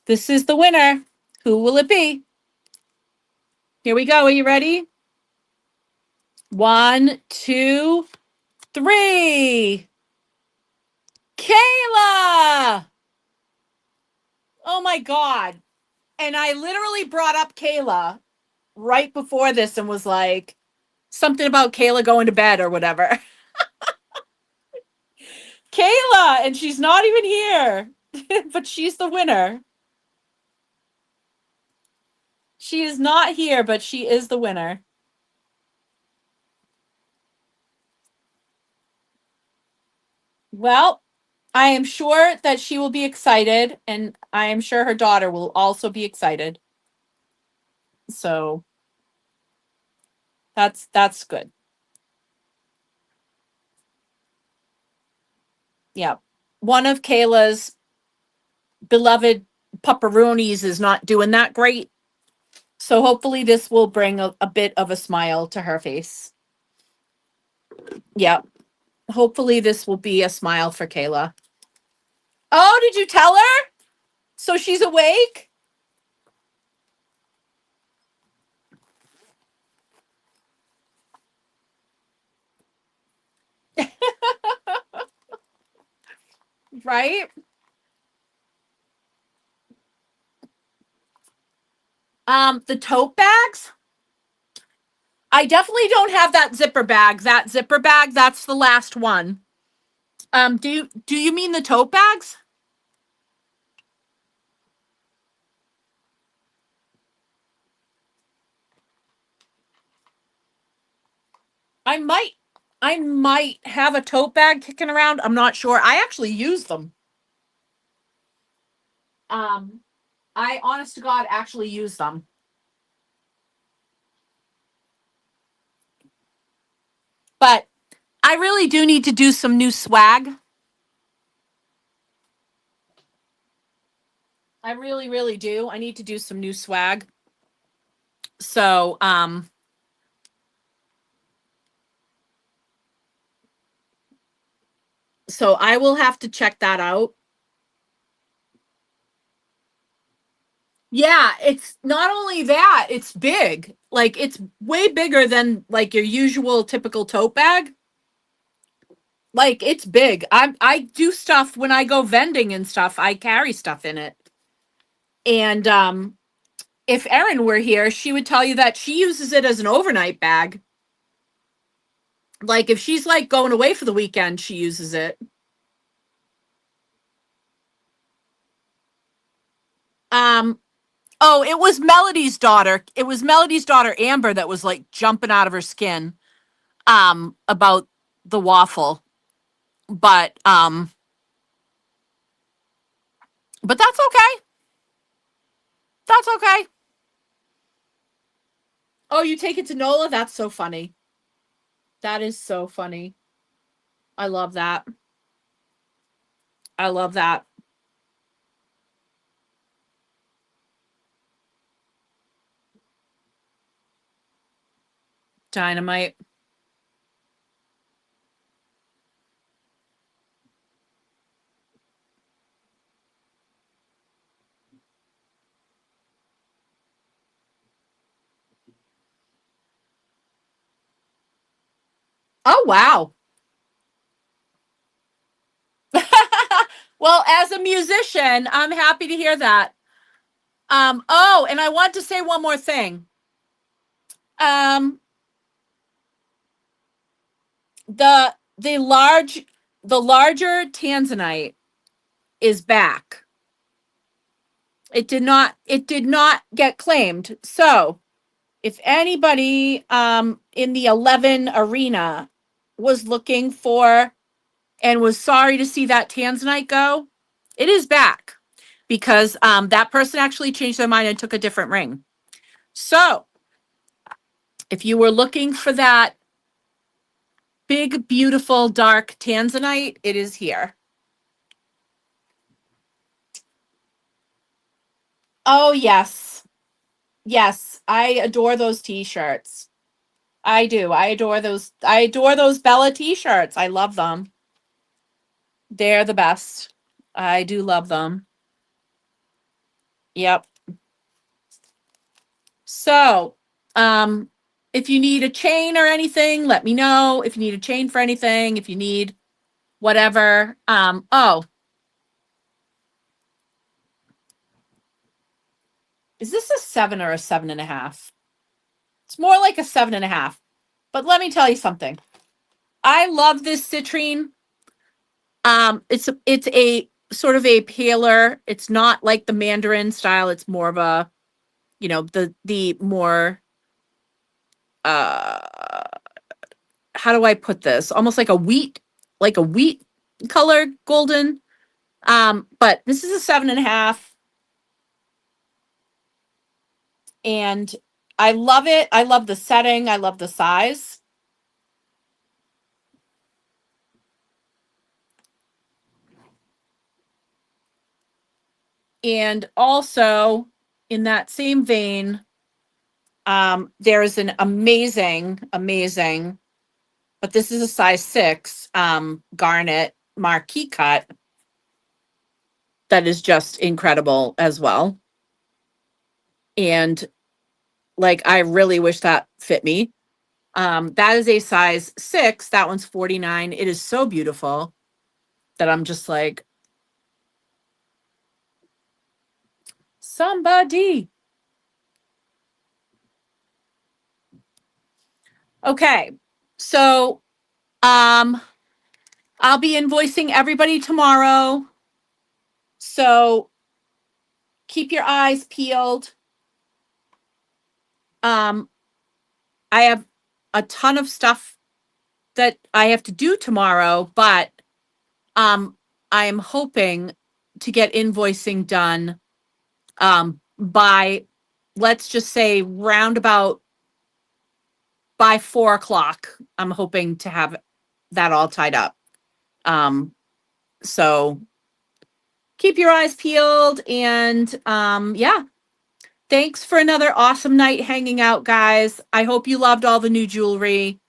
This is the winner. Who will it be? Here we go. Are you ready? 1, 2, 3. Kayla! Oh my God. And I literally brought up Kayla right before this and was like, something about Kayla going to bed or whatever. Kayla! And she's not even here, but she's the winner. She is not here, but she is the winner. Well, I am sure that she will be excited, and I am sure her daughter will also be excited. So that's good. Yeah. One of Kayla's beloved pepperonis is not doing that great. So hopefully this will bring a bit of a smile to her face. Yep. Hopefully this will be a smile for Kayla. Oh, did you tell her? So she's awake? Right? The tote bags? I definitely don't have that zipper bag. That zipper bag, that's the last one. Do you mean the tote bags? I might I might have a tote bag kicking around. I'm not sure. I actually use them. Um, I honest to God actually use them. But I really do need to do some new swag. I really, really do. I need to do some new swag. So, so I will have to check that out. Yeah, it's not only that, it's big. Like it's way bigger than like your usual typical tote bag. Like it's big. I do stuff when I go vending and stuff. I carry stuff in it. And if Erin were here, she would tell you that she uses it as an overnight bag. Like if she's like going away for the weekend, she uses it. Um oh, it was Melody's daughter. It was Melody's daughter Amber that was like jumping out of her skin about the waffle. But but that's okay. That's okay. Oh, you take it to Nola? That's so funny. That is so funny. I love that. I love that. Dynamite. Oh wow. Well, as a musician, I'm happy to hear that. Oh, and I want to say one more thing. Um, the larger tanzanite is back. It did not get claimed. So if anybody in the 11 arena was looking for and was sorry to see that tanzanite go, it is back because that person actually changed their mind and took a different ring. So if you were looking for that big, beautiful, dark tanzanite, it is here. Oh, yes. Yes. I adore those t-shirts. I do. I adore those. I adore those Bella t-shirts. I love them. They're the best. I do love them. Yep. So, um, if you need a chain or anything, let me know. If you need a chain for anything, if you need whatever. Oh, is this a 7 or a 7.5? It's more like a 7.5. But let me tell you something. I love this citrine. It's a sort of a paler. It's not like the Mandarin style. It's more of a, the more uh how do I put this? Almost like a wheat color golden. But this is a 7.5, and I love it. I love the setting. I love the size. And also in that same vein, There is an amazing, but this is a size 6 garnet marquee cut that is just incredible as well. And like, I really wish that fit me. That is a size 6. That one's 49. It is so beautiful that I'm just like, somebody. Okay. So, I'll be invoicing everybody tomorrow. So keep your eyes peeled. Um, I have a ton of stuff that I have to do tomorrow, but um, I am hoping to get invoicing done by, let's just say, roundabout by 4 o'clock. I'm hoping to have that all tied up. So keep your eyes peeled, and yeah. Thanks for another awesome night hanging out, guys. I hope you loved all the new jewelry.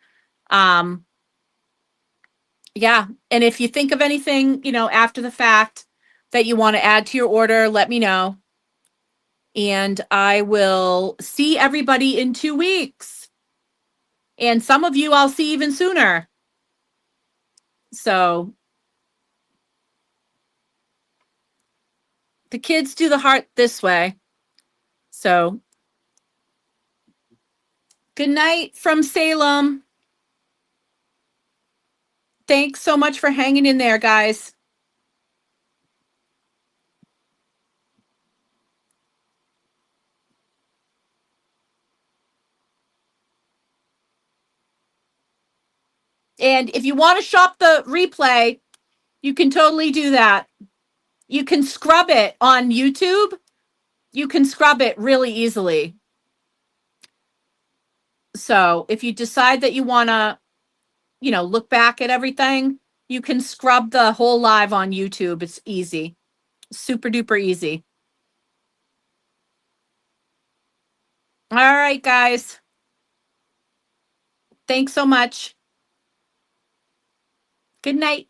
Um, yeah. And if you think of anything, after the fact that you want to add to your order, let me know. And I will see everybody in 2 weeks. And some of you I'll see even sooner. So the kids do the heart this way. So good night from Salem. Thanks so much for hanging in there, guys. And if you want to shop the replay, you can totally do that. You can scrub it on YouTube. You can scrub it really easily. So if you decide that you want to, look back at everything, you can scrub the whole live on YouTube. It's easy. Super duper easy. All right, guys. Thanks so much. Good night.